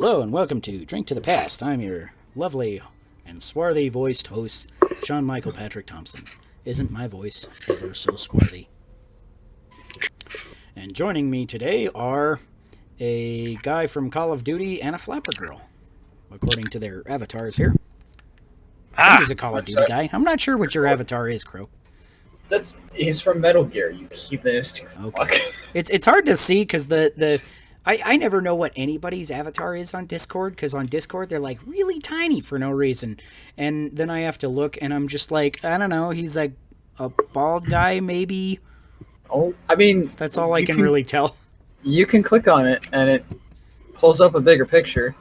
Hello and welcome to Drink to the Past. I'm your lovely and swarthy voiced host, Sean Michael Patrick Thompson. Isn't my voice ever so swarthy? And joining me today are a guy from Call of Duty and a flapper girl, according to their avatars here. I think he's a Call of Duty guy. I'm not sure what your avatar is, Crow. He's from Metal Gear, you heathenist. Okay. It's hard to see because I never know what anybody's avatar is on Discord, because on Discord they're like really tiny for no reason. And then I have to look and I'm just like, I don't know, he's like a bald guy maybe. Oh, I mean, That's all I can really tell. You can click on it and it pulls up a bigger picture.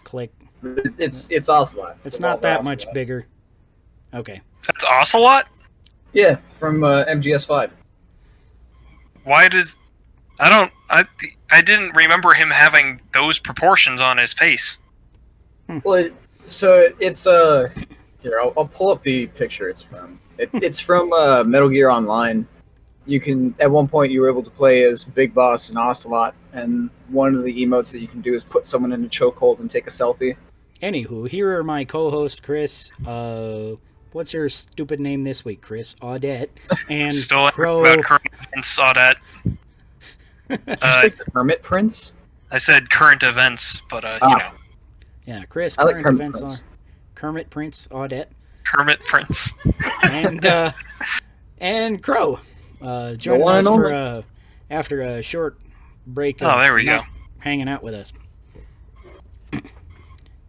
Click. It's Ocelot. It's not that much bigger. Okay. That's Ocelot? Yeah, from MGS5. Why does... I didn't remember him having those proportions on his face. Well, it's here, I'll pull up the picture it's from. It's from Metal Gear Online. You can, at one point you were able to play as Big Boss and Ocelot, and one of the emotes that you can do is put someone in a chokehold and take a selfie. Anywho, here are my co-host Chris. What's your stupid name this week, Chris? Audette. And Still Crow. about current events, Audette. Hermit Prince? I said current events, but you know. Yeah, Chris. I like Current Kermit events Prince. are Kermit Prince, Audette. Kermit Prince. And Crow. Joining us for after a short break of there we go. hanging out with us.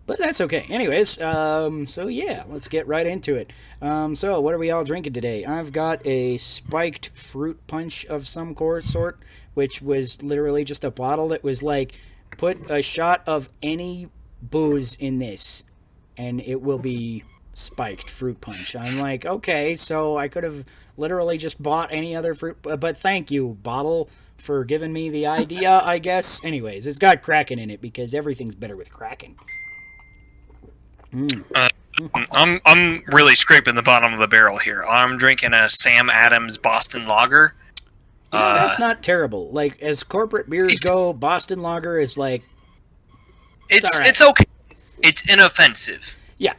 But that's okay. Anyways, so yeah, let's get right into it. So what are we all drinking today? I've got a spiked fruit punch of some sort, which was literally just a bottle that was like, put a shot of any booze in this, and it will be spiked fruit punch. I'm like, okay, so I could have literally just bought any other fruit, but thank you, bottle, for giving me the idea, I guess. Anyways, it's got Kraken in it because everything's better with Kraken. I'm really scraping the bottom of the barrel here. I'm drinking a Sam Adams Boston Lager. That's not terrible. Like, as corporate beers go, Boston Lager is like... It's right. okay. It's inoffensive. Yeah.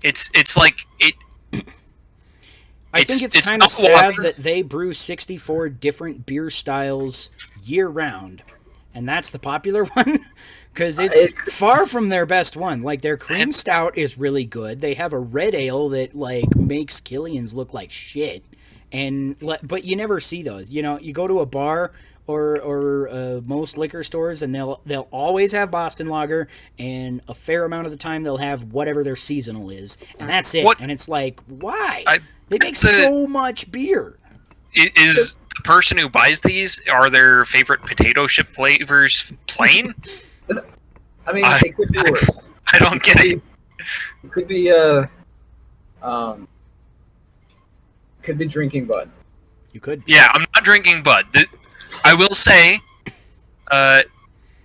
It's like... I think it's kind of sad that they brew 64 different beer styles year-round, and that's the popular one. Because it's far from their best one. Like, their cream stout is really good. They have a red ale that, like, makes Killian's look like shit. But you never see those. You know, you go to a bar or most liquor stores, and they'll always have Boston Lager, and a fair amount of the time they'll have whatever their seasonal is. And that's it. And it's like, why? They make so much beer. Is the person who buys these, are their favorite potato chip flavors plain? I mean, it could be worse. I don't get it. It could be could be drinking Bud. You could. Yeah, I'm not drinking Bud. I will say,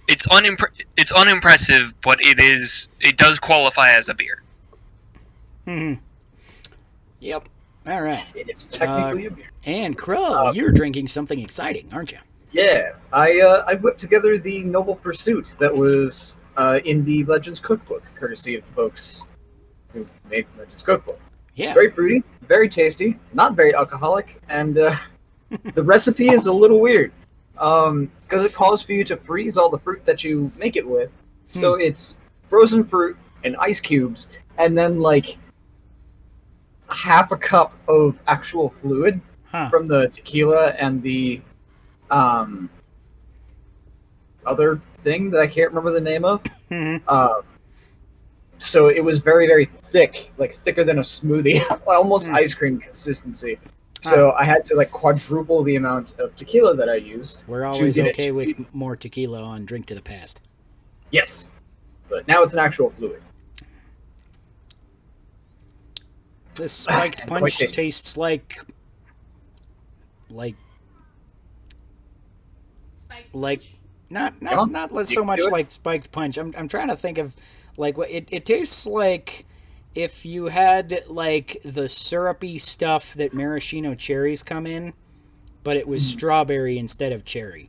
it's unimpressive, but it does qualify as a beer. Yep. All right. It's technically a beer. And Crow, you're drinking something exciting, aren't you? Yeah, I whipped together the Noble Pursuit that was in the Legends Cookbook, courtesy of folks who made Legends Cookbook. Yeah. It's very fruity, very tasty, not very alcoholic, and the recipe is a little weird because it calls for you to freeze all the fruit that you make it with. So it's frozen fruit and ice cubes, and then like half a cup of actual fluid from the tequila and the other thing that I can't remember the name of. So it was very, very thick, like thicker than a smoothie, almost ice cream consistency. So I had to like quadruple the amount of tequila that I used. We're always okay with more tequila on Drink to the Past. Yes, but now it's an actual fluid. This spiked punch tastes like not so much like spiked punch. I'm trying to think of like what it tastes like if you had like the syrupy stuff that maraschino cherries come in, but it was strawberry instead of cherry.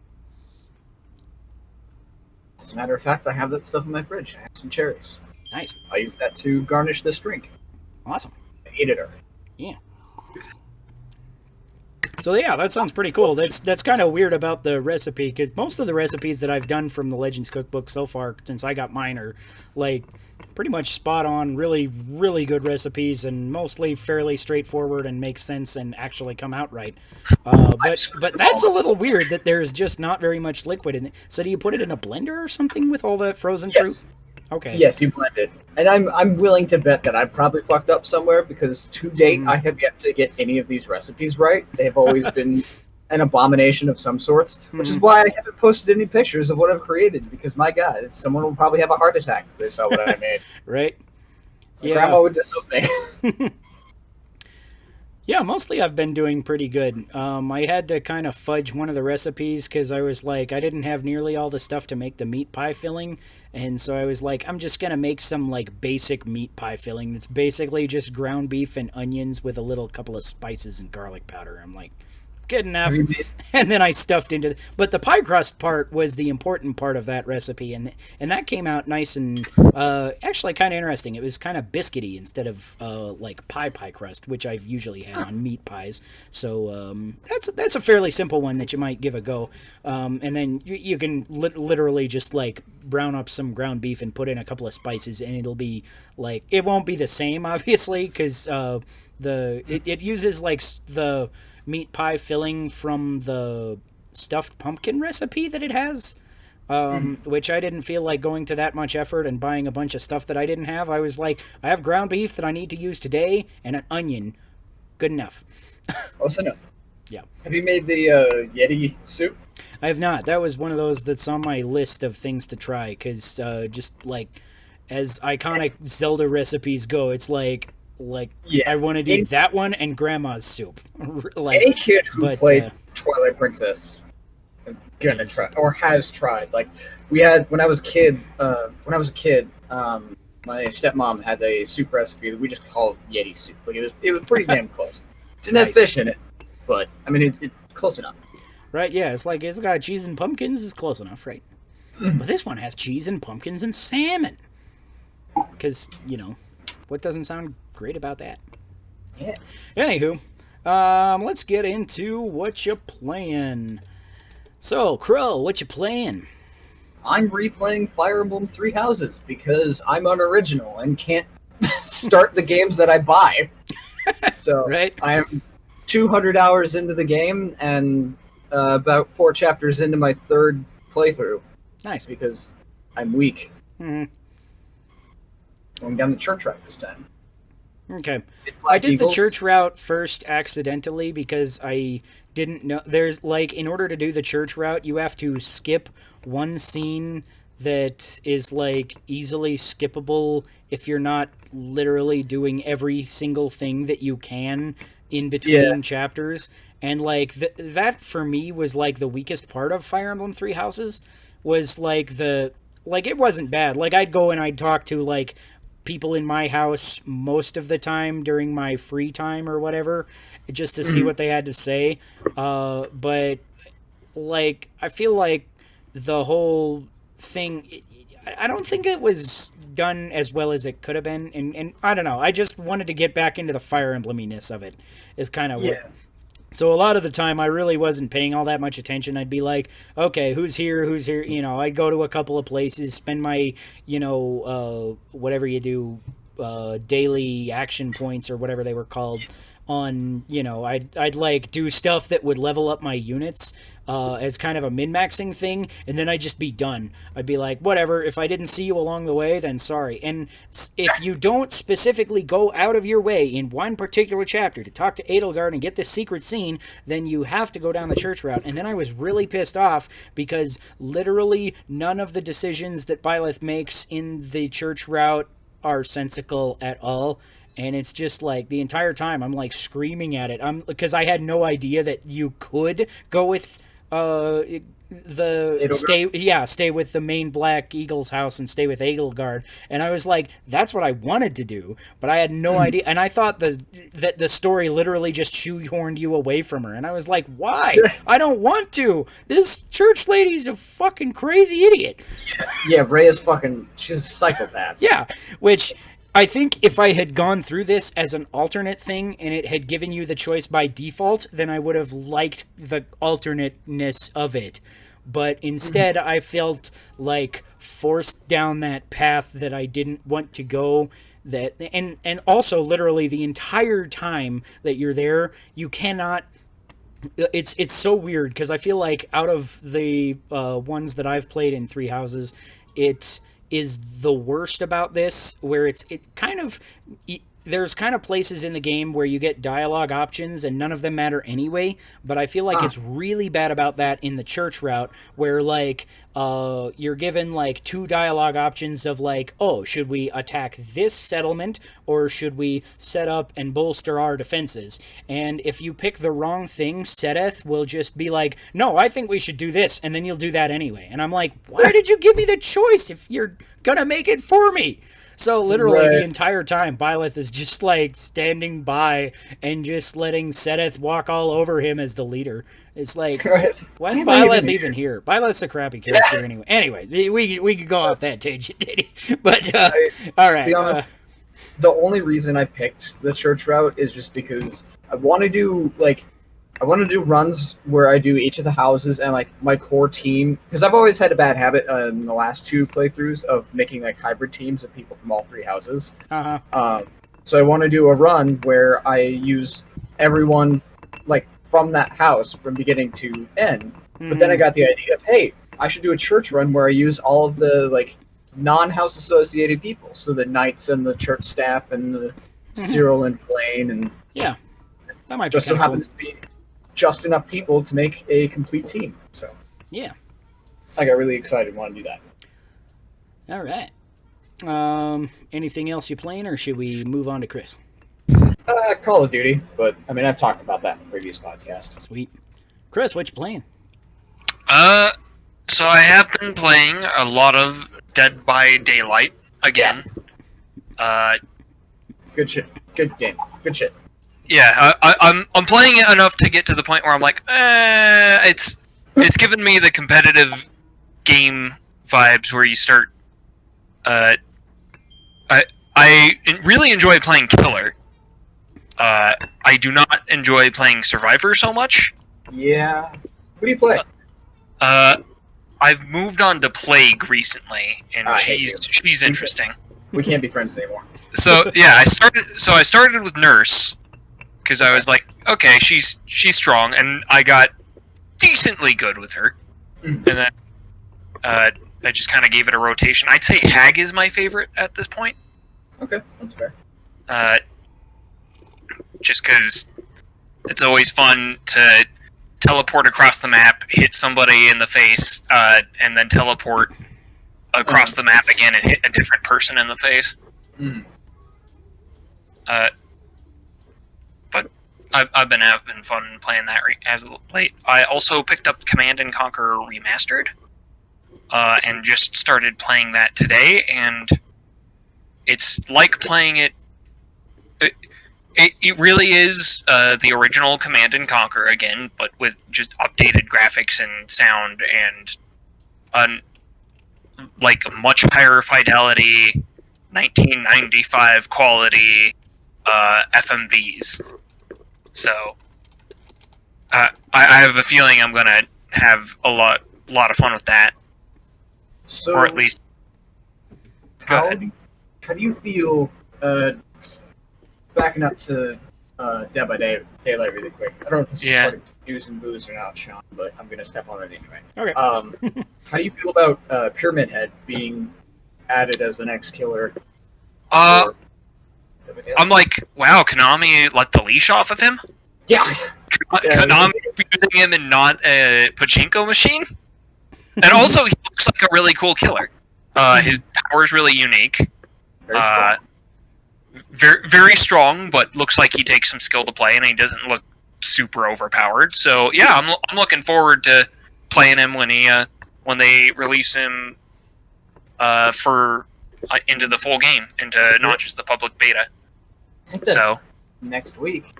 As a matter of fact, I have that stuff in my fridge. I have some cherries. Nice. I use that to garnish this drink. Awesome. I ate it already. Yeah. So yeah, that sounds pretty cool. That's kind of weird about the recipe, because most of the recipes that I've done from the Legends Cookbook so far, since I got mine, are like pretty much spot on, really, really good recipes, and mostly fairly straightforward and make sense and actually come out right. But that's a little weird that there's just not very much liquid in it. So do you put it in a blender or something with all that frozen fruit? Okay. Yes, you blend it. And I'm willing to bet that I probably fucked up somewhere, because to date I have yet to get any of these recipes right. They've always been an abomination of some sorts, which is why I haven't posted any pictures of what I've created, because my god, someone will probably have a heart attack if they saw what I made. Right? My grandma would disown me. Yeah, mostly I've been doing pretty good. I had to kind of fudge one of the recipes because I was like, I didn't have nearly all the stuff to make the meat pie filling. And so I was like, I'm just going to make some like basic meat pie filling. It's basically just ground beef and onions with a couple of spices and garlic powder. I'm like, good enough. And then I stuffed into but the pie crust part was the important part of that recipe, and that came out nice and actually kind of interesting. It was kind of biscuity instead of like pie crust, which I've usually had on meat pies. So that's a fairly simple one that you might give a go. And then you can literally just like brown up some ground beef and put in a couple of spices, and it'll be like, it won't be the same obviously, because it uses like the meat pie filling from the stuffed pumpkin recipe that it has, which I didn't feel like going to that much effort and buying a bunch of stuff that I didn't have. I was like, I have ground beef that I need to use today and an onion. Good enough. Close enough. Yeah. Have you made the Yeti soup? I have not. That was one of those that's on my list of things to try, because just like as iconic Zelda recipes go, it's like I want to do that one and Grandma's soup. Like, any kid who played Twilight Princess is gonna try or has tried. Like we had when I was a kid. My stepmom had a soup recipe that we just called Yeti soup. Like it was pretty damn close. Didn't have fish in it, but I mean it close enough. Right? Yeah, it's like it's got cheese and pumpkins. Is close enough, right? But this one has cheese and pumpkins and salmon. Because what doesn't sound great about that? Yeah. Anywho, let's get into what you playing. So, Crow, what you playing? I'm replaying Fire Emblem Three Houses because I'm unoriginal and can't start the games that I buy. So right. I am 200 hours into the game and about 4 chapters into my 3rd playthrough. Nice. Because I'm weak. Mm-hmm. Going down the church route this time. Okay. I did the church route first accidentally because I didn't know. There's like, in order to do the church route, you have to skip one scene that is like easily skippable if you're not literally doing every single thing that you can in between chapters. And like that for me was like the weakest part of Fire Emblem Three Houses, was like it wasn't bad. Like I'd go and I'd talk to like people in my house most of the time during my free time or whatever, just to see what they had to say. But like, I feel like the whole thing, I don't think it was done as well as it could have been. And I don't know. I just wanted to get back into the Fire Emblem-iness of it is kind of what. So a lot of the time I really wasn't paying all that much attention. I'd be like, okay, who's here? I'd go to a couple of places, spend my, whatever you do, daily action points or whatever they were called on, I'd like do stuff that would level up my units as kind of a min-maxing thing, and then I'd just be done. I'd be like, whatever, if I didn't see you along the way, then sorry. And if you don't specifically go out of your way in one particular chapter to talk to Edelgard and get this secret scene, then you have to go down the church route. And then I was really pissed off because literally none of the decisions that Byleth makes in the church route are sensical at all. And it's just like the entire time I'm like screaming at it. Because I had no idea that you could go with Stay with the main Black Eagle's house and stay with Eagleguard. And I was like, that's what I wanted to do, but I had no idea. And I thought that the story literally just shoehorned you away from her. And I was like, why? I don't want to. This church lady's a fucking crazy idiot. Yeah, Rhea is she's a psychopath. Yeah, which I think if I had gone through this as an alternate thing and it had given you the choice by default, then I would have liked the alternateness of it. But instead, I felt like forced down that path that I didn't want to go. And also, literally, the entire time that you're there, you cannot... It's so weird, because I feel like out of the ones that I've played in Three Houses, it is the worst about this, where there's kind of places in the game where you get dialogue options and none of them matter anyway, but I feel like it's really bad about that in the church route, where like you're given like 2 dialogue options of like, oh, should we attack this settlement or should we set up and bolster our defenses? And if you pick the wrong thing, Sedeth will just be like, no, I think we should do this, and then you'll do that anyway. And I'm like, why did you give me the choice if you're gonna make it for me? So literally the entire time, Byleth is just like standing by and just letting Sedeth walk all over him as the leader. It's like, why is Byleth even here? Byleth's a crappy character anyway. Anyway, we could go off that tangent, but all right. To be honest, the only reason I picked the church route is just because I want to do runs where I do each of the houses and like my core team, because I've always had a bad habit in the last 2 playthroughs of making like hybrid teams of people from all 3 houses. So I want to do a run where I use everyone like from that house from beginning to end. But then I got the idea of, hey, I should do a church run where I use all of the like non-house associated people, so the knights and the church staff and the Cyril and Playin, and that might just so happens to be just enough people to make a complete team. So yeah, I got really excited and want to do that. All right. Anything else you playing, or should we move on to Chris? Call of Duty, but I mean I've talked about that in the previous podcast. Sweet. Chris, what you playing? So I have been playing a lot of Dead by Daylight again. Yes. It's good shit. Good game. Good shit. Yeah, I'm playing it enough to get to the point where I'm like, it's given me the competitive game vibes where you start. I really enjoy playing Killer. I do not enjoy playing Survivor so much. Yeah. Who do you play? I've moved on to Plague recently, and she's interesting. We can't be friends anymore. So yeah, I started with Nurse. Because I was like, okay, she's strong, and I got decently good with her. And then I just kind of gave it a rotation. I'd say Hag is my favorite at this point. Okay, that's fair. Just because it's always fun to teleport across the map, hit somebody in the face, and then teleport across the map again and hit a different person in the face. But I've been having fun playing that as of late. I also picked up Command & Conquer Remastered, and just started playing that today, and it's like playing it... It really is the original Command & Conquer again, but with just updated graphics and sound and like much higher fidelity, 1995 quality FMVs. So I have a feeling I'm gonna have a lot of fun with that. So, or at least. How do you feel? Backing up to Dead by Daylight really quick. I don't know if this is part of Nooz'nBooz or not, Sean, but I'm gonna step on it anyway. Okay. How do you feel about Pyramid Head being added as the next killer? I'm like, wow, Konami let the leash off of him? Yeah. Konami using him and not a pachinko machine? And also, he looks like a really cool killer. His power is really unique. Very strong. Very strong, but looks like he takes some skill to play, and he doesn't look super overpowered. So yeah, I'm looking forward to playing him when they release him for into the full game, into not just the public beta. I think that's next week.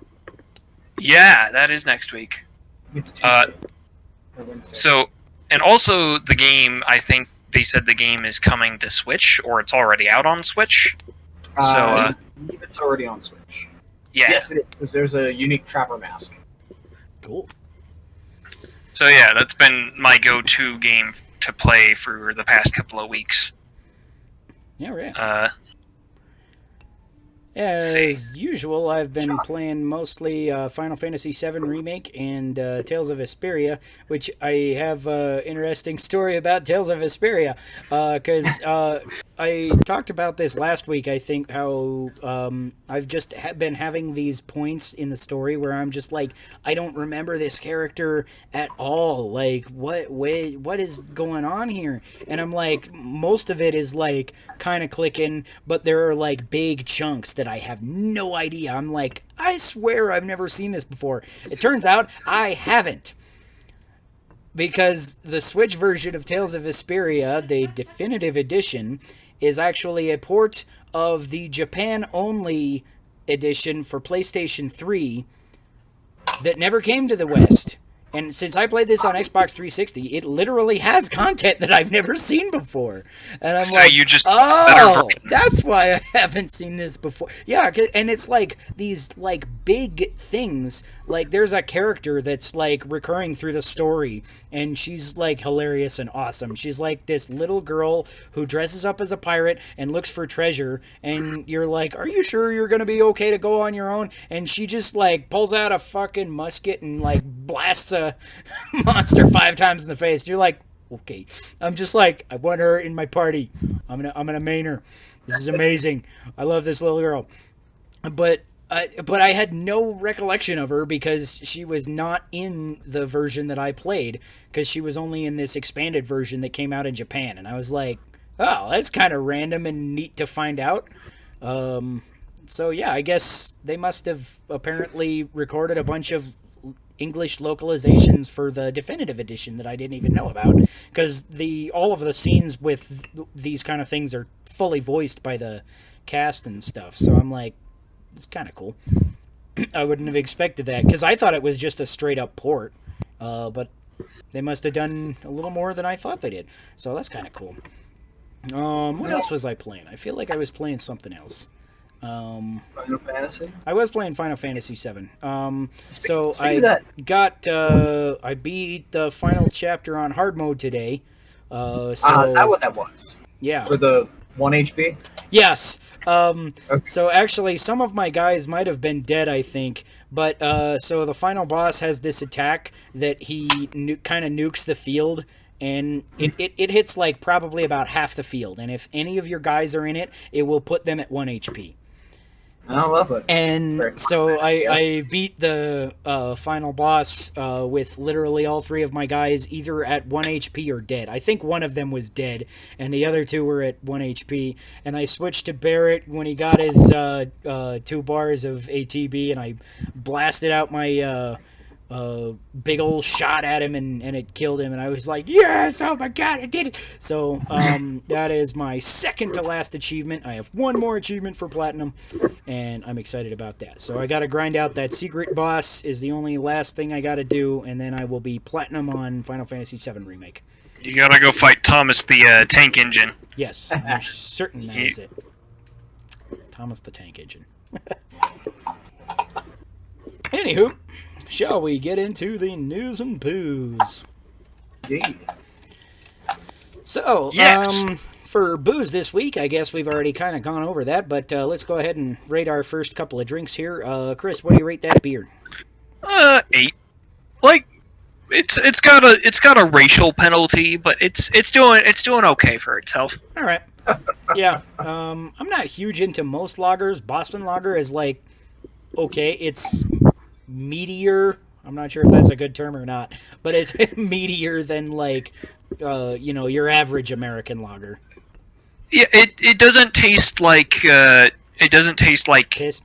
Yeah, that is next week. It's Tuesday or Wednesday. So, and also the game, I think they said the game is coming to Switch, or it's already out on Switch. I believe it's already on Switch. Yeah. Yes, it is, because there's a unique Trapper mask. Cool. So yeah, that's been my go-to game to play for the past couple of weeks. Yeah, right. As usual, I've been playing mostly Final Fantasy VII Remake and Tales of Vesperia, which I have an interesting story about Tales of Vesperia, because I talked about this last week, I think, how I've just been having these points in the story where I'm just like, I don't remember this character at all. Like, what is going on here? And I'm like, most of it is like kind of clicking, but there are like big chunks that I have no idea. I'm like, I swear I've never seen this before. It turns out I haven't. Because the Switch version of Tales of Vesperia, the definitive edition, is actually a port of the Japan-only edition for PlayStation 3 that never came to the West. And since I played this on Xbox 360, it literally has content that I've never seen before. And I'm So like, you just oh, that's why I haven't seen this before. Yeah, and it's like these like big things. Like there's a character that's like recurring through the story, and she's like hilarious and awesome. She's like this little girl who dresses up as a pirate and looks for treasure, and you're like, are you sure you're gonna be okay to go on your own? And she just like pulls out a fucking musket and like blasts a monster 5 times in the face. You're like, okay. I'm just like, I want her in my party. I'm gonna main her. This is amazing. I love this little girl. But I had no recollection of her because she was not in the version that I played, because she was only in this expanded version that came out in Japan. And I was like, oh, that's kind of random and neat to find out. So yeah, I guess they must have apparently recorded a bunch of English localizations for the definitive edition that I didn't even know about, because all of the scenes with these kind of things are fully voiced by the cast and stuff. So I'm like, it's kind of cool. I wouldn't have expected that, because I thought it was just a straight up port, but they must have done a little more than I thought they did. So that's kind of cool. What else was I playing? I feel like I was playing something else. Final Fantasy? I was playing Final Fantasy VII. So I beat the final chapter on hard mode today. Is that what that was? Yeah. For the 1 HP? Yes. Okay. So actually, some of my guys might have been dead, I think. But so the final boss has this attack that he kind of nukes the field. And it hits like probably about half the field. And if any of your guys are in it, it will put them at 1 HP. I love it. And so I beat the final boss with literally all 3 of my guys either at 1 HP or dead. I think one of them was dead, and the other 2 were at 1 HP. And I switched to Barrett when he got his 2 bars of ATB, and I blasted out my big old shot at him, and it killed him, and I was like, yes, oh my god, I did it. So that is my second to last achievement. I have 1 more achievement for platinum, and I'm excited about that. So I gotta grind out that secret boss is the only last thing I gotta do, and then I will be platinum on Final Fantasy VII Remake. You gotta go fight Thomas the Tank Engine. Yes, I'm certain that is it. Thomas the Tank Engine. Anywho, shall we get into the news and booze? Indeed. So, yes. For booze this week, I guess we've already kind of gone over that, but let's go ahead and rate our first couple of drinks here. Chris, what do you rate that beer? 8. Like, it's got a racial penalty, but it's doing okay for itself. All right. Yeah. I'm not huge into most lagers. Boston Lager is like, okay, it's meatier. I'm not sure if that's a good term or not, but it's meatier than like, your average American lager. Yeah, it doesn't taste like Piss.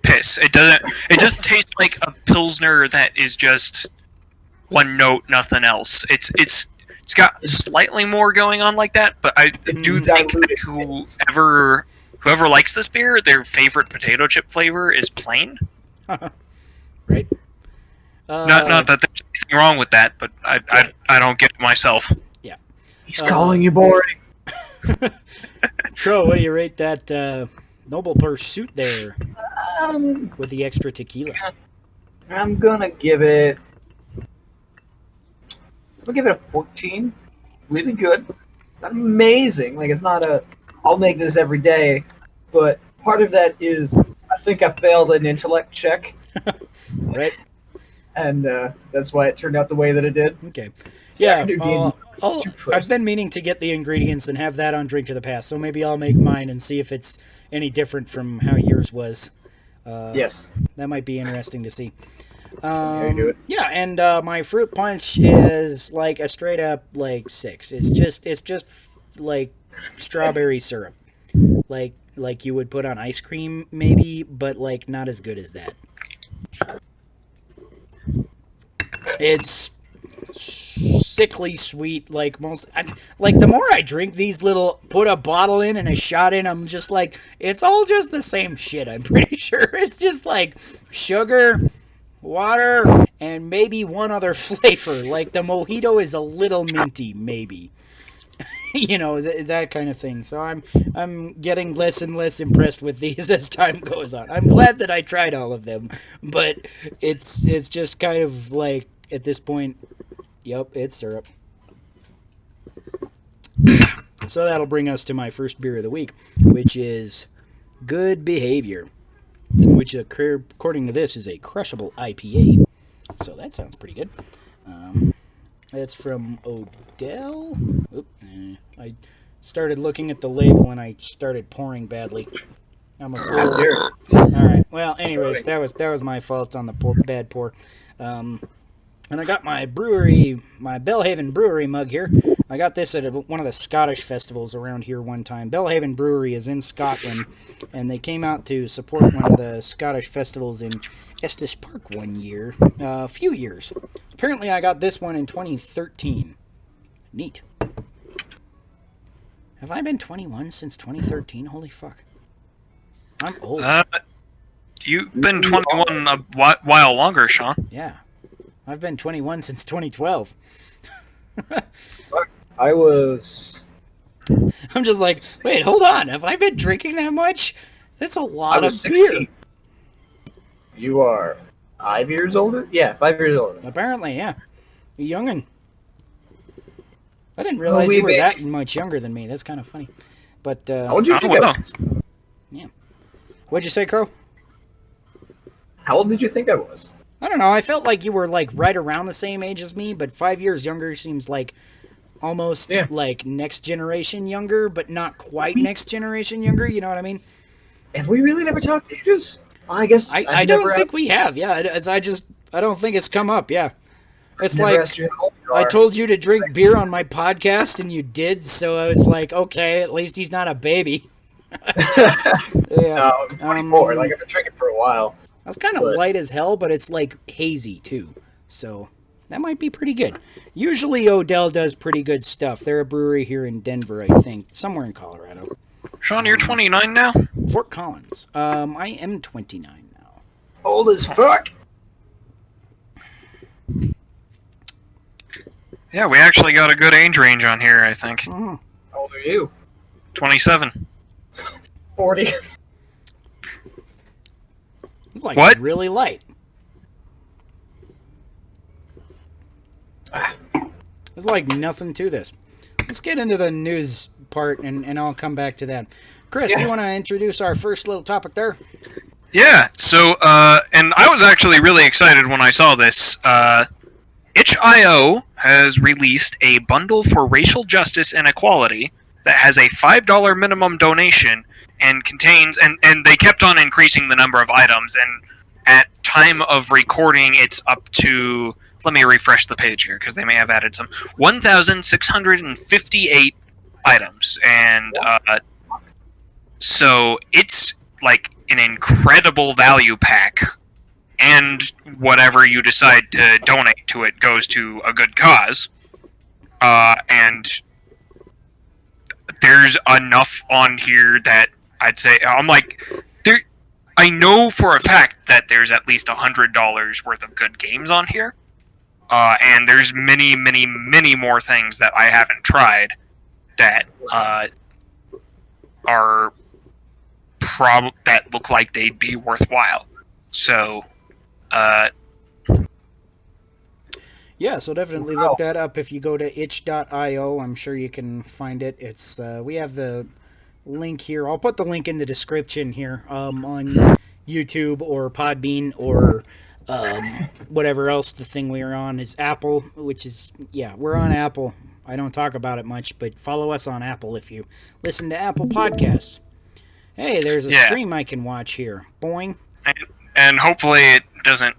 piss. It doesn't taste like a pilsner that is just one note, nothing else. It's got slightly more going on like that, but I do think that whoever likes this beer, their favorite potato chip flavor is Plain. Right. Not that there's anything wrong with that, but I don't get it myself. Yeah. He's calling you boring. Crow, what do you rate that Noble Pursuit there with the extra tequila? I'm gonna give it a 14. Really good. Not amazing. Like, it's not I'll make this every day, but part of that is I think I failed an intellect check. Right. And that's why it turned out the way that it did. Okay. So Yeah. I've I've been meaning to get the ingredients and have that on Drink to the Past, so maybe I'll make mine and see if it's any different from how yours was. Yes. That might be interesting to see. There you do it. Yeah, and my fruit punch is like a straight up like 6. It's just like strawberry syrup, like you would put on ice cream maybe, but like not as good as that. It's sickly sweet, like the more I drink these little, put a bottle in and a shot in, I'm just like, it's all just the same shit. I'm pretty sure it's just like sugar, water, and maybe one other flavor. Like the mojito is a little minty, maybe. You know, that kind of thing. So I'm getting less and less impressed with these as time goes on. I'm glad that I tried all of them, but it's just kind of like at this point, yep, it's syrup. So that'll bring us to my first beer of the week, which is Good Behavior, which according to this is a crushable IPA. So that sounds pretty good. It's from Odell. I started looking at the label and I started pouring badly. All right. Well, anyways, that was my fault on the bad pour. And I got my Belhaven Brewery mug here. I got this at one of the Scottish festivals around here one time. Belhaven Brewery is in Scotland, and they came out to support one of the Scottish festivals in Estes Park one year, a few years. Apparently, I got this one in 2013. Neat. Have I been 21 since 2013? Holy fuck. I'm old. You've been 21 a while longer, Sean. Yeah. I've been 21 since 2012. I was... I'm just like, wait, hold on. Have I been drinking that much? That's a lot of 16. beer. You are 5 years older? Yeah, 5 years older. Apparently, yeah. You're youngin'. I didn't realize you were that much younger than me. That's kind of funny. But, how old did you think I was? Yeah. What'd you say, Crow? How old did you think I was? I don't know. I felt like you were like right around the same age as me, but 5 years younger seems like almost like next generation younger, but not quite next generation younger. You know what I mean? Have we really never talked ages? I guess I don't think we have. Yeah, I don't think it's come up. Yeah, it's like I told you to drink beer on my podcast, and you did. So I was like, okay, at least he's not a baby. Yeah, no, I'm 24. Like I've been drinking for a while. That's kind of light as hell, but it's like hazy too. So that might be pretty good. Usually Odell does pretty good stuff. They're a brewery here in Denver, I think, somewhere in Colorado. Sean, you're 29 now? Fort Collins. I am 29 now. Old as fuck. Yeah, we actually got a good age range on here, I think. Mm-hmm. How old are you? 27. 40. It's like what? Really light. There's like nothing to this. Let's get into the news part, and I'll come back to that. Chris, do you want to introduce our first little topic there? Yeah, so, and I was actually really excited when I saw this. Itch.io has released a bundle for racial justice and equality that has a $5 minimum donation and contains, and they kept on increasing the number of items, and at time of recording, it's up to, let me refresh the page here, because they may have added some, 1,658 items, and so it's like an incredible value pack and whatever you decide to donate to it goes to a good cause. And there's enough on here that I'd say I'm like, there. I know for a fact that there's at least $100 worth of good games on here, and there's many, many, many more things that I haven't tried that are that look like they'd be worthwhile. So, yeah, so definitely look that up. If you go to itch.io, I'm sure you can find it. It's we have the link here. I'll put the link in the description here on YouTube or Podbean or whatever else the thing we are on is Apple, which is, yeah, we're on Apple. I don't talk about it much, but follow us on Apple if you listen to Apple Podcasts. Hey, there's a stream I can watch here. Boing. And hopefully it doesn't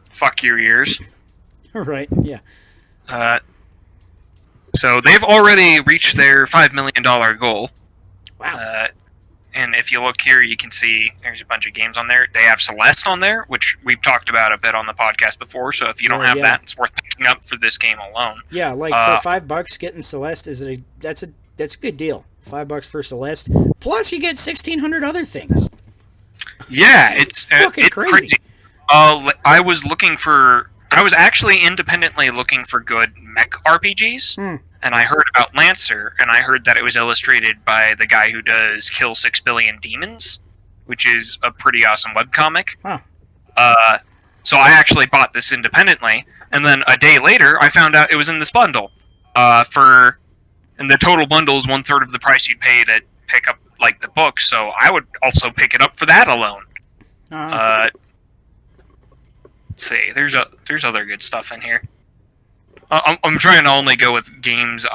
fuck your ears. Right, yeah. So they've already reached their $5 million goal. Wow. And if you look here, you can see there's a bunch of games on there. They have Celeste on there, which we've talked about a bit on the podcast before. So if you don't have that, it's worth picking up for this game alone. Yeah, like for $5 getting Celeste that's a good deal. $5 for Celeste. Plus you get 1,600 other things. Yeah, it's fucking crazy. I was actually independently looking for good mech RPGs. And I heard about Lancer, and I heard that it was illustrated by the guy who does Kill 6 Billion Demons, which is a pretty awesome webcomic. Huh. So I actually bought this independently, and then a day later, I found out it was in this bundle. And the total bundle is 1/3 of the price you'd pay to pick up, like, the book, so I would also pick it up for that alone. Let's see, there's other good stuff in here. I'm trying to only go with games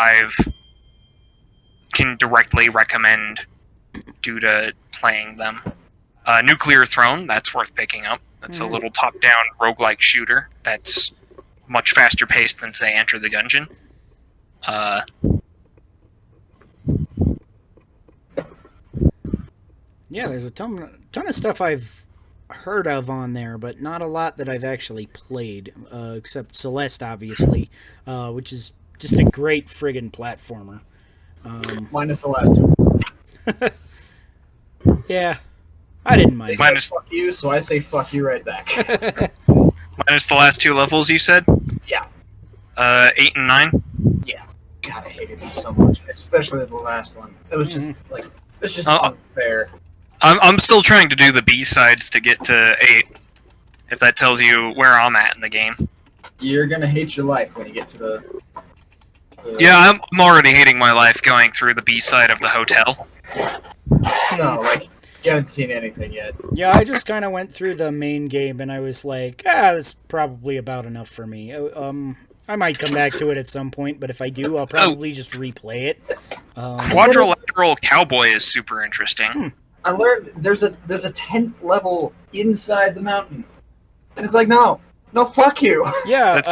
can directly recommend due to playing them. Nuclear Throne, that's worth picking up. That's a little top-down roguelike shooter that's much faster paced than, say, Enter the Gungeon. Yeah, there's a ton of stuff I've heard of on there, but not a lot that I've actually played, except Celeste, obviously, which is just a great friggin' platformer. Minus the last two. Yeah, I didn't mind. Minus fuck you, so I say fuck you right back. Minus the last 2 levels, you said? Yeah. 8 and 9? Yeah. God, I hated them so much, especially the last one. It was just, it's just unfair. I'm still trying to do the B-sides to get to 8, if that tells you where I'm at in the game. You're gonna hate your life when you get to the Yeah, I'm already hating my life going through the B-side of the hotel. No, like, you haven't seen anything yet. Yeah, I just kind of went through the main game, and I was like, that's probably about enough for me. I might come back to it at some point, but if I do, I'll probably just replay it. Quadrilateral Cowboy is super interesting. I learned there's a 10th level inside the mountain, and it's like, no, fuck you. Yeah,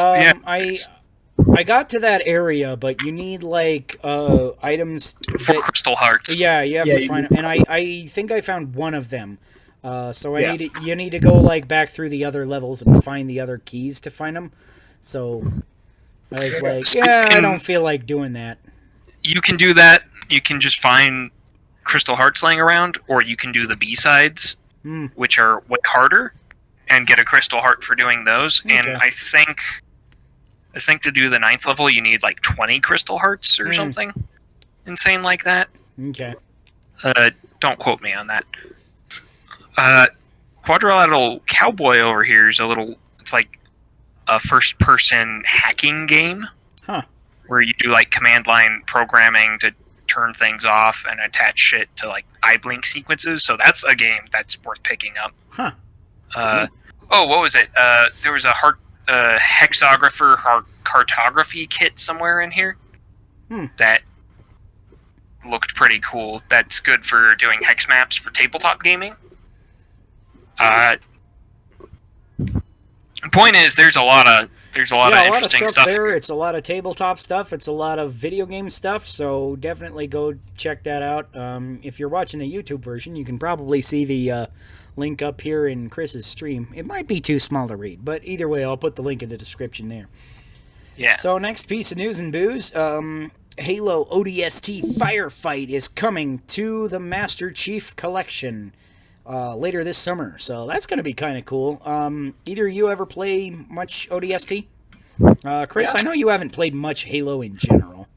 I got to that area, but you need like items for crystal hearts. Yeah, you have to find them, and I think I found one of them. So you need to go like back through the other levels and find the other keys to find them. So I was like, I don't feel like doing that. You can do that. You can just find crystal hearts laying around, or you can do the B-sides, which are way harder, and get a crystal heart for doing those. Okay. And I think to do the 9th level, you need like 20 crystal hearts or something insane like that. Okay. Don't quote me on that. Quadrilateral Cowboy over here is it's like a first-person hacking game. Huh. Where you do like command line programming to turn things off and attach shit to like eye blink sequences. So that's a game that's worth picking up. Huh. What was it? There was a hexographer cartography kit somewhere in here that looked pretty cool. That's good for doing hex maps for tabletop gaming. Point is, there's a lot of interesting stuff there. It's a lot of tabletop stuff. It's a lot of video game stuff. So definitely go check that out. If you're watching the YouTube version, you can probably see the link up here in Chris's stream. It might be too small to read, but either way, I'll put the link in the description there. Yeah. So next piece of news and booze, Halo ODST Firefight is coming to the Master Chief Collection later this summer. So that's going to be kind of cool. Either of you ever play much ODST? Chris, I know you haven't played much Halo in general.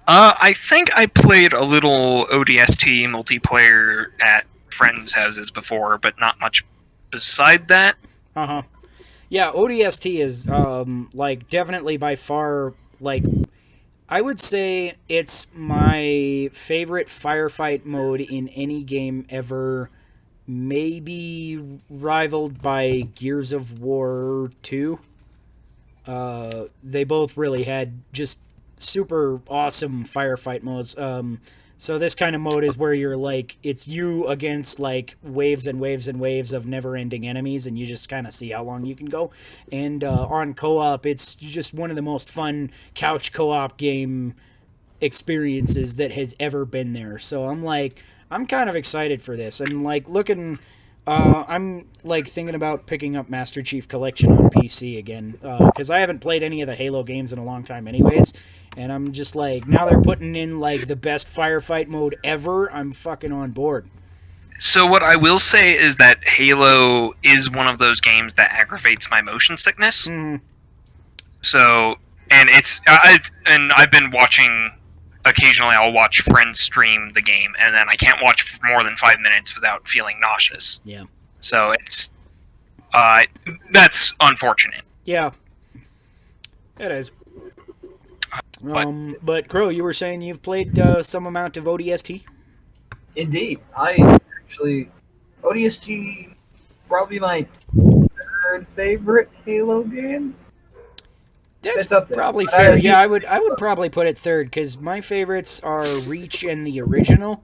I think I played a little ODST multiplayer at friends' houses before, but not much beside that. Uh-huh. Yeah, ODST is, like, definitely by far, like, I would say it's my favorite firefight mode in any game ever, maybe rivaled by Gears of War 2. They both really had just super awesome firefight modes. So this kind of mode is where you're like, it's you against like waves and waves and waves of never-ending enemies, and you just kind of see how long you can go. And on co-op, it's just one of the most fun couch co-op game experiences that has ever been there. So I'm kind of excited for this. And like looking, I'm like thinking about picking up Master Chief Collection on PC again, because I haven't played any of the Halo games in a long time anyways. And I'm just like, now they're putting in like the best firefight mode ever. I'm fucking on board. So what I will say is that Halo is one of those games that aggravates my motion sickness. Mm-hmm. So, and I've been watching. Occasionally, I'll watch friends stream the game, and then I can't watch for more than 5 minutes without feeling nauseous. Yeah. So it's that's unfortunate. Yeah. It is. But Crow, you were saying you've played some amount of ODST? Indeed. I actually... ODST, probably my third favorite Halo game. That's up there. Probably fair. Yeah, I would probably put it third, because my favorites are Reach and the original.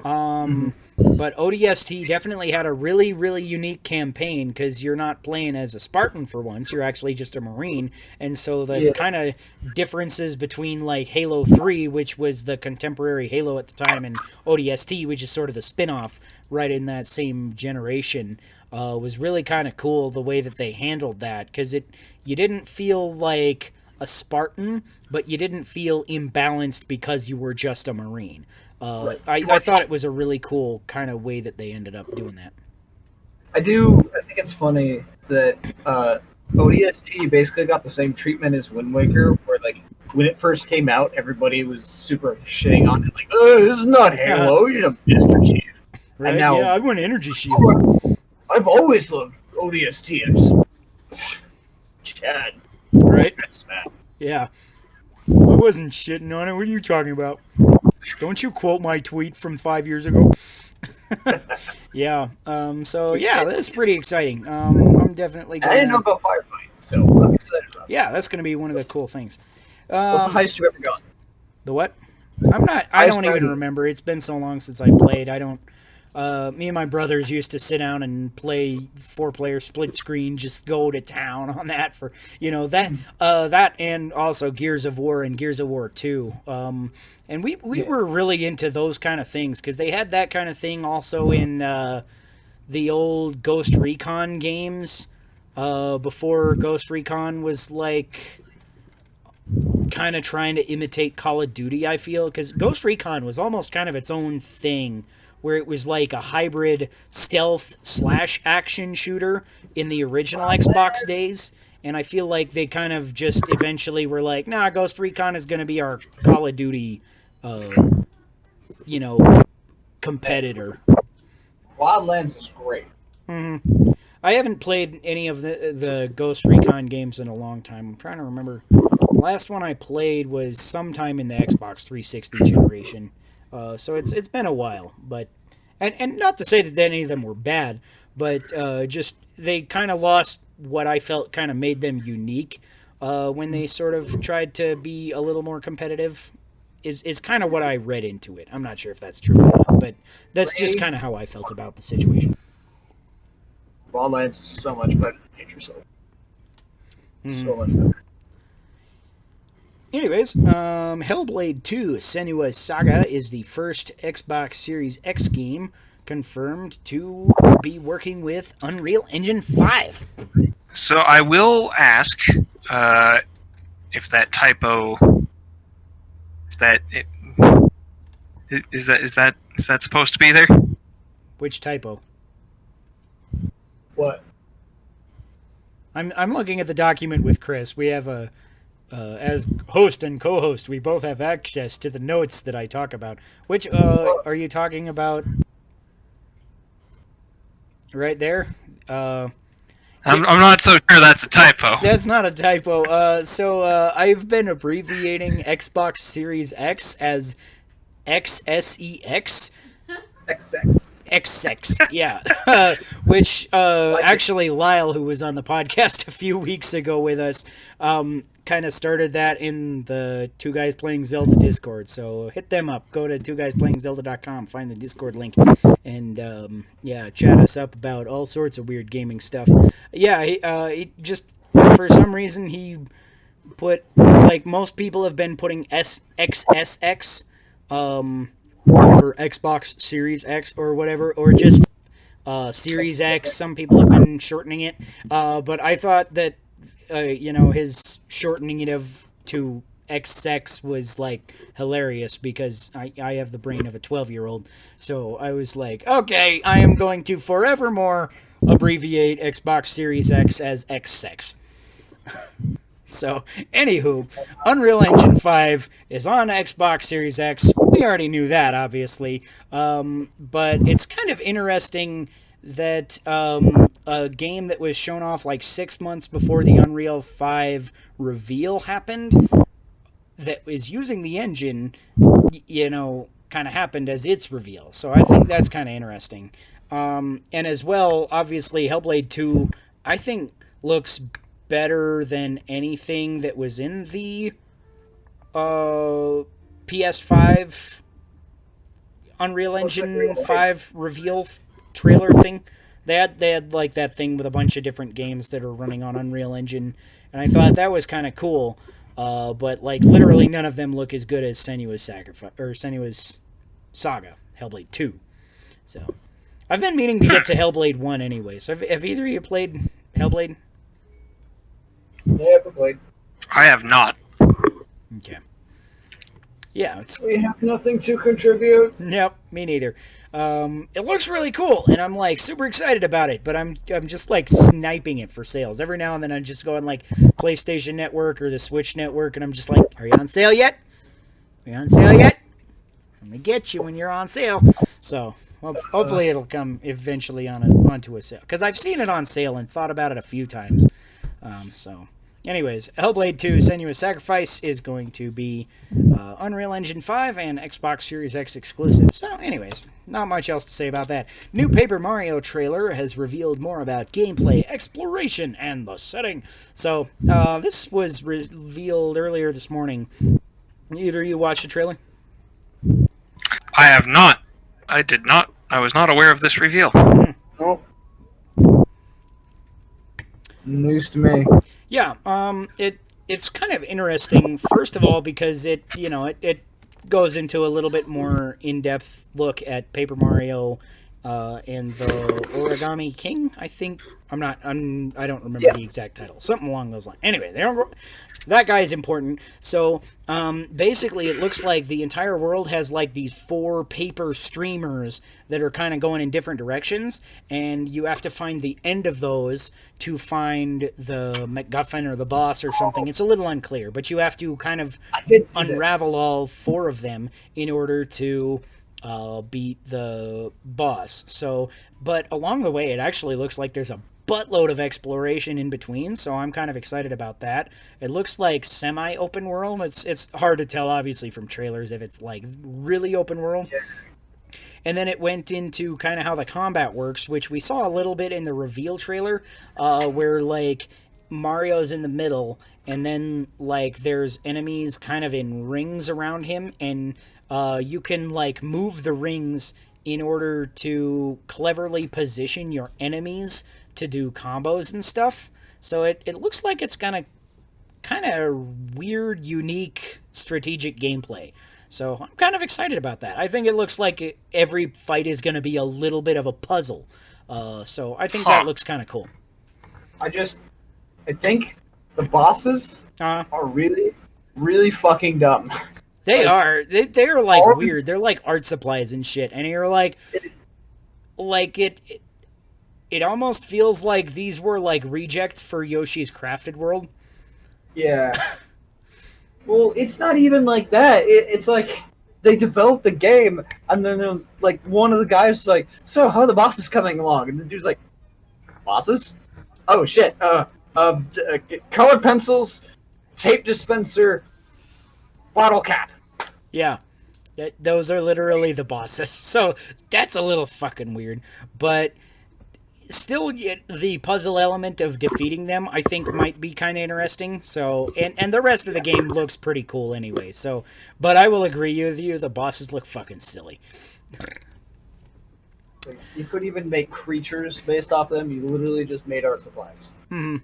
But ODST definitely had a really, really unique campaign, because you're not playing as a Spartan for once. You're actually just a Marine. And so the kind of differences between like Halo 3, which was the contemporary Halo at the time, and ODST, which is sort of the spin-off right in that same generation, was really kind of cool the way that they handled that, because you didn't feel like a Spartan, but you didn't feel imbalanced because you were just a Marine. Right. I thought it was a really cool kind of way that they ended up doing that. I think it's funny that ODST basically got the same treatment as Wind Waker, where like when it first came out, everybody was super shitting on it, like, this is not Halo, you're a Master Chief. Right? And now, yeah, I want energy shields. I've always loved ODST. Chad. Right? That's mad. Yeah. I wasn't shitting on it. What are you talking about? Don't you quote my tweet from 5 years ago? Yeah. So yeah, that's pretty exciting. I'm definitely I didn't know about firefighting, so I'm excited about it. Yeah, that's going to be one of the cool things. What's the highest you ever gone? The what? I don't even remember. It's been so long since I played. I don't. Me and my brothers used to sit down and play 4-player split screen, just go to town on that for, that and also Gears of War and Gears of War 2. And we were really into those kind of things, because they had that kind of thing also in the old Ghost Recon games, before Ghost Recon was like kind of trying to imitate Call of Duty, I feel, because Ghost Recon was almost kind of its own thing, where it was like a hybrid stealth/action shooter in the original Xbox days. And I feel like they kind of just eventually were like, nah, Ghost Recon is going to be our Call of Duty, competitor. Wildlands is great. Mm-hmm. I haven't played any of the Ghost Recon games in a long time. I'm trying to remember. The last one I played was sometime in the Xbox 360 generation. So it's been a while, but and not to say that any of them were bad, but just they kind of lost what I felt kind of made them unique when they sort of tried to be a little more competitive. Is kind of what I read into it. I'm not sure if that's true or not, but that's just kind of how I felt about the situation. Wildlands is so much better than Nature Soul. So much better. Anyways, Hellblade 2 Senua's Saga is the first Xbox Series X game confirmed to be working with Unreal Engine 5. So I will ask if that typo, is that supposed to be there? Which typo? What? I'm looking at the document with Chris. We have a as host and co-host, we both have access to the notes that I talk about. Which are you talking about? Right there. I'm not so sure that's a typo. That's not a typo. So I've been abbreviating Xbox Series X as XSEX. XX. XX, yeah. Which actually Lyle, who was on the podcast a few weeks ago with us, kind of started that in the Two Guys Playing Zelda Discord. So hit them up. Go to twoguys.playingzelda.com, find the Discord link, and chat us up about all sorts of weird gaming stuff. Yeah, he just, for some reason, he put, like most people have been putting XSX for Xbox Series X or whatever, or just Series X. Some people have been shortening it, but I thought that his shortening it to XX was like hilarious because I have the brain of a 12-year-old. So I was like, okay, I am going to forevermore abbreviate Xbox Series X as XX. So, anywho, Unreal Engine 5 is on Xbox Series X. We already knew that, obviously. But it's kind of interesting that a game that was shown off like 6 months before the Unreal 5 reveal happened, that is using the engine, kind of happened as its reveal. So I think that's kind of interesting. And as well, obviously, Hellblade 2, I think, looks better than anything that was in the PS5 Unreal Engine 5 reveal trailer thing. They had like that thing with a bunch of different games that are running on Unreal Engine, and I thought that was kind of cool. But like literally none of them look as good as Senua's Saga, Hellblade 2. So I've been meaning to get to Hellblade 1 anyway. So have either of you played Hellblade? Yeah, played. I have not. Okay. Yeah, we have nothing to contribute. Nope, me neither. It looks really cool, and I'm like super excited about it. But I'm just like sniping it for sales. Every now and then I just go on like PlayStation Network or the Switch Network, and I'm just like, "Are you on sale yet? Are you on sale yet? I'm gonna get you when you're on sale." So hopefully it'll come eventually onto a sale, because I've seen it on sale and thought about it a few times. Anyways, Hellblade 2 Senua's Sacrifice is going to be Unreal Engine 5 and Xbox Series X exclusive. So, anyways, not much else to say about that. New Paper Mario trailer has revealed more about gameplay, exploration, and the setting. So, this was revealed earlier this morning. Either of you watched the trailer? I have not. I did not. I was not aware of this reveal. Oh. News to me. Yeah, it's kind of interesting, first of all, because it goes into a little bit more in-depth look at Paper Mario and the Origami King, I think. I don't remember the exact title. Something along those lines. Anyway, that guy is important. So, basically, it looks like the entire world has, like, these 4 paper streamers that are kind of going in different directions, and you have to find the end of those to find the MacGuffin or the boss or something. It's a little unclear, but you have to kind of unravel all 4 of them in order to beat the boss. So, but along the way, it actually looks like there's a buttload of exploration in between, so I'm kind of excited about that. It looks like semi-open world. It's hard to tell, obviously, from trailers if it's like really open world. Yeah. And then it went into kind of how the combat works, which we saw a little bit in the reveal trailer, where like Mario's in the middle, and then like there's enemies kind of in rings around him, and you can like move the rings in order to cleverly position your enemies to do combos and stuff. So it looks like it's gonna kind of weird, unique strategic gameplay. So I'm kind of excited about that. I think it looks like every fight is going to be a little bit of a puzzle. So I think that looks kind of cool. I think the bosses are really, really fucking dumb. They are. They're like weird. They're like art supplies and shit. And you're like it almost feels like these were like rejects for Yoshi's Crafted World. Yeah. Well, it's not even like that. It's like they developed the game, and then like one of the guys is like, "So, how are the bosses coming along?" And the dude's like, "Bosses? Oh shit! Colored pencils, tape dispenser, bottle cap." Yeah. Those are literally the bosses. So that's a little fucking weird. But still, the puzzle element of defeating them, I think, might be kind of interesting. So, and the rest of the game looks pretty cool anyway. So, but I will agree with you, the bosses look fucking silly. You could even make creatures based off them. You literally just made art supplies. Mm-hmm.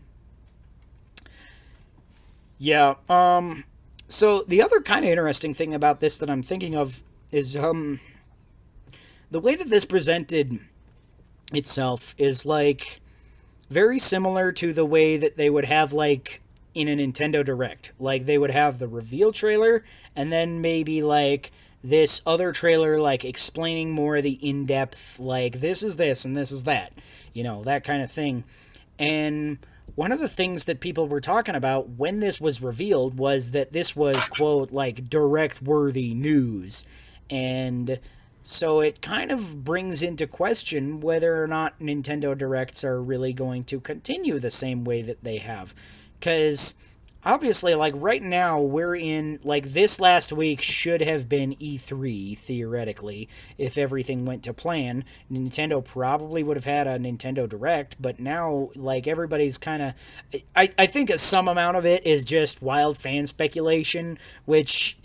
Yeah. So the other kind of interesting thing about this that I'm thinking of is the way that this presented itself is like very similar to the way that they would have like in a Nintendo Direct. Like they would have the reveal trailer and then maybe like this other trailer like explaining more of the in-depth like this is this and this is that, you know, that kind of thing. And one of the things that people were talking about when this was revealed was that this was, quote, like, direct-worthy news. And so it kind of brings into question whether or not Nintendo Directs are really going to continue the same way that they have. Because obviously, like, right now, we're in, like, this last week should have been E3, theoretically, if everything went to plan. Nintendo probably would have had a Nintendo Direct, but now, like, everybody's kind of... I think some amount of it is just wild fan speculation, which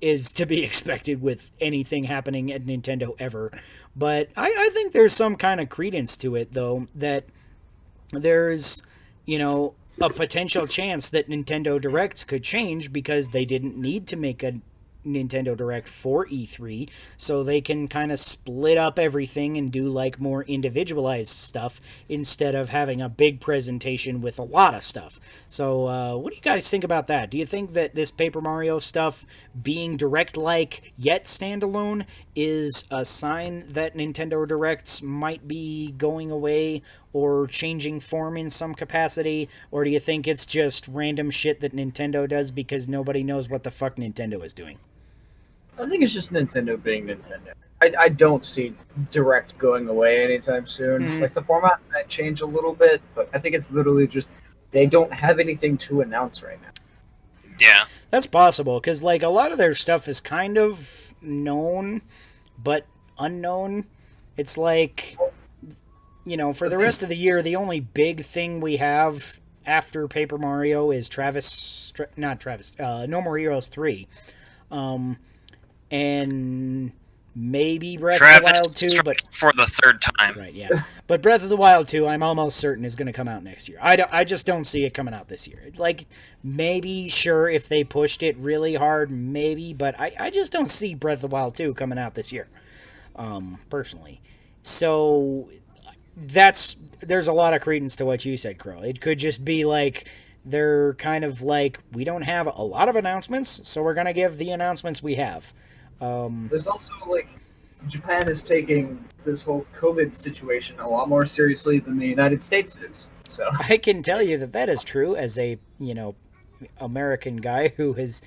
is to be expected with anything happening at Nintendo ever. But I think there's some kind of credence to it, though, that there's, you know, a potential chance that Nintendo Directs could change because they didn't need to make a Nintendo Direct for E3, so they can kind of split up everything and do like more individualized stuff instead of having a big presentation with a lot of stuff. So what do you guys think about that? Do you think that this Paper Mario stuff being Direct-like yet standalone is a sign that Nintendo Directs might be going away or changing form in some capacity? Or do you think it's just random shit that Nintendo does because nobody knows what the fuck Nintendo is doing? I think it's just Nintendo being Nintendo. I don't see Direct going away anytime soon. Mm-hmm. Like, the format might change a little bit, but I think it's literally just they don't have anything to announce right now. Yeah. That's possible, because, like, a lot of their stuff is kind of known, but unknown. It's like, you know, for the rest of the year, the only big thing we have after Paper Mario is No More Heroes 3. And maybe Breath of the Wild 2, but for the third time. Right, yeah. But Breath of the Wild 2, I'm almost certain is going to come out next year. I just don't see it coming out this year. Like, maybe, sure, if they pushed it really hard, maybe, but I just don't see Breath of the Wild 2 coming out this year, personally. So there's a lot of credence to what you said, Crow. It could just be like they're kind of like, we don't have a lot of announcements, so we're going to give the announcements we have. There's also, like, Japan is taking this whole COVID situation a lot more seriously than the United States is. So I can tell you that is true as a, you know, American guy who has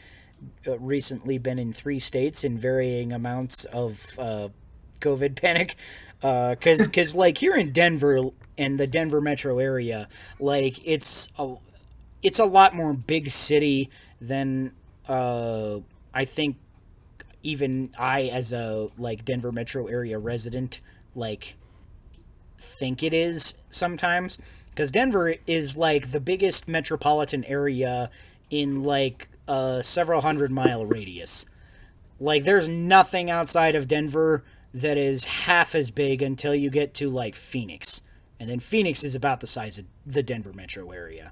recently been in 3 states in varying amounts of COVID panic. Because like, here in Denver and the Denver metro area, like, it's a lot more big city than I think even I, as a, like, Denver metro area resident, like, think it is sometimes. Because Denver is, like, the biggest metropolitan area in, like, a several 100-mile radius. Like, there's nothing outside of Denver that is half as big until you get to, like, Phoenix. And then Phoenix is about the size of the Denver metro area.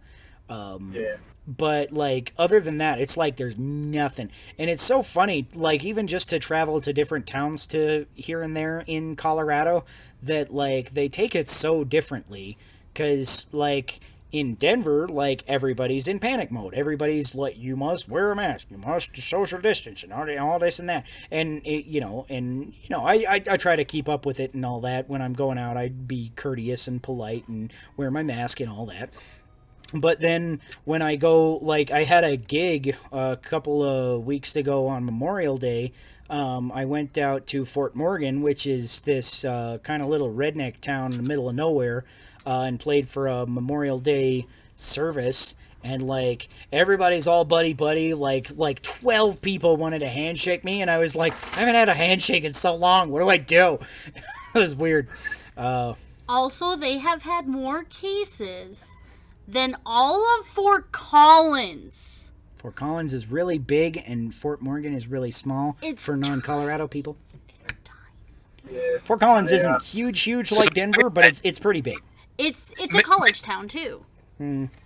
Yeah. But like other than that, it's like there's nothing. And it's so funny, like even just to travel to different towns to here and there in Colorado, that like they take it so differently. Because like in Denver, like everybody's in panic mode. Everybody's like, you must wear a mask, you must social distance, and all this and that. And I try to keep up with it and all that. When I'm going out, I'd be courteous and polite and wear my mask and all that. But then when I go, like I had a gig a couple of weeks ago on Memorial Day. I went out to Fort Morgan, which is this kind of little redneck town in the middle of nowhere, and played for a Memorial Day service. And like everybody's all buddy buddy. Like 12 people wanted to handshake me, and I was like, I haven't had a handshake in so long. What do I do? It was weird. Also, they have had more cases than all of Fort Collins. Fort Collins is really big, and Fort Morgan is really small for non-Colorado people. It's tiny. Yeah. Fort Collins isn't huge like Denver, but it's pretty big. It's a college town too.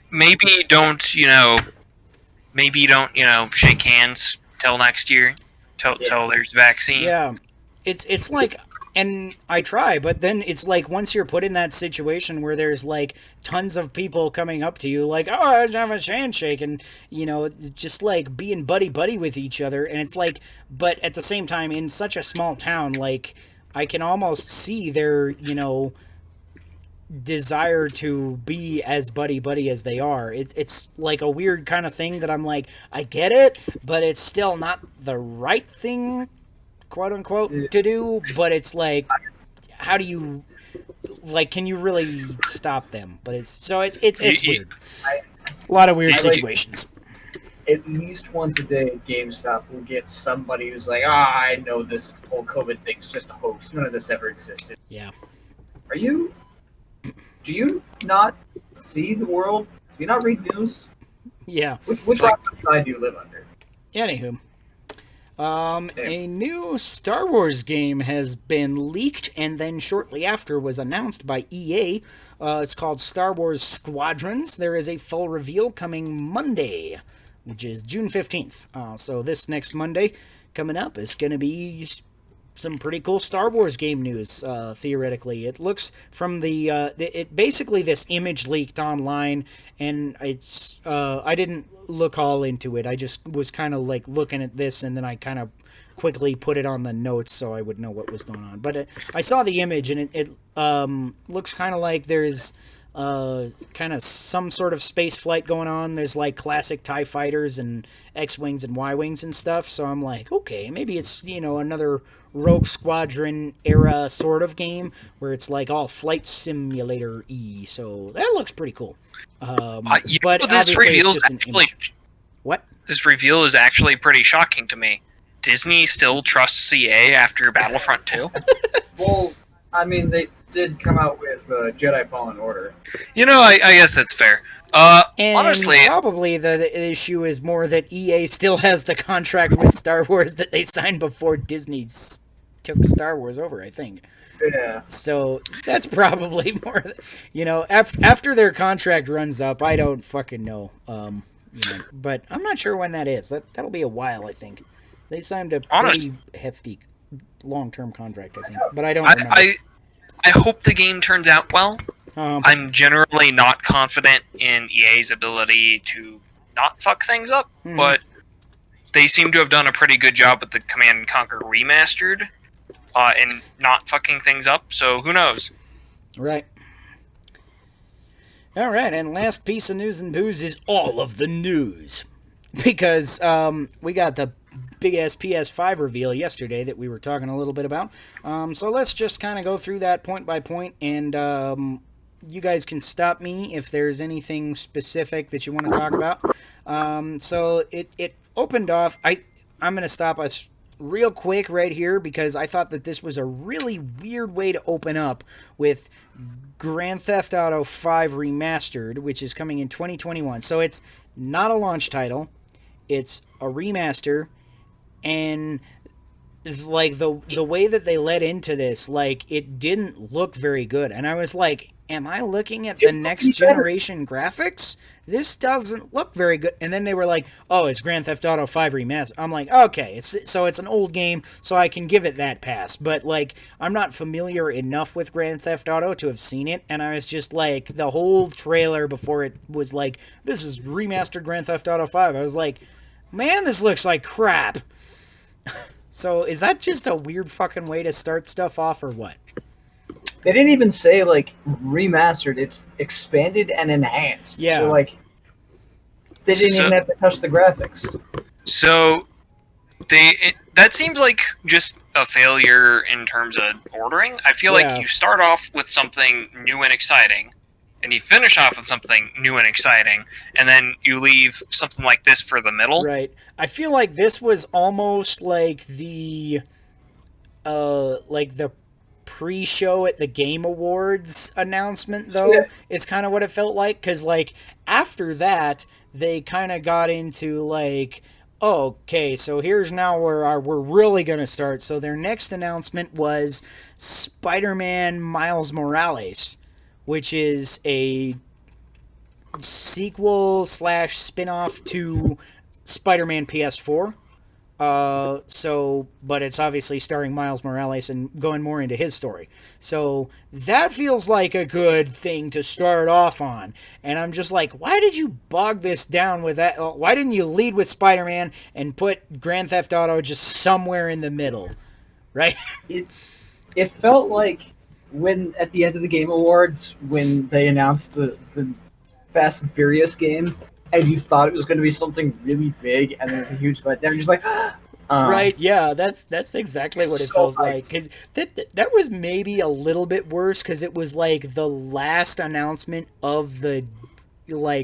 Maybe don't shake hands till next year, till there's a vaccine. Yeah, it's like, and I try, but then it's like once you're put in that situation where there's like tons of people coming up to you, like, oh, I have a handshake, and just like being buddy with each other, and it's like, but at the same time, in such a small town, like I can almost see their desire to be as buddy as they are. It's like a weird kind of thing that I'm like, I get it, but it's still not the right thing, quote unquote, to do. But it's like, how do you, like, can you really stop them? But it's weird. A lot of weird situations. At least once a day at GameStop, we'll get somebody who's like, I know this whole COVID thing's just a hoax. None of this ever existed. Yeah. Do you not see the world? Do you not read news? Yeah. Which side do you live under? Anywho. A new Star Wars game has been leaked and then shortly after was announced by EA. It's called Star Wars Squadrons. There is a full reveal coming Monday, which is June 15th. So this next Monday coming up is going to be some pretty cool Star Wars game news, theoretically. It looks from it basically this image leaked online, and it's I didn't look all into it. I just was kind of like looking at this, and then I kind of quickly put it on the notes so I would know what was going on. But I saw the image, and it looks kind of like there's kind of some sort of space flight going on. There's like classic TIE fighters and X-Wings and Y-Wings and stuff. So I'm like, okay, maybe it's, another Rogue Squadron era sort of game where it's like all flight simulator-y. So that looks pretty cool. But this reveal is What? This reveal is actually pretty shocking to me. Disney still trusts CA after Battlefront 2? Well, I mean, they did come out with Jedi Fallen Order. I guess that's fair. And honestly, probably the issue is more that EA still has the contract with Star Wars that they signed before Disney took Star Wars over, I think. Yeah. So that's probably more, after their contract runs up, I don't fucking know. But I'm not sure when that is. That'll be a while, I think. They signed a pretty hefty long-term contract, I think, but I don't remember. I hope the game turns out well. I'm generally not confident in EA's ability to not fuck things up, but they seem to have done a pretty good job with the Command & Conquer Remastered and not fucking things up, so who knows? Right. All right, and last piece of news and booze is all of the news. Because we got the big-ass PS5 reveal yesterday that we were talking a little bit about. So let's just kind of go through that point by point, and you guys can stop me if there's anything specific that you want to talk about. So it opened off. I'm going to stop us real quick right here because I thought that this was a really weird way to open up with Grand Theft Auto 5 Remastered, which is coming in 2021. So it's not a launch title. It's a remaster. And like the way that they led into this, like it didn't look very good. And I was like, am I looking at Just the be next better. generation graphics? This doesn't look very good. And then they were like, oh, it's Grand Theft Auto 5 Remastered. I'm like, okay, it's an old game, so I can give it that pass. But, like, I'm not familiar enough with Grand Theft Auto to have seen it, and I was just like, the whole trailer before it was like, this is remastered Grand Theft Auto 5. I was like, man, this looks like crap. So is that just a weird fucking way to start stuff off, or what? They didn't even say, like, remastered. It's expanded and enhanced. Yeah. So, like, they didn't even have to touch the graphics. So that seems like just a failure in terms of ordering. I feel Yeah. like you start off with something new and exciting, and you finish off with something new and exciting, and then you leave something like this for the middle. Right. I feel like this was almost like the pre-show at the Game Awards announcement, though. Yeah. Is kind of what it felt like, because, like, after that, they kind of got into, like, okay, so here's now where we're really going to start. So their next announcement was Spider-Man Miles Morales, which is a sequel / spin-off to Spider-Man PS4. But it's obviously starring Miles Morales and going more into his story. So that feels like a good thing to start off on. And I'm just like, why did you bog this down with that? Why didn't you lead with Spider-Man and put Grand Theft Auto just somewhere in the middle? Right? It felt like when, at the end of the Game Awards, when they announced the Fast and Furious game, and you thought it was going to be something really big, and then it's a huge letdown. You're just like, right? Yeah, that's exactly what it So feels hyped. like. Because that was maybe a little bit worse, because it was like the last announcement of the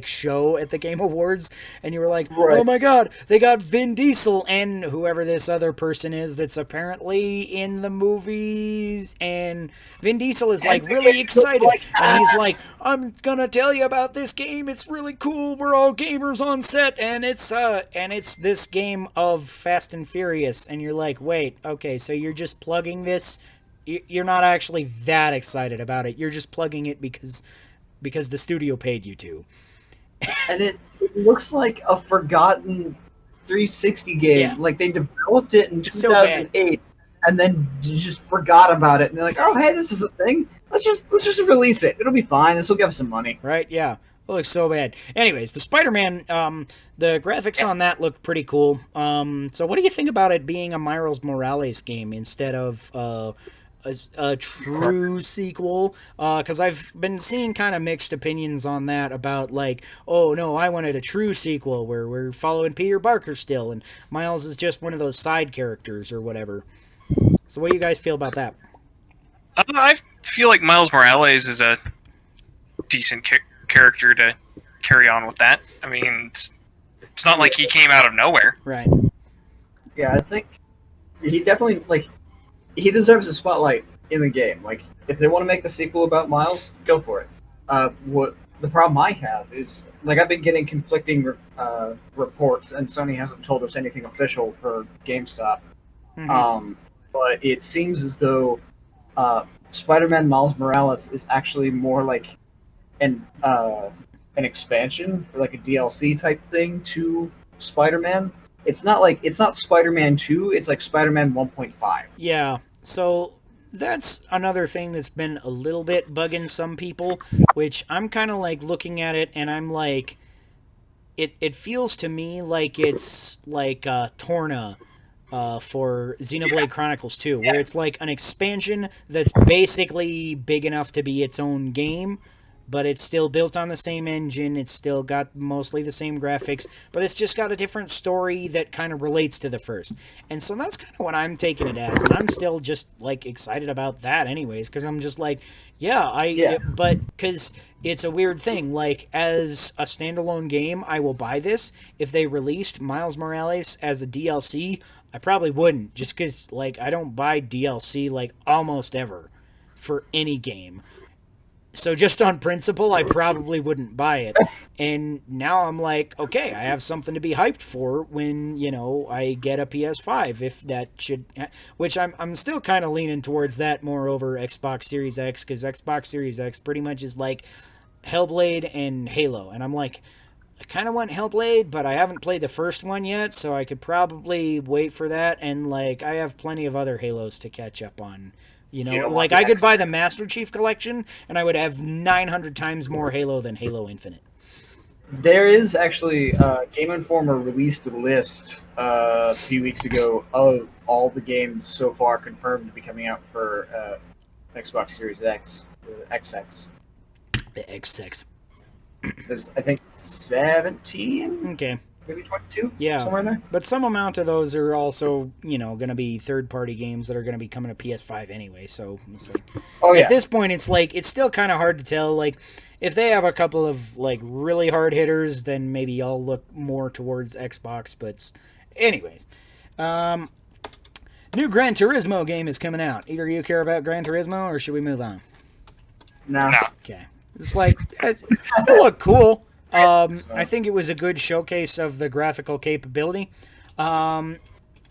show at the Game Awards, and you were like, Right. oh my god, they got Vin Diesel and whoever this other person is that's apparently in the movies, and Vin Diesel is like really excited, and he's like, I'm gonna tell you about this game, it's really cool, we're all gamers on set, and it's this game of Fast and Furious, and you're like, wait, okay, so you're just plugging this, you're not actually that excited about it, you're just plugging it because the studio paid you to. and it looks like a forgotten 360 game. Yeah. Like they developed it in It's so bad. 2008, and then just forgot about it. And they're like, "Oh, hey, this is a thing. Let's just release it. It'll be fine. This will give us some money." Right? Yeah. It looks so bad. Anyways, the Spider-Man, the graphics Yes. on that look pretty cool. So what do you think about it being a Miles Morales game instead of a true sequel? Because I've been seeing kind of mixed opinions on that about, like, oh no, I wanted a true sequel where we're following Peter Parker still, and Miles is just one of those side characters or whatever. So what do you guys feel about that? I feel like Miles Morales is a decent character to carry on with that. I mean, it's not like he came out of nowhere. Right. Yeah, I think he definitely he deserves a spotlight in the game. Like, if they want to make the sequel about Miles, go for it. What the problem I have is, like, I've been getting conflicting reports, and Sony hasn't told us anything official for GameStop. Mhm. But it seems as though Spider-Man Miles Morales is actually more like an expansion, or like a DLC type thing to Spider-Man. It's not Spider-Man 2, it's like Spider-Man 1.5. Yeah, so that's another thing that's been a little bit bugging some people, which I'm kind of like looking at it and I'm like, it feels to me like it's like Torna for Xenoblade Chronicles 2, where it's like an expansion that's basically big enough to be its own game, but it's still built on the same engine, it's still got mostly the same graphics, but it's just got a different story that kind of relates to the first. And so that's kind of what I'm taking it as, and I'm still just, like, excited about that anyways, because I'm just like, but because it's a weird thing, like, as a standalone game, I will buy this. If they released Miles Morales as a DLC, I probably wouldn't, just because, like, I don't buy DLC, like, almost ever for any game. So just on principle, I probably wouldn't buy it. And now I'm like, okay, I have something to be hyped for when, I get a PS5, if that should, which I'm still kind of leaning towards that more over Xbox Series X, because Xbox Series X pretty much is like Hellblade and Halo. And I'm like, I kind of want Hellblade, but I haven't played the first one yet, so I could probably wait for that. And like, I have plenty of other Halos to catch up on. Like I could buy the Master Chief Collection, and I would have 900 times more Halo than Halo Infinite. There is actually Game Informer released a list a few weeks ago of all the games so far confirmed to be coming out for Xbox Series X, the XX. The XX. There's, I think, 17? Okay. Maybe 22? Yeah. Somewhere in there? But some amount of those are also, going to be third-party games that are going to be coming to PS5 anyway. So it's like, at this point, it's like, it's still kind of hard to tell. Like, if they have a couple of, like, really hard hitters, then maybe I'll look more towards Xbox. But anyways. New Gran Turismo game is coming out. Either you care about Gran Turismo, or should we move on? No. Okay. It's like, it looked cool. I think it was a good showcase of the graphical capability.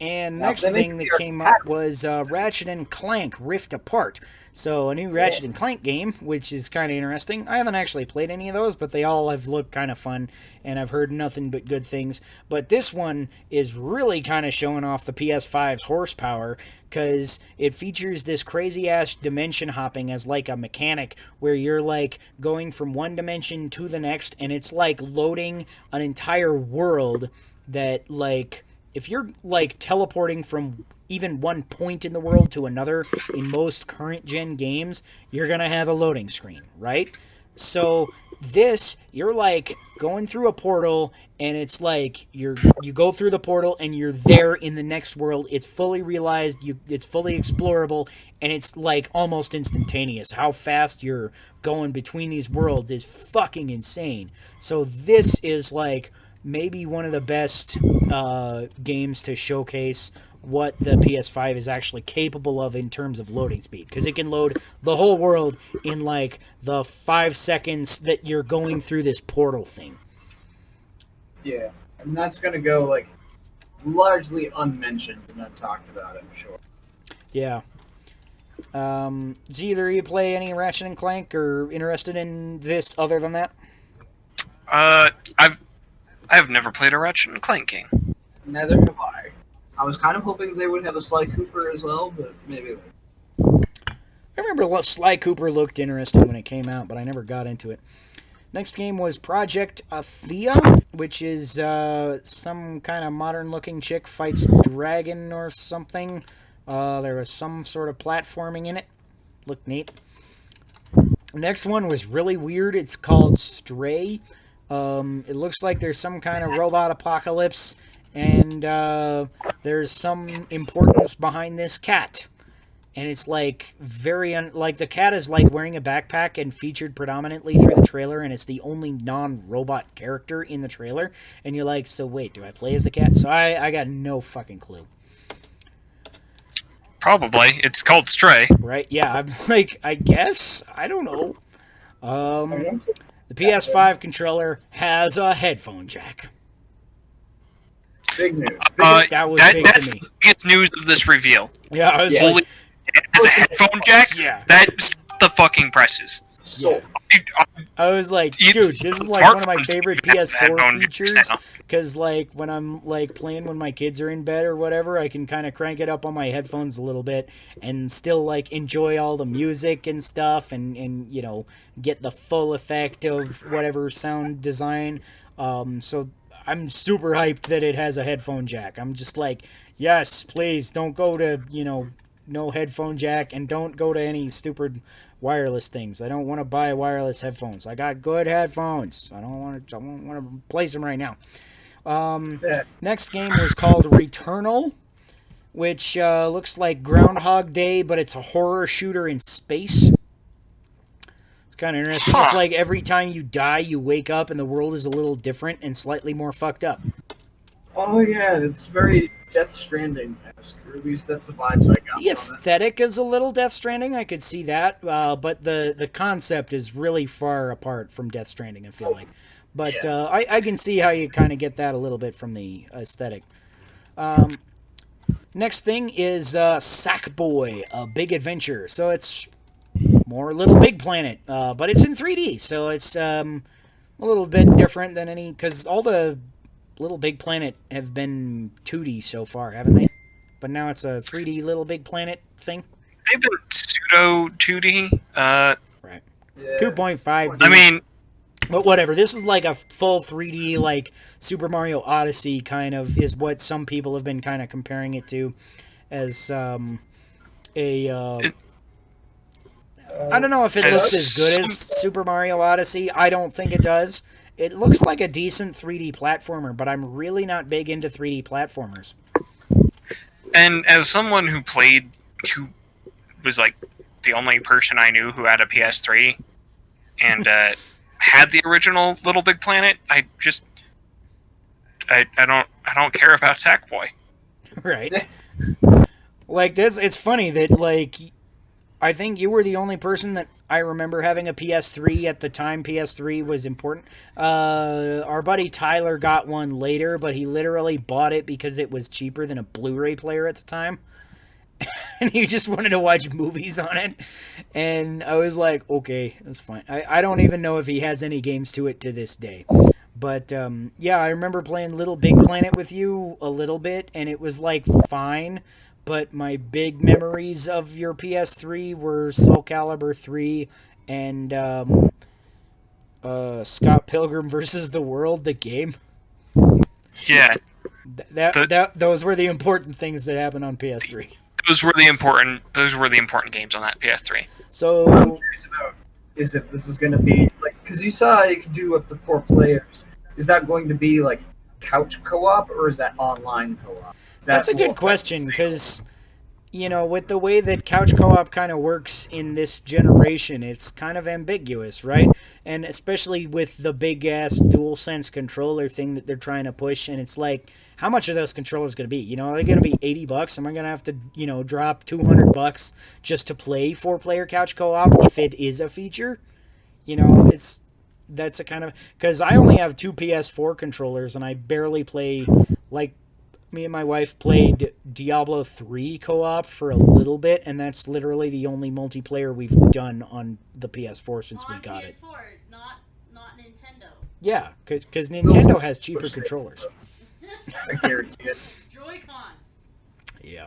And next thing that came up was Ratchet and Clank Rift Apart. So a new Ratchet and Clank game, which is kind of interesting. I haven't actually played any of those, but they all have looked kind of fun, and I've heard nothing but good things. But this one is really kind of showing off the PS5's horsepower, because it features this crazy-ass dimension hopping as like a mechanic, where you're like going from one dimension to the next, and it's like loading an entire world that like... If you're, like, teleporting from even one point in the world to another in most current-gen games, you're going to have a loading screen, right? So this, you're, like, going through a portal, and it's like you go through the portal, and you're there in the next world. It's fully realized, it's fully explorable, and it's, like, almost instantaneous. How fast you're going between these worlds is fucking insane. So this is, like... maybe one of the best games to showcase what the PS5 is actually capable of in terms of loading speed. Because it can load the whole world in, like, the 5 seconds that you're going through this portal thing. Yeah, and that's going to go, like, largely unmentioned and untalked about, I'm sure. Yeah. Does either of you play any Ratchet and Clank or interested in this other than that? I've never played a Ratchet and Clank game. Neither have I. I was kind of hoping they would have a Sly Cooper as well, but maybe later. I remember Sly Cooper looked interesting when it came out, but I never got into it. Next game was Project Athea, which is some kind of modern-looking chick fights a dragon or something. There was some sort of platforming in it. Looked neat. Next one was really weird. It's called Stray. It looks like there's some kind of robot apocalypse, and there's some importance behind this cat. And it's like like the cat is like wearing a backpack and featured predominantly through the trailer, and it's the only non-robot character in the trailer. And you're like, so wait, do I play as the cat? So I got no fucking clue. Probably. It's called Stray. Right? Yeah, I'm like, I guess? I don't know. The PS5 controller has a headphone jack. Big news. That was big that's to me. The biggest news of this reveal. Yeah, I was Holy, like... it has a headphone jack? Yeah. That's the fucking presses. So, I was like, dude, this is like one of my favorite PS4 features, because like when I'm like playing when my kids are in bed or whatever, I can kind of crank it up on my headphones a little bit and still like enjoy all the music and stuff, and get the full effect of whatever sound design. So I'm super hyped that it has a headphone jack. I'm just like, yes, please don't go to no headphone jack, and don't go to any stupid wireless things. I don't want to buy wireless headphones. I got good headphones. I don't want to replace them right now. Next game was called Returnal, which looks like Groundhog Day, but it's a horror shooter in space. It's kind of interesting. It's like every time you die, you wake up and the world is a little different and slightly more fucked up. Oh yeah, it's very Death Stranding-esque, or at least that's the vibes I got The from it. aesthetic is a little Death Stranding. I could see that, but the concept is really far apart from Death Stranding. I feel like, but Yeah. I can see how you kind of get that a little bit from the aesthetic. Next thing is Sackboy: A Big Adventure. So it's more Little Big Planet, but it's in 3D, so it's a little bit different than any, because all the Little Big Planet have been 2D so far, haven't they? But now it's a 3D Little Big Planet thing. They've been pseudo 2D. Right. Yeah. 2.5D. I mean, but whatever. This is like a full 3D, like Super Mario Odyssey kind of is what some people have been kind of comparing it to, as I don't know if it looks as good as Super Mario Odyssey. I don't think it does. It looks like a decent 3D platformer, but I'm really not big into 3D platformers. and as someone who was like the only person I knew who had a PS3 and had the original Little Big Planet, I don't care about Sackboy. Right. Like this, it's funny that like I think you were the only person that I remember having a PS3 at the time PS3 was important. Our buddy Tyler got one later, but he literally bought it because it was cheaper than a Blu-ray player at the time. And he just wanted to watch movies on it. And I was like, okay, that's fine. I don't even know if he has any games to it to this day. But yeah, I remember playing Little Big Planet with you a little bit, and it was like fine. But my big memories of your PS3 were Soul Calibur 3 and Scott Pilgrim versus the World, the game. Yeah, Those were the important things that happened on PS3. those were the important games on that PS3. So What I'm curious about is if this is going to be like, because you saw you could do up to 4 players. Is that going to be like couch co-op or is that online co-op? that's a good question because, you know, with the way that couch co-op kind of works in this generation, it's kind of ambiguous, right? And especially with the big-ass DualSense controller thing that they're trying to push, and it's like, how much are those controllers going to be? You know, are they going to be $80? Am I going to have to, you know, drop $200 just to play 4-player couch co-op if it is a feature? You know, that's a kind of, because I only have 2 PS4 controllers, and I barely play, like, me and my wife played Diablo 3 co-op for a little bit, and that's literally the only multiplayer we've done on the PS4 since we got it. PS4, not Nintendo. Yeah, because Nintendo has cheaper controllers. I guarantee it. Joy-Cons. Yeah.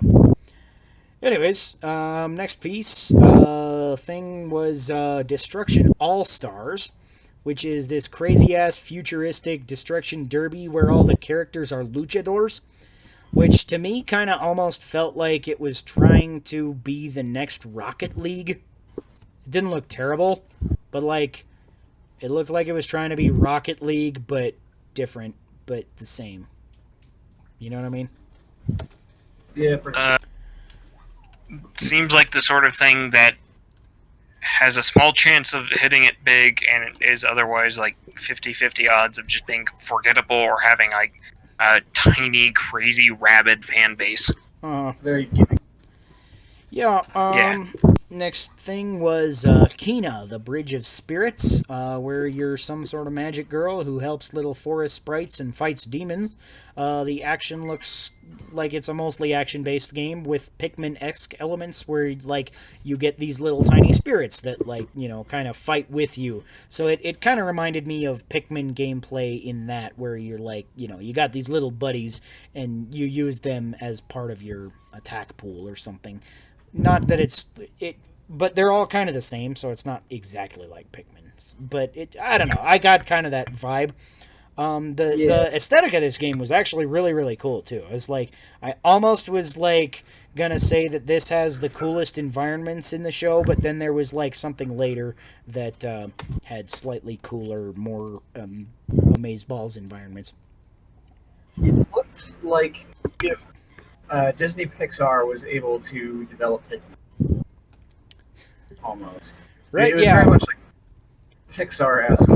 Anyways, next piece thing was Destruction All-Stars, which is this crazy-ass futuristic destruction derby where all the characters are luchadors. Which to me kind of almost felt like it was trying to be the next Rocket League. It didn't look terrible, but like it looked like it was trying to be Rocket League, but different, but the same. You know what I mean? Yeah. Seems like the sort of thing that has a small chance of hitting it big and it is otherwise like 50-50 odds of just being forgettable or having like a tiny, crazy, rabid fan base. Very giving. Yeah, next thing was Kina, the Bridge of Spirits, where you're some sort of magic girl who helps little forest sprites and fights demons. The action looks like it's a mostly action-based game with Pikmin-esque elements where, like, you get these little tiny spirits that, like, you know, kind of fight with you. So it kind of reminded me of Pikmin gameplay in that, where you're, like, you know, you got these little buddies and you use them as part of your attack pool or something. Not that but they're all kind of the same, so it's not exactly like Pikmin. But I don't know. I got kind of that vibe. The aesthetic of this game was actually really, really cool too. I almost was like gonna say that this has the coolest environments in the show, but then there was like something later that had slightly cooler, more amazeballs environments. It looks like if Disney Pixar was able to develop it almost. Right? It was Yeah. very much like Pixar-esque.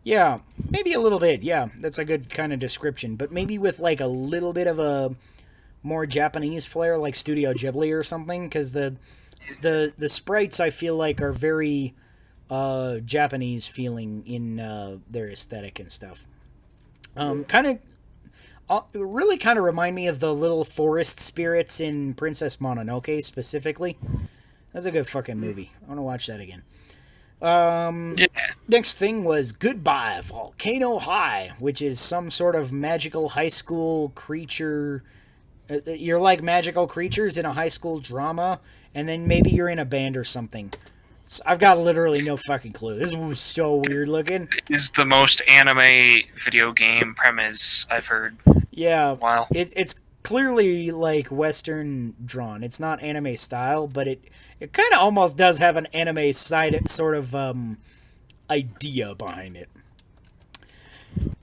Yeah, maybe a little bit. Yeah, that's a good kind of description. But maybe with like a little bit of a more Japanese flair, like Studio Ghibli or something, because the sprites I feel like are very Japanese feeling in their aesthetic and stuff. Really kind of remind me of the little forest spirits in Princess Mononoke specifically. That's a good fucking movie. I want to watch that again. Next thing was Goodbye Volcano High, which is some sort of magical high school creature. You're like magical creatures in a high school drama, and then maybe you're in a band or something. I've got literally no fucking clue. This was so weird looking. Is the most anime video game premise I've heard. Yeah, Wow. It's clearly like Western drawn. It's not anime style, but it kind of almost does have an anime side sort of idea behind it.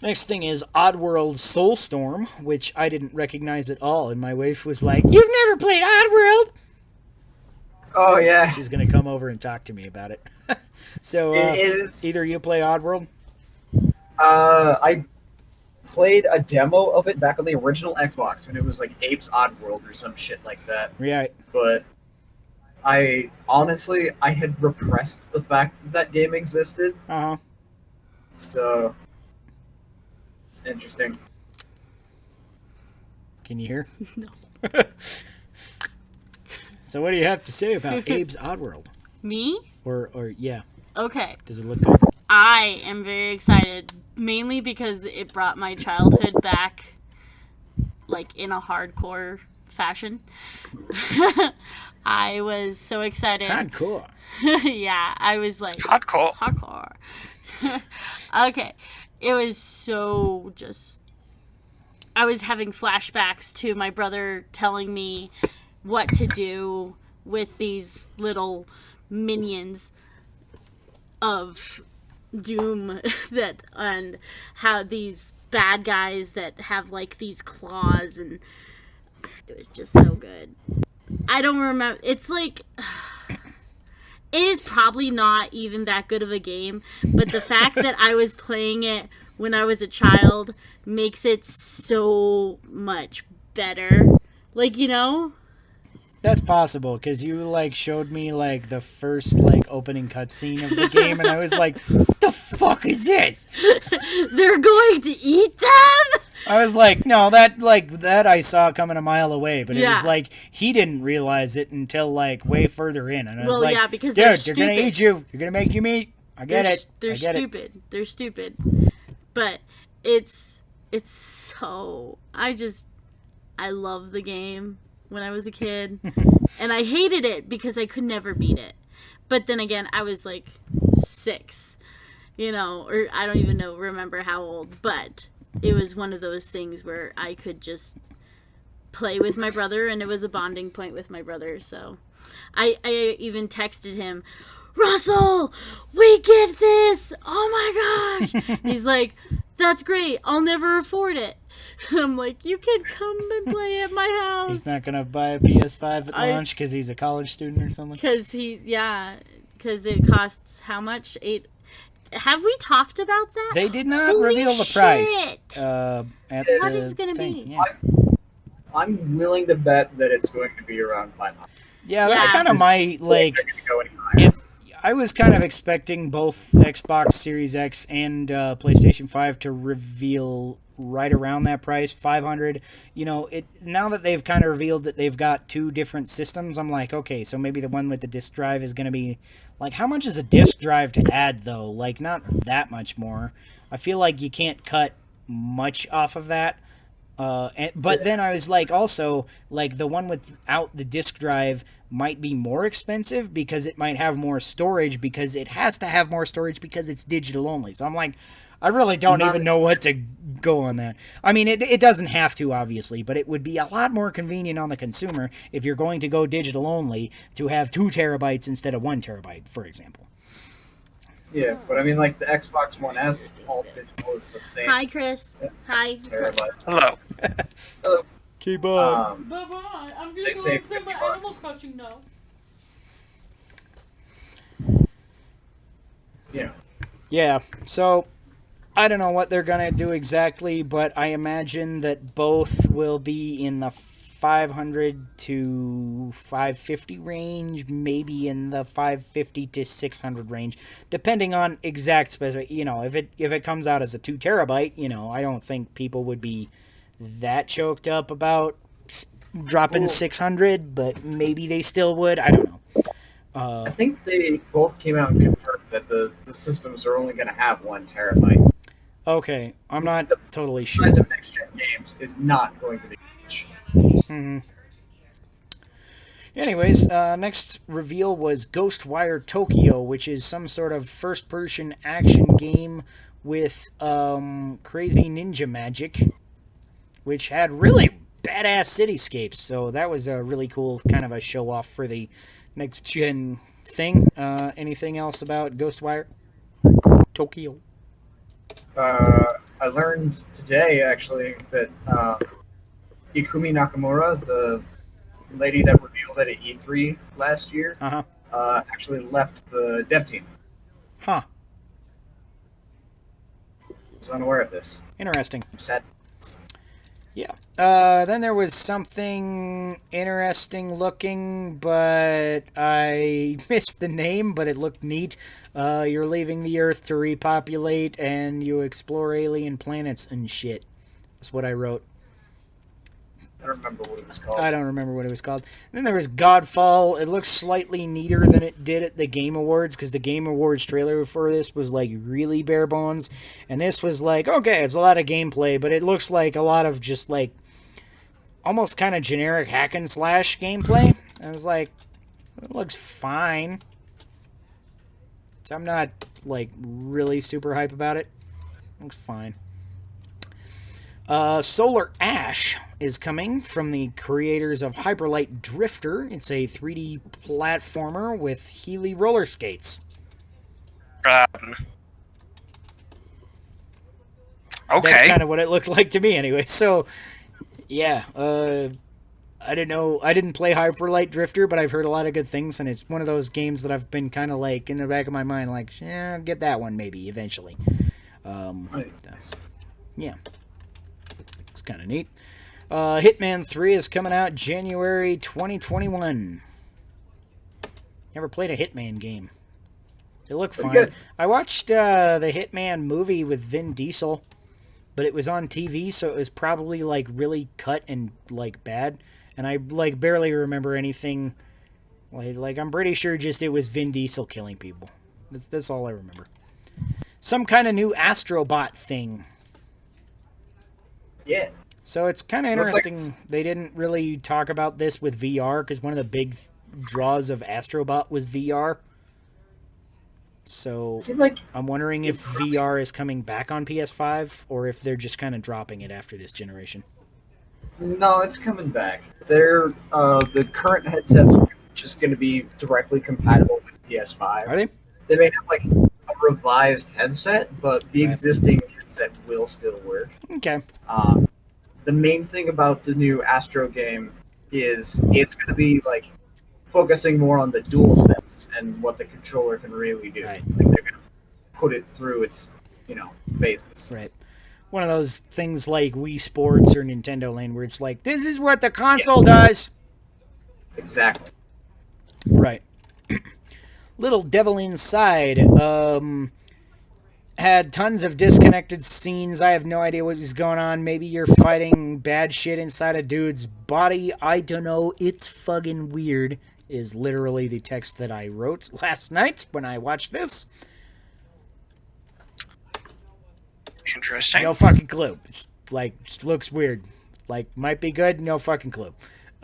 Next thing is Oddworld Soulstorm, which I didn't recognize at all, and my wife was like, "You've never played Oddworld?" Oh yeah. She's gonna come over and talk to me about it. So It is. either you play Oddworld? I played a demo of it back on the original Xbox when it was like Ape's Oddworld or some shit like that. Yeah. But I honestly had repressed the fact that game existed. Uh huh. So interesting. Can you hear? No. So what do you have to say about Abe's Oddworld? Me? Or yeah, Okay. does it look good? I am very excited, mainly because it brought my childhood back, like, in a hardcore fashion. I was so excited. Hardcore. Yeah, I was like... Hardcore. Hardcore. Okay. It was so just... I was having flashbacks to my brother telling me what to do with these little minions of doom and how these bad guys that have like these claws, and it was just so good. I don't remember. It's like it is probably not even that good of a game, but the fact that I was playing it when I was a child makes it so much better. Like, you know? That's possible, because you, like, showed me, like, the first, like, opening cutscene of the game, and I was like, the fuck is this? They're going to eat them? I was like, no, that I saw coming a mile away, but it was Yeah. like, he didn't realize it until, like, way further in, and I was Well, like, yeah, because dude, they're they're gonna stupid. eat you, they're gonna make you meat, I get it, They're I get stupid. it. They're stupid. But it's so... I love the game when I was a kid. And I hated it because I could never beat it. But then again, I was like 6, you know, or I don't even remember how old, but it was one of those things where I could just play with my brother, and it was a bonding point with my brother. So I even texted him, "Russell, we get this! Oh my gosh!" He's like, "That's great. I'll never afford it." I'm like, "You can come and play at my house." He's not gonna buy a PS5 at launch because he's a college student or something? Because it costs how much? 8. Have we talked about that? They did not Holy reveal the price. shit. At What the is it gonna thing. be? Yeah, I'm willing to bet that it's going to be around 500. yeah that's Yeah. kind of my, like, They're going to go any higher. if I was kind of expecting both Xbox Series X and PlayStation 5 to reveal right around that price, 500. You know, now that they've kind of revealed that they've got 2 different systems, I'm like, okay, so maybe the one with the disc drive is going to be, like, how much is a disc drive to add, though? Like, not that much more. I feel like you can't cut much off of that. But then I was like, also, like, the one without the disc drive might be more expensive because it might have more storage, because it has to have more storage because it's digital only. So I'm like, I really don't even know what to go on that. I mean, it doesn't have to, obviously, but it would be a lot more convenient on the consumer if you're going to go digital only to have 2 terabytes instead of 1 terabyte, for example. Yeah, but I mean, like, the Xbox One S, all digital is the same. Hi, Chris. Hi. Terabyte. Hello. Hello. Keep up. Bye-bye. I'm They save $50. Crossing now. Yeah. Yeah, so I don't know what they're gonna do exactly, but I imagine that both will be in the 500 to 550 range, maybe in the 550 to 600 range, depending on exact specific. You know, if it comes out as a 2 terabyte, you know, I don't think people would be that choked up about dropping 600, but maybe they still would. I don't know. I think they both came out and confirmed that the systems are only going to have 1 terabyte. Okay, I'm not totally The sure. size of next-gen games is not going to be much. Mm-hmm. Anyways, next reveal was Ghostwire Tokyo, which is some sort of first-person action game with crazy ninja magic, which had really badass cityscapes. So that was a really cool kind of a show-off for the next-gen thing. Anything else about Ghostwire Tokyo? I learned today, actually, that Ikumi Nakamura, the lady that revealed it at E3 last year, actually left the dev team. Huh. I was unaware of this. Interesting. I'm sad. Yeah. Then there was something interesting looking, but I missed the name, but it looked neat. You're leaving the Earth to repopulate, and you explore alien planets and shit. That's what I wrote. I don't remember what it was called. I don't remember what it was called. Then there was Godfall. It looks slightly neater than it did at the Game Awards, because the Game Awards trailer for this was like really bare bones, and this was like, okay, it's a lot of gameplay, but it looks like a lot of just like almost kind of generic hack and slash gameplay. I was like, it looks fine. So I'm not like really super hype about it. It looks fine. Solar Ash is coming from the creators of Hyperlight Drifter. It's a 3D platformer with Healy roller skates. Okay. That's kind of what it looked like to me anyway. So, yeah, I didn't know. I didn't play Hyperlight Drifter, but I've heard a lot of good things, and it's one of those games that I've been kind of like in the back of my mind, like, yeah, I'll get that one maybe eventually. Yeah. It's kind of neat. Hitman 3 is coming out January 2021. Never played a Hitman game. They look fun. Good. I watched the Hitman movie with Vin Diesel, but it was on TV, so it was probably like really cut and like bad, and I like barely remember anything. Like I'm pretty sure just it was Vin Diesel killing people. That's all I remember. Some kind of new Astrobot thing. Yeah. So it's kind of interesting. Like... They didn't really talk about this with VR, because one of the big draws of Astrobot was VR. So I'm wondering if VR is coming back on PS5, or if they're just kind of dropping it after this generation. No, it's coming back. They're the current headsets are just going to be directly compatible with PS5. Are they? They may have like a revised headset, but the existing headset will still work. Okay. The main thing about the new Astro game is it's going to be like focusing more on the dual sense and what the controller can really do. Right. Like, they're going to put it through its, phases. Right. One of those things like Wii Sports or Nintendo Land where it's like, this is what the console does. Exactly. Right. Little Devil Inside had tons of disconnected scenes. I have no idea what was going on. Maybe you're fighting bad shit inside a dude's body. I don't know. It's fucking weird, is literally the text that I wrote last night when I watched this. Interesting. No fucking clue. It's like, just looks weird. Like, might be good, no fucking clue.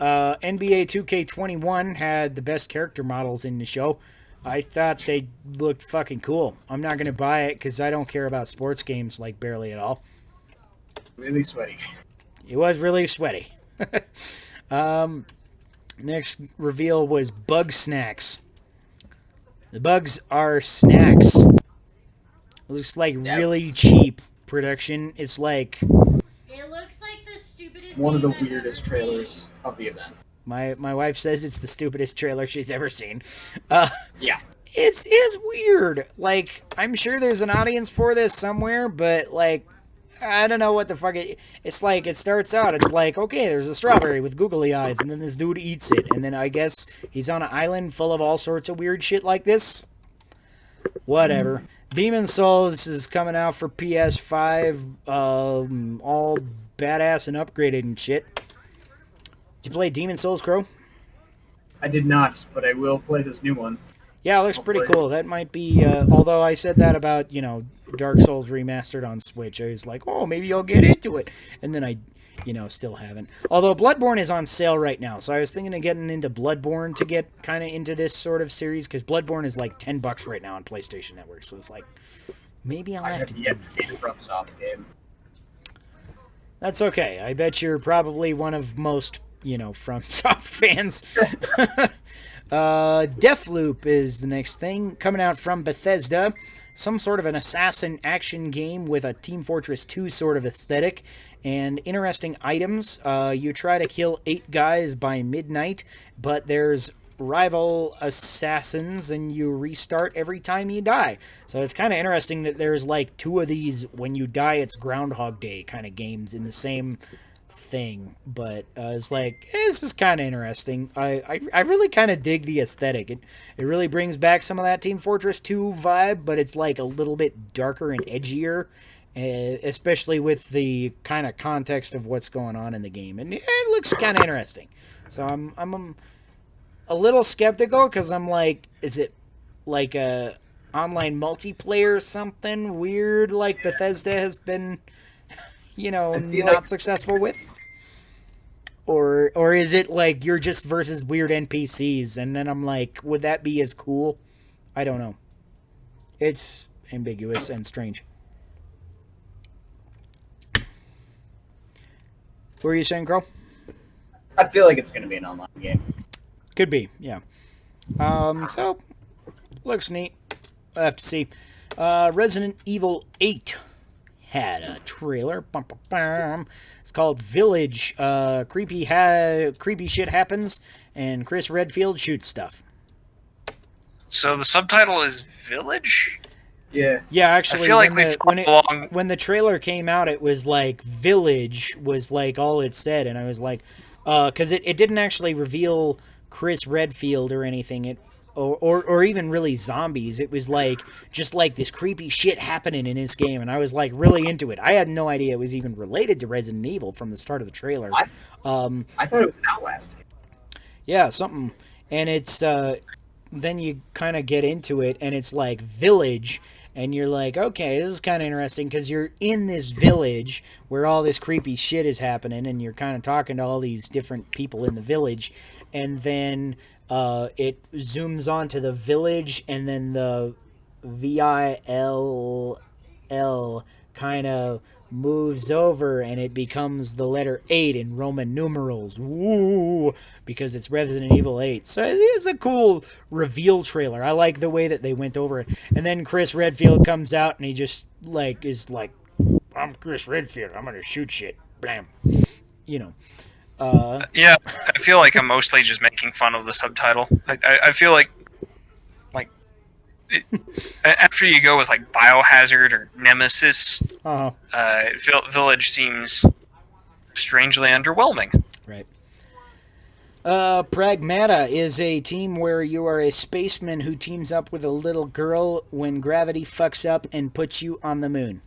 NBA 2K21 had the best character models in the show. I thought they looked fucking cool. I'm not going to buy it because I don't care about sports games, like, barely at all. Really sweaty. It was really sweaty. Next reveal was Bug Snacks. The bugs are snacks. It looks like really cheap production. It's like... It looks like the stupidest One of the game I've weirdest ever seen. trailers of the event. My wife says it's the stupidest trailer she's ever seen. Yeah. It's weird. Like, I'm sure there's an audience for this somewhere, but, like, I don't know what the fuck it's like. It starts out, it's like, okay, there's a strawberry with googly eyes, and then this dude eats it, and then I guess he's on an island full of all sorts of weird shit like this. Whatever. Demon Souls is coming out for PS5, all badass and upgraded and shit. Did you play Demon Souls, Crow? I did not, but I will play this new one. Yeah, it looks pretty cool. That might be, although I said that about, Dark Souls Remastered on Switch. I was like, oh, maybe I'll get into it. And then I, still haven't. Although Bloodborne is on sale right now, so I was thinking of getting into Bloodborne to get kind of into this sort of series, because Bloodborne is like $10 right now on PlayStation Network, so it's like, maybe I'll have to do that. From Soft game. That's okay. I bet you're probably one of most, From Soft fans. Deathloop is the next thing, coming out from Bethesda. Some sort of an assassin action game with a Team Fortress 2 sort of aesthetic, and interesting items. You try to kill 8 guys by midnight, but there's rival assassins, and you restart every time you die. So it's kind of interesting that there's like 2 of these when you die it's Groundhog Day kind of games in the same thing, but it's like, this is kind of interesting. I really kind of dig the aesthetic. It really brings back some of that Team Fortress 2 vibe, but it's like a little bit darker and edgier, especially with the kind of context of what's going on in the game, and it looks kind of interesting. So I'm a little skeptical, because I'm like, is it like a online multiplayer or something weird like Bethesda has been not successful with? Or is it like you're just versus weird NPCs, and then I'm like, would that be as cool? I don't know. It's ambiguous and strange. What were you saying, Crow? I feel like it's going to be an online game. Could be, yeah. So, looks neat. I'll have to see. Resident Evil 8 had a trailer. Bum, bum, bum. It's called Village. Creepy shit happens, and Chris Redfield shoots stuff. So the subtitle is Village? Yeah. Yeah, actually, I feel like when the trailer came out, it was like Village was like all it said, and I was like, because it didn't actually reveal Chris Redfield or anything. Or even really zombies. It was like just like this creepy shit happening in this game, and I was like really into it. I had no idea it was even related to Resident Evil from the start of the trailer. I thought it was Outlast. Yeah, something. And it's then you kind of get into it, and it's like Village, and you're like, okay, this is kind of interesting, because you're in this village where all this creepy shit is happening, and you're kind of talking to all these different people in the village, and then it zooms onto the village, and then the VILL kind of moves over, and it becomes the letter 8 in Roman numerals. Woo! Because it's Resident Evil 8. So it's a cool reveal trailer. I like the way that they went over it. And then Chris Redfield comes out, and he just is like, I'm Chris Redfield. I'm gonna shoot shit. Blam. Yeah, I feel like I'm mostly just making fun of the subtitle. I feel like after you go with like Biohazard or Nemesis, Village seems strangely underwhelming. Right. Pragmata is a team where you are a spaceman who teams up with a little girl when gravity fucks up and puts you on the moon.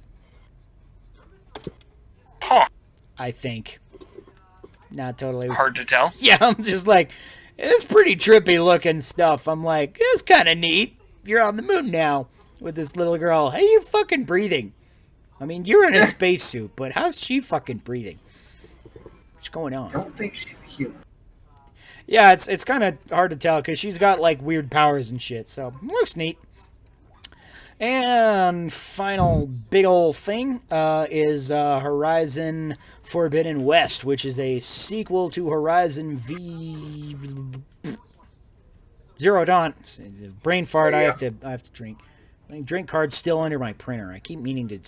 Huh. I think. Not totally. Hard to tell. Yeah, I'm just like, it's pretty trippy looking stuff. I'm like, it's kind of neat. You're on the moon now with this little girl. How are you fucking breathing? I mean, you're in a spacesuit, but how's she fucking breathing? What's going on? I don't think she's a human. Yeah, it's kind of hard to tell because she's got like weird powers and shit. So looks neat. And final big old thing is Horizon Forbidden West, which is a sequel to Horizon Zero Dawn. Brain fart. I have to drink. My drink card's still under my printer. I keep meaning to.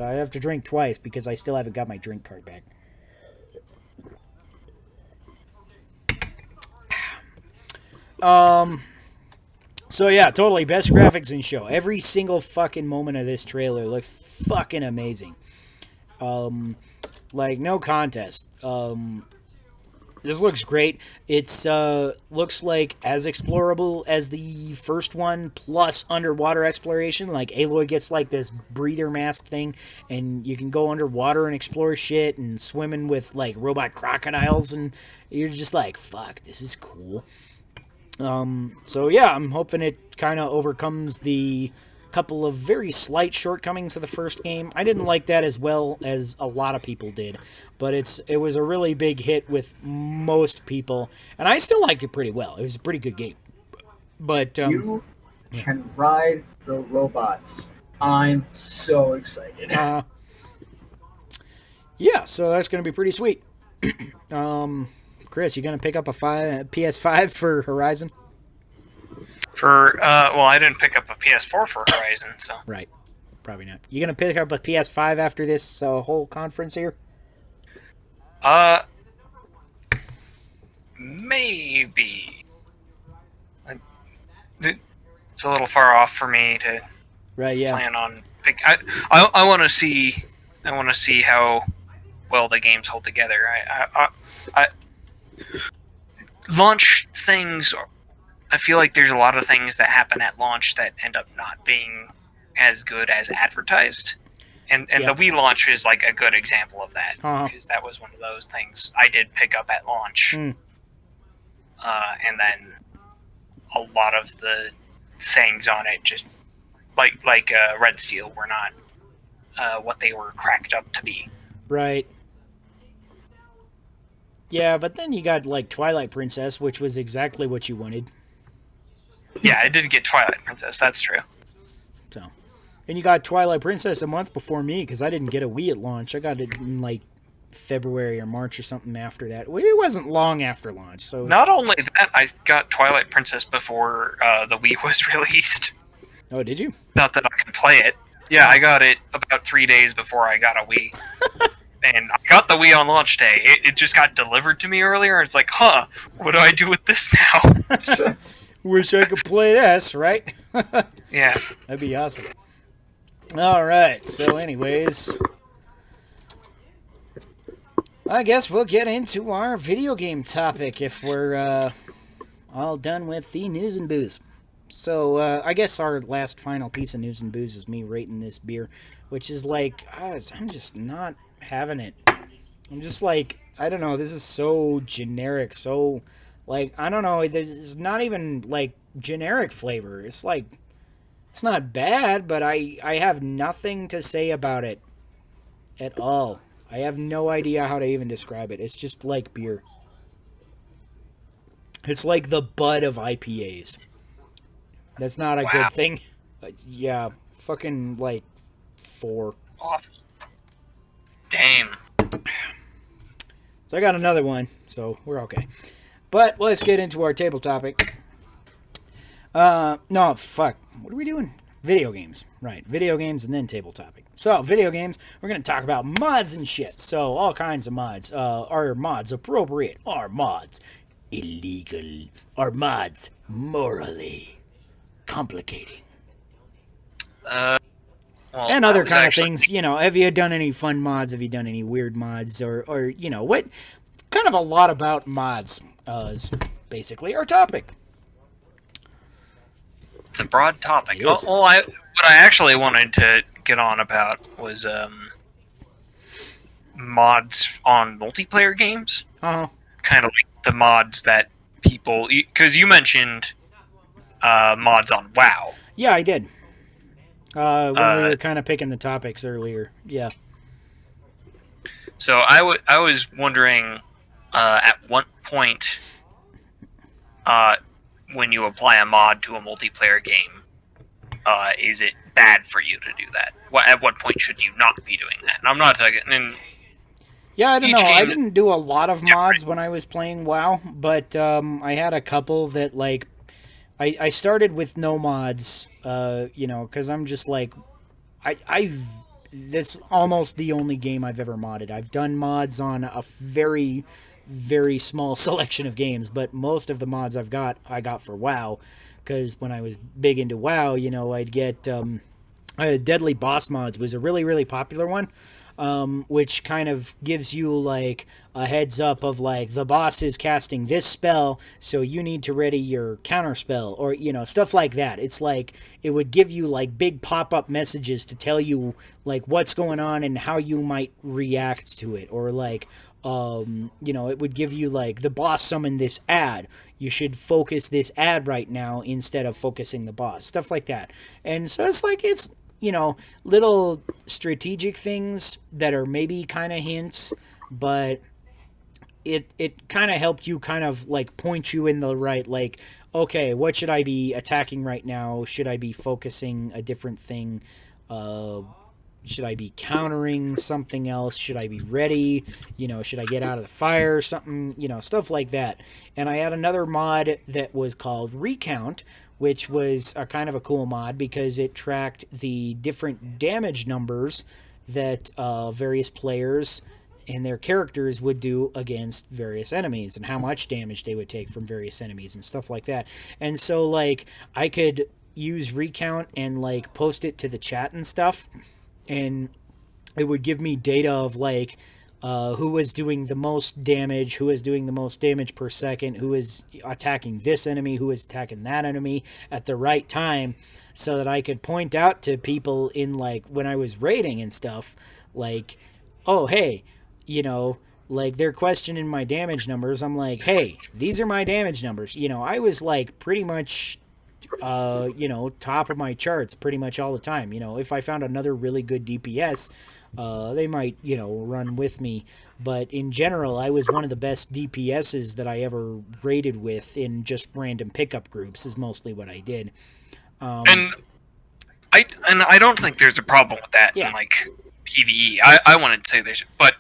I have to drink twice because I still haven't got my drink card back. So yeah, totally best graphics in show. Every single fucking moment of this trailer looks fucking amazing. Like no contest. This looks great. It's looks like as explorable as the first one, plus underwater exploration. Like Aloy gets like this breather mask thing, and you can go underwater and explore shit and swimming with like robot crocodiles, and you're just like, fuck, this is cool. So yeah, I'm hoping it kind of overcomes the couple of very slight shortcomings of the first game. I didn't like that as well as a lot of people did, but it was a really big hit with most people, and I still liked it pretty well. It was a pretty good game. But You can ride the robots. I'm so excited. Yeah, so that's going to be pretty sweet. Chris, you going to pick up a PS5 for Horizon? Well, I didn't pick up a PS4 for Horizon, so. Right. Probably not. You going to pick up a PS5 after this whole conference here? Maybe. It's a little far off for me to plan on pick. I want to see. I want to see how well the games hold together. I launch things. I feel like there's a lot of things that happen at launch that end up not being as good as advertised. And the Wii launch is like a good example of that, because that was one of those things I did pick up at launch. And then a lot of the things on it, just like Red Steel, were not what they were cracked up to be. Right. Yeah, but then you got like Twilight Princess, which was exactly what you wanted. Yeah, I did get Twilight Princess, that's true. So, and you got Twilight Princess a month before me, because I didn't get a Wii at launch. I got it in like February or March or something after that. It wasn't long after launch. So not only that, I got Twilight Princess before the Wii was released. Oh, did you? Not that I could play it. Yeah, I got it about 3 days before I got a Wii. And I got the Wii on launch day. It just got delivered to me earlier. And it's like, what do I do with this now? Wish I could play this, right? Yeah. That'd be awesome. All right. So, anyways, I guess we'll get into our video game topic if we're all done with the news and booze. So, I guess our last final piece of news and booze is me rating this beer, which is like, I'm just not having it. I'm just like, I don't know, this is so generic, so, like, I don't know, there's not even, like, generic flavor. It's like, it's not bad, but I have nothing to say about it at all. I have no idea how to even describe it. It's just like beer. It's like the bud of IPAs. That's not a good thing. Yeah, fucking, like, 4. Awful. Damn. So I got another one, so we're okay. But let's get into our table topic. No, fuck. What are we doing? Video games. Right, video games and then table topic. So, video games, we're going to talk about mods and shit. So, all kinds of mods. Are mods appropriate? Are mods illegal? Are mods morally complicating? Well, and other kind of things, you know. Have you done any fun mods? Have you done any weird mods? Or you know, what kind of a lot about mods is basically our topic. It's a broad topic. What I actually wanted to get on about was mods on multiplayer games. Kind of like the mods that people... Because you mentioned mods on WoW. Yeah, I did. When we were kind of picking the topics earlier, yeah. So I was wondering, at what point, when you apply a mod to a multiplayer game, is it bad for you to do that? At what point should you not be doing that? And I'm not talking... Yeah, I don't know. I didn't do a lot of mods when I was playing WoW, but I had a couple that, like... I started with no mods, you know, because I'm just like, that's almost the only game I've ever modded. I've done mods on a very, very small selection of games, but most of the mods I got for WoW, because when I was big into WoW, I'd get Deadly Boss Mods was a really, really popular one, which kind of gives you like a heads up of like the boss is casting this spell, so you need to ready your counter spell, or stuff like that. It's like it would give you like big pop-up messages to tell you like what's going on and how you might react to it, or like it would give you like the boss summoned this ad, you should focus this ad right now instead of focusing the boss, stuff like that. And so it's like it's little strategic things that are maybe kind of hints, but it kind of helped you kind of like point you in the right, like, okay, what should I be attacking right now? Should I be focusing a different thing? Should I be countering something else? Should I be ready? Should I get out of the fire or something? Stuff like that. And I had another mod that was called Recount, which was a kind of a cool mod because it tracked the different damage numbers that various players and their characters would do against various enemies, and how much damage they would take from various enemies and stuff like that. And so like I could use Recount and like post it to the chat and stuff, and it would give me data of like who was doing the most damage, who was doing the most damage per second, who is attacking this enemy, who is attacking that enemy at the right time, so that I could point out to people in like when I was raiding and stuff, like, oh hey, like they're questioning my damage numbers. I'm like, hey, these are my damage numbers. I was like pretty much top of my charts pretty much all the time. If I found another really good DPS, they might, run with me. But in general, I was one of the best DPSs that I ever raided with in just random pickup groups is mostly what I did. And I don't think there's a problem with that in like PvE. I wouldn't say there's, but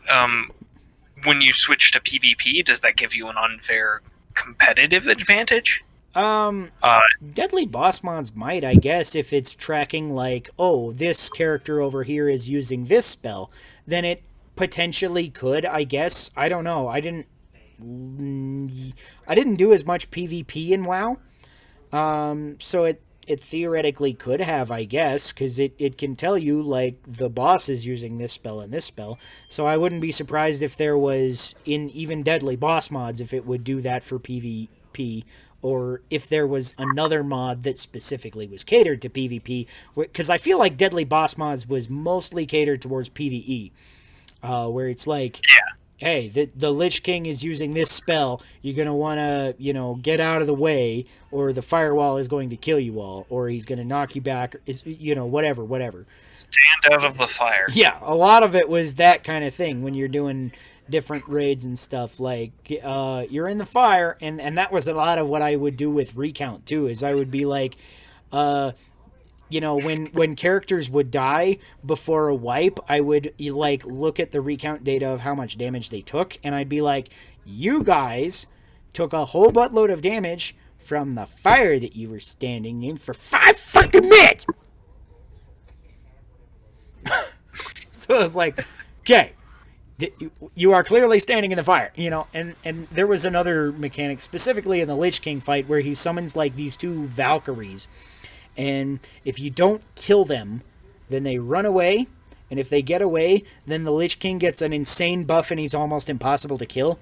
when you switch to PvP, does that give you an unfair competitive advantage? Deadly Boss Mods might, I guess, if it's tracking like, oh, this character over here is using this spell, then it potentially could, I guess. I don't know. I didn't do as much PvP in WoW, so it theoretically could have, I guess, because it can tell you like the boss is using this spell and this spell. So I wouldn't be surprised if there was in even Deadly Boss Mods if it would do that for PvP. Or if there was another mod that specifically was catered to PvP, because I feel like Deadly Boss Mods was mostly catered towards PvE, where it's like, hey, the Lich King is using this spell, you're going to want to, get out of the way, or the firewall is going to kill you all, or he's going to knock you back, whatever. Stand out of the fire. Yeah, a lot of it was that kind of thing when you're doing different raids and stuff, like you're in the fire, and that was a lot of what I would do with Recount too, is I would be like when characters would die before a wipe, I would like look at the Recount data of how much damage they took, and I'd be like, you guys took a whole buttload of damage from the fire that you were standing in for 5 fucking minutes. So I was like, okay, you are clearly standing in the fire, and there was another mechanic specifically in the Lich King fight where he summons like these 2 Valkyries, and if you don't kill them, then they run away, and if they get away, then the Lich King gets an insane buff and he's almost impossible to kill.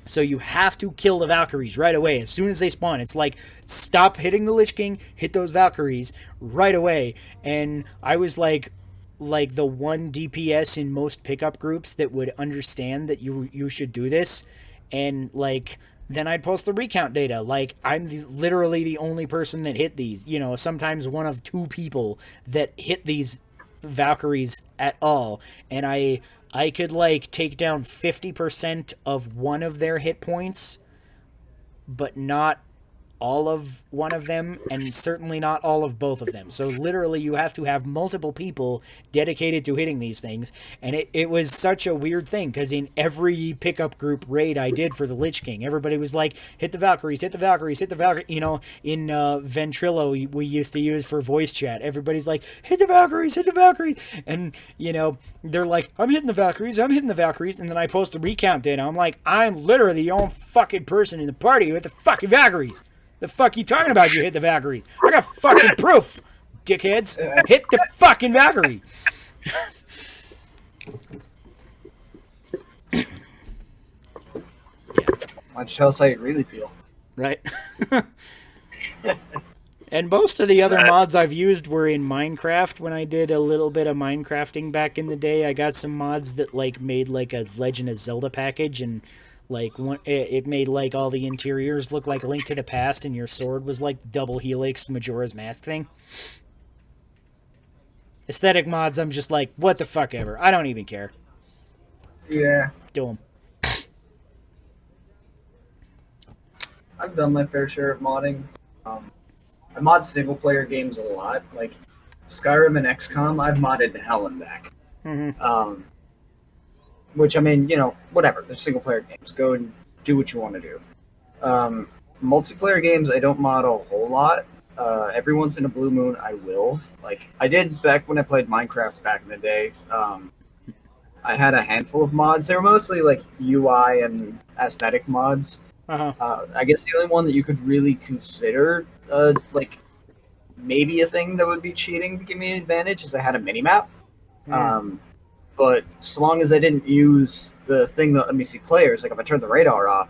So you have to kill the Valkyries right away as soon as they spawn. It's like, stop hitting the Lich King, hit those Valkyries right away. And I was like the one DPS in most pickup groups that would understand that you should do this, and like then I'd post the recount data. Like I'm literally the only person that hit these. Sometimes one of 2 people that hit these Valkyries at all, and I could like take down 50% of one of their hit points, but not all of one of them and certainly not all of both of them. So literally you have to have multiple people dedicated to hitting these things. And it was such a weird thing because in every pickup group raid I did for the Lich King, everybody was like, hit the Valkyries, hit the Valkyries, hit the Valkyries. You know, in Ventrilo we used to use for voice chat, everybody's like, hit the Valkyries, hit the Valkyries. And, you know, they're like, I'm hitting the Valkyries, I'm hitting the Valkyries. And then I post a recount data. I'm like, I'm literally the only fucking person in the party with the fucking Valkyries. The fuck you talking about? You hit the Valkyries. I got fucking proof, dickheads. Hit the fucking Valkyrie. Why don't you tell us how you really feel? Right. And most of the other mods I've used were in Minecraft. When I did a little bit of Minecrafting back in the day, I got some mods that like made like a Legend of Zelda package, and like it made like all the interiors look like Link to the Past, and your sword was like double helix Majora's Mask thing. Aesthetic mods, I'm just like, what the fuck ever. I don't even care. Yeah. Do them. I've done my fair share of modding. I mod single player games a lot, like Skyrim and XCOM. I've modded to hell and back. Mm-hmm. Which, I mean, you know, whatever. They're single player games. Go and do what you want to do. Multiplayer games, I don't mod a whole lot. Every once in a blue moon, I will. Like, I did back when I played Minecraft back in the day. I had a handful of mods. They were mostly, like, UI and aesthetic mods. I guess the only one that you could really consider, like, maybe a thing that would be cheating to give me an advantage is I had a mini-map. But so long as I didn't use the thing that let me see players, like if I turned the radar off,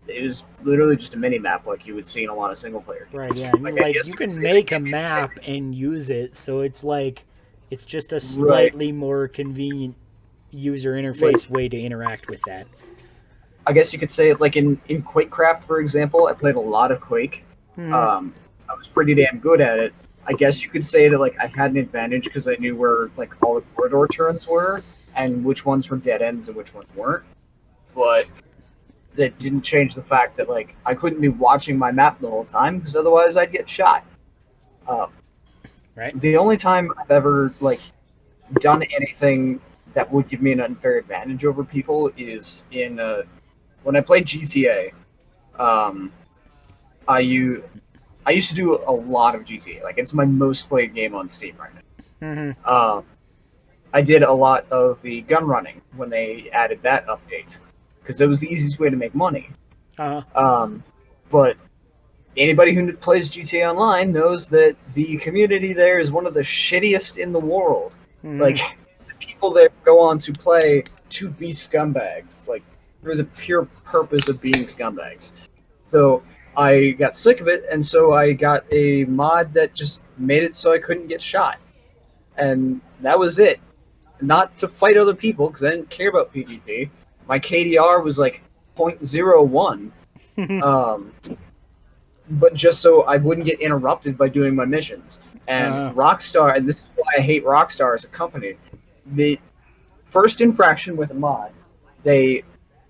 it was literally just a mini-map like you would see in a lot of single-player games. Right, yeah. Like you can make a map and use it, so it's like, it's just a slightly more convenient user interface way to interact with that. I guess you could say, like in Quakecraft, for example, I played a lot of Quake. I was pretty damn good at it. I guess you could say that like I had an advantage because I knew where like all the corridor turns were and which ones were dead ends and which ones weren't. But that didn't change the fact that like I couldn't be watching my map the whole time because otherwise I'd get shot. Right. The only time I've ever like done anything that would give me an unfair advantage over people is in when I played GTA. I used to do a lot of GTA. Like, it's my most played game on Steam right now. I did a lot of the gun running when they added that update, because it was the easiest way to make money. But anybody who plays GTA Online knows that the community there is one of the shittiest in the world. Like, the people there go on to play to be scumbags, like, for the pure purpose of being scumbags. So I got sick of it, and so I got a mod that just made it so I couldn't get shot. And that was it. Not to fight other people, because I didn't care about PvP. My KDR was like 0.01. But just so I wouldn't get interrupted by doing my missions. And Rockstar, and this is why I hate Rockstar as a company, the first infraction with a mod, they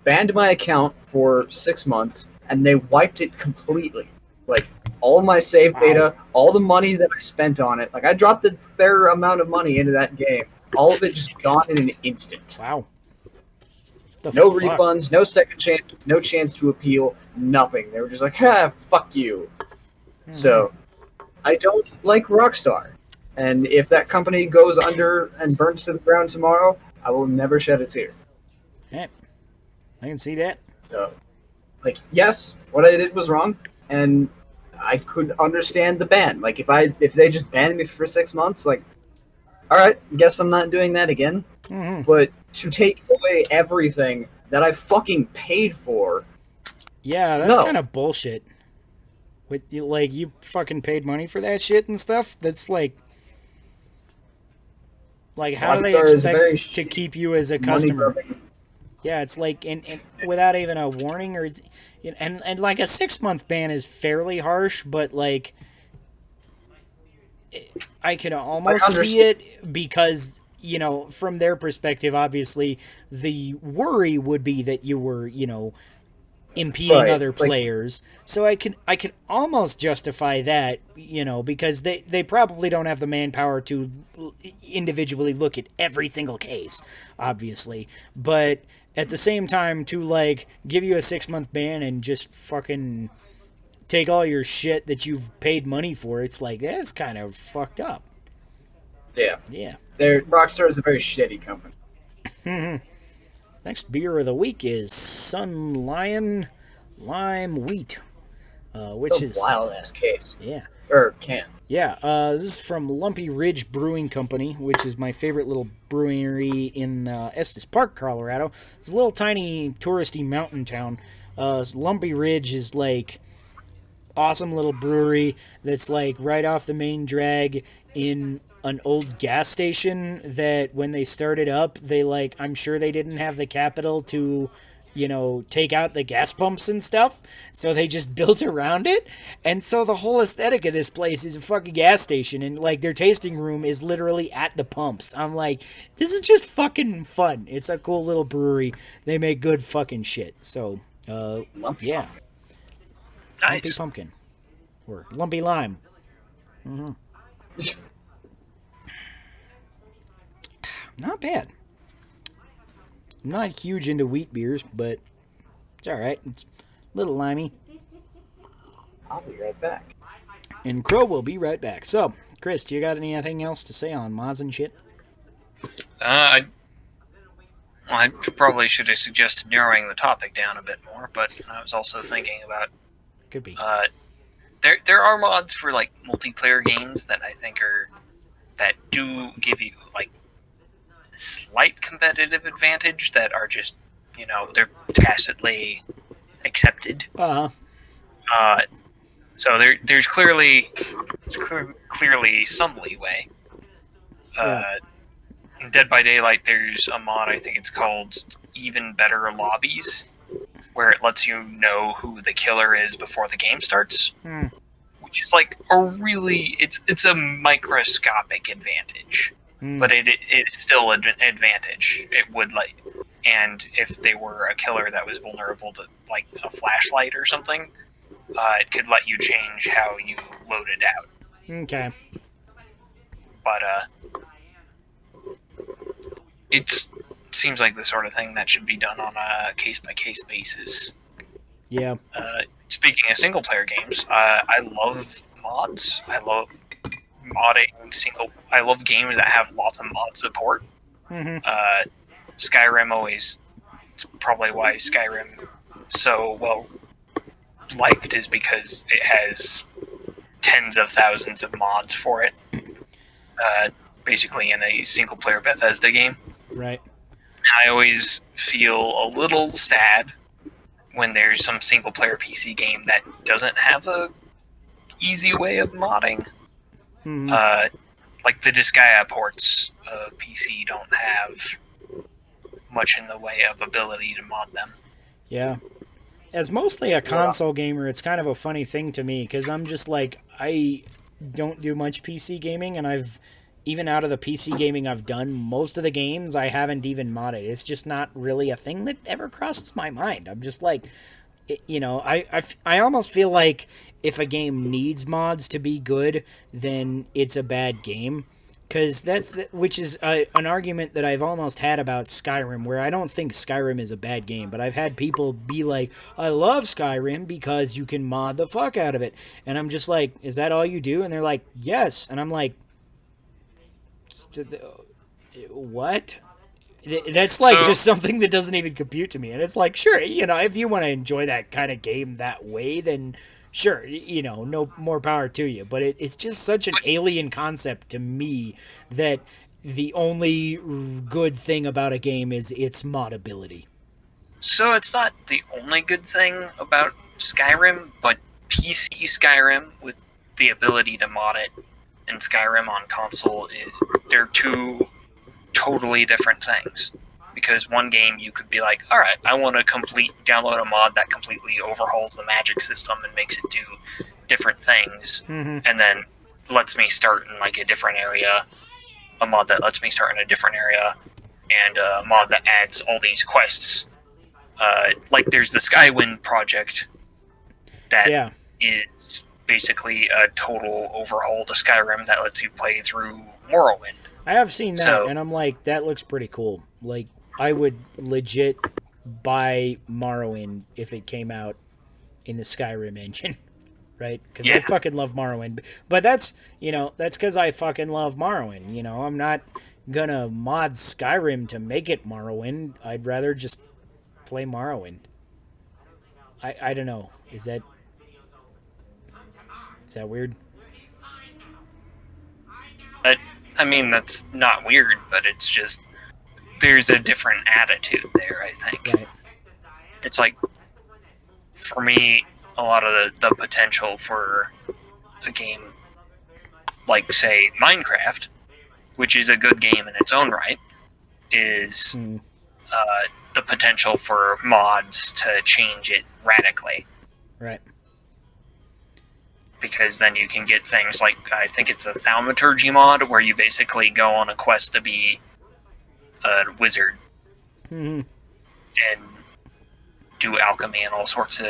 banned my account for 6 months, and they wiped it completely. Like, all my save data, all the money that I spent on it, like, I dropped a fair amount of money into that game. All of it just gone in an instant. Wow. No refunds, no second chances, no chance to appeal, nothing. They were just like, fuck you. So, I don't like Rockstar. And if that company goes under and burns to the ground tomorrow, I will never shed a tear. Yeah, I can see that. So, like, yes, what I did was wrong, and I could understand the ban. Like, if they just banned me for 6 months, like, alright, guess I'm not doing that again. But to take away everything that I fucking paid for... Yeah, that's kind of bullshit. With you fucking paid money for that shit and stuff? That's like... Like, how do they expect to keep you as a customer? Yeah, it's like, and without even a warning, or and like a 6-month ban is fairly harsh, but like, I can almost see it because, you know, from their perspective, obviously, the worry would be that you were, you know, impeding Right, other like- players. So I can almost justify that, because they probably don't have the manpower to individually look at every single case, obviously. But at the same time, to like give you a 6-month ban and just fucking take all your shit that you've paid money for, it's like, that's kind of fucked up. Yeah. Yeah. Rockstar is a very shitty company. Next beer of the week is Sun Lion Lime Wheat, which It's a is wild ass case. yeah. Or can. Yeah, this is from Lumpy Ridge Brewing Company, which is my favorite little brewery in Estes Park, Colorado. It's a little tiny touristy mountain town. Lumpy Ridge is like awesome little brewery that's like right off the main drag in an old gas station that when they started up, I'm sure they didn't have the capital to take out the gas pumps and stuff, so they just built around it. And so the whole aesthetic of this place is a fucking gas station, and like their tasting room is literally at the pumps. I'm like, this is just fucking fun. It's a cool little brewery. They make good fucking shit. So Lumpy yeah, Lumpy Nice. pumpkin or lumpy lime. Not bad. I'm not huge into wheat beers, but it's alright. It's a little limey. I'll be right back. And Crow will be right back. So, Chris, do you got anything else to say on mods and shit? I probably should have suggested narrowing the topic down a bit more, but I was also thinking about Could be. there are mods for like multiplayer games that I think that do give you like slight competitive advantage that are just they're tacitly accepted. So there's clearly some leeway. In Dead by Daylight, there's a mod, I think it's called Even Better Lobbies, where it lets you know who the killer is before the game starts, which is like it's a microscopic advantage, but it's still an advantage. It would and if they were a killer that was vulnerable to like a flashlight or something, it could let you change how you load it out. Okay. But it seems like the sort of thing that should be done on a case-by-case basis. Yeah. Speaking of single-player games, I love mods. I love modding I love games that have lots of mod support. Skyrim always... It's probably why Skyrim so well liked is because it has tens of thousands of mods for it. Basically in a single-player Bethesda game. Right. I always feel a little sad when there's some single-player PC game that doesn't have a easy way of modding. Like the Disgaea ports of PC don't have much in the way of ability to mod them. Yeah. As mostly a console gamer, it's kind of a funny thing to me, because I'm just like, I don't do much PC gaming, and even out of the PC gaming I've done, most of the games I haven't even modded. It's just not really a thing that ever crosses my mind. I'm just like, I almost feel like if a game needs mods to be good, then it's a bad game. Because which is an argument that I've almost had about Skyrim, where I don't think Skyrim is a bad game, but I've had people be like, I love Skyrim because you can mod the fuck out of it. And I'm just like, is that all you do? And they're like, yes. And I'm like, what? That's like just something that doesn't even compute to me. And it's like, sure, if you want to enjoy that kind of game that way, then sure, no more power to you. But it's just such an alien concept to me that the only good thing about a game is its modability. So it's not the only good thing about Skyrim, but PC Skyrim with the ability to mod it and Skyrim on console, they're two totally different things. Because one game you could be like, alright, I want to download a mod that completely overhauls the magic system and makes it do different things, and then lets me start in like a different area, a mod that lets me start in a different area, and a mod that adds all these quests Like there's the Skywind project that is basically a total overhaul to Skyrim that lets you play through Morrowind. I have seen that, and I'm like, that looks pretty cool. Like, I would legit buy Morrowind if it came out in the Skyrim engine, right? Because I fucking love Morrowind. But that's because I fucking love Morrowind. I'm not gonna mod Skyrim to make it Morrowind. I'd rather just play Morrowind. I don't know. Is that weird? I mean, that's not weird, but it's just there's a different attitude there, I think. Right. It's like, for me, a lot of the potential for a game like, say, Minecraft, which is a good game in its own right, is the potential for mods to change it radically. Right. Because then you can get things like, I think it's a thaumaturgy mod, where you basically go on a quest to be a wizard and do alchemy and all sorts of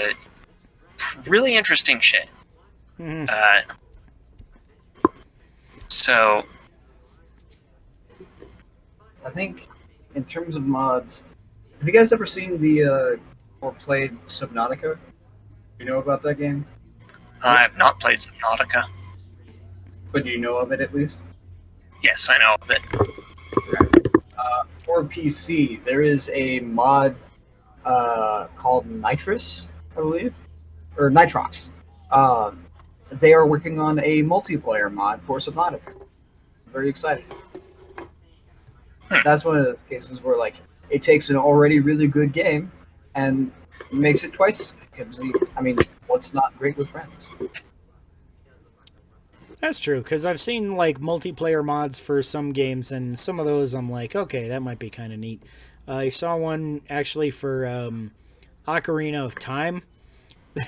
really interesting shit. So I think in terms of mods, have you guys ever seen or played Subnautica? You know about that game? I have not played Subnautica. But you know of it at least? Yes, I know of it. For PC, there is a mod called Nitrous, I believe, or Nitrox. They are working on a multiplayer mod for Subnautica. I'm very excited. That's one of the cases where, like, it takes an already really good game and makes it twice. I mean, what's not great with friends? That's true, because I've seen, like, multiplayer mods for some games, and some of those I'm like, okay, that might be kind of neat. I saw one, actually, for Ocarina of Time.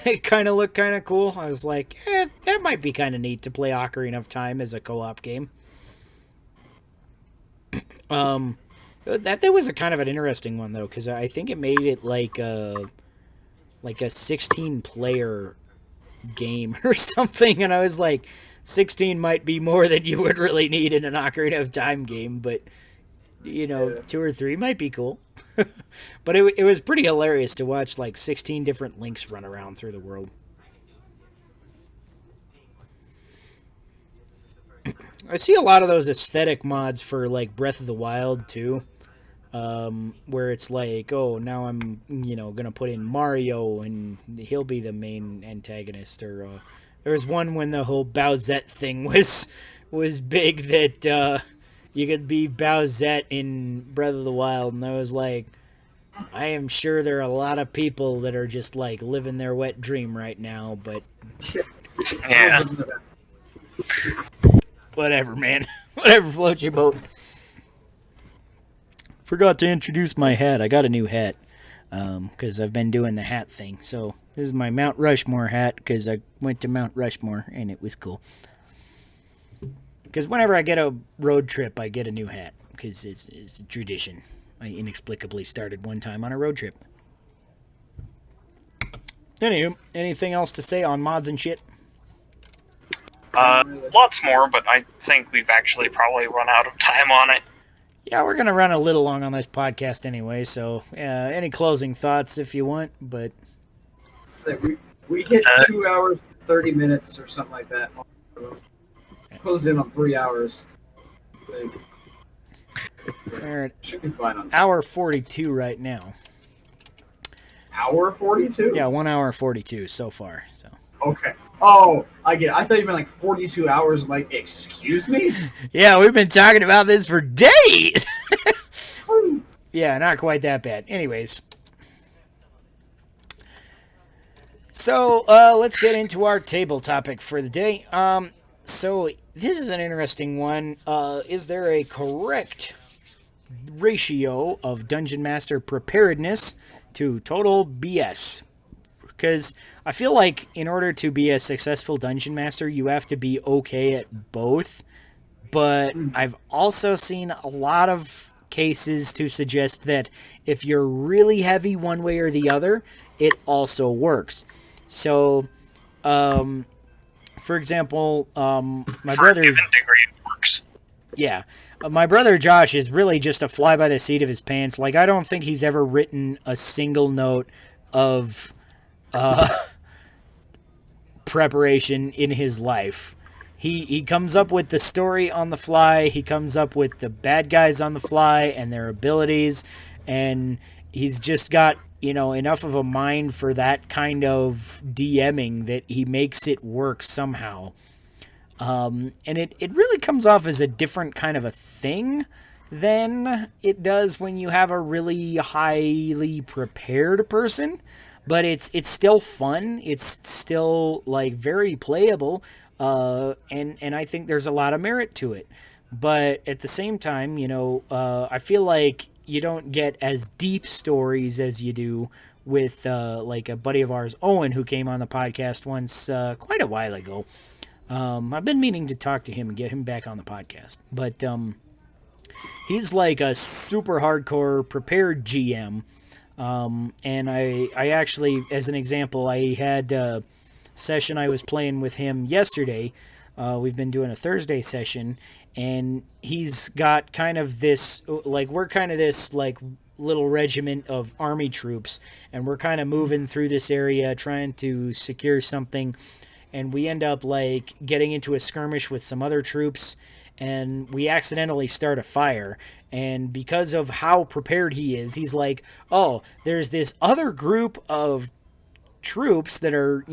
It kind of looked kind of cool. I was like, that might be kind of neat to play Ocarina of Time as a co-op game. That was a kind of an interesting one, though, because I think it made it like a 16-player game or something, and I was like, 16 might be more than you would really need in an Ocarina of Time game, but, 2 or 3 might be cool. But it was pretty hilarious to watch, like, 16 different Links run around through the world. I see a lot of those aesthetic mods for, like, Breath of the Wild, too. Where it's like, oh, now I'm, gonna put in Mario and he'll be the main antagonist. Or there was one when the whole Bowsette thing was big that you could be Bowsette in Breath of the Wild, and I was like, I am sure there are a lot of people that are just like living their wet dream right now, but yeah, whatever, man. Whatever floats your boat. Forgot to introduce my hat. I got a new hat because I've been doing the hat thing. So this is my Mount Rushmore hat because I went to Mount Rushmore and it was cool. Because whenever I get a road trip, I get a new hat because it's a tradition. I inexplicably started one time on a road trip. Anywho, anything else to say on mods and shit? Lots more, but I think we've actually probably run out of time on it. Yeah, we're going to run a little long on this podcast anyway, so any closing thoughts if you want, but... So we hit 2 hours, 30 minutes or something like that. Closed in on 3 hours. We're at should be fine on hour 42 right now. Hour 42? Yeah, 1 hour 42 so far, so... Okay. Oh, I get it. I thought you meant like 42 hours. I'm like, excuse me? Yeah, we've been talking about this for days. Yeah, not quite that bad. Anyways. So, let's get into our table topic for the day. So, this is an interesting one. Is there a correct ratio of Dungeon Master preparedness to total BS? Because I feel like in order to be a successful Dungeon Master, you have to be okay at both. But I've also seen a lot of cases to suggest that if you're really heavy one way or the other, it also works. So, for example, my brother... For a given degree, it works. Yeah. My brother Josh is really just a fly by the seat of his pants. Like, I don't think he's ever written a single note of preparation in his life. He comes up with the story on the fly. He comes up with the bad guys on the fly and their abilities. And he's just got, enough of a mind for that kind of DMing that he makes it work somehow. And it really comes off as a different kind of a thing than it does when you have a really highly prepared person. But it's still fun. It's still, like, very playable. And I think there's a lot of merit to it. But at the same time, I feel like you don't get as deep stories as you do with, like, a buddy of ours, Owen, who came on the podcast once quite a while ago. I've been meaning to talk to him and get him back on the podcast. But he's like a super hardcore prepared GM. And I actually, as an example, I had a session I was playing with him yesterday. We've been doing a Thursday session, and he's got kind of this, like, we're kind of this, like, little regiment of army troops, and we're kind of moving through this area trying to secure something, and we end up, like, getting into a skirmish with some other troops, and we accidentally start a fire. And because of how prepared he is, he's like, oh, there's this other group of troops that are,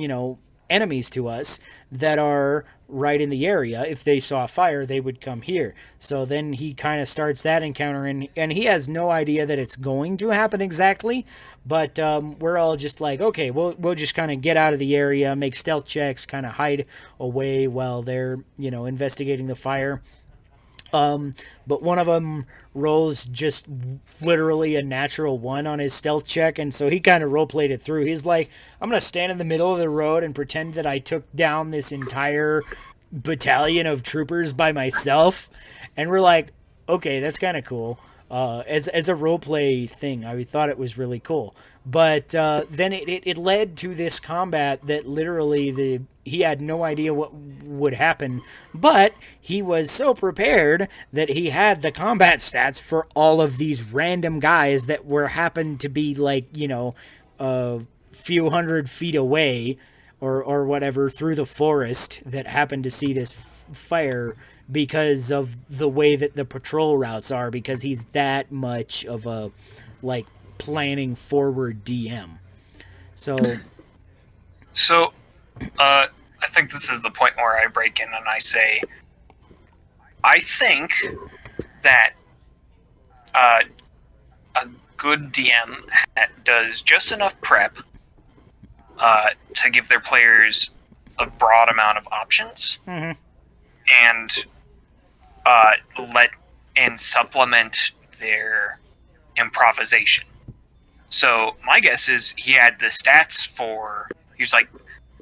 enemies to us that are right in the area. If they saw fire, they would come here. So then he kind of starts that encounter, and he has no idea that it's going to happen exactly, but we're all just like, okay, we'll just kind of get out of the area, make stealth checks, kind of hide away while they're, investigating the fire. But one of them rolls just literally a natural 1 on his stealth check, and so he kind of role-played it through. He's like, I'm going to stand in the middle of the road and pretend that I took down this entire battalion of troopers by myself. And we're like, okay, that's kind of cool. As a roleplay thing, I thought it was really cool. But then it led to this combat that literally he had no idea what would happen, but he was so prepared that he had the combat stats for all of these random guys that happened to be, like, a few 100 feet away or whatever through the forest that happened to see this fire because of the way that the patrol routes are, because he's that much of a, like, planning forward DM. So I think this is the point where I break in and I say, I think that a good DM does just enough prep to give their players a broad amount of options, and supplement their improvisation. So my guess is he had the stats for. He was like,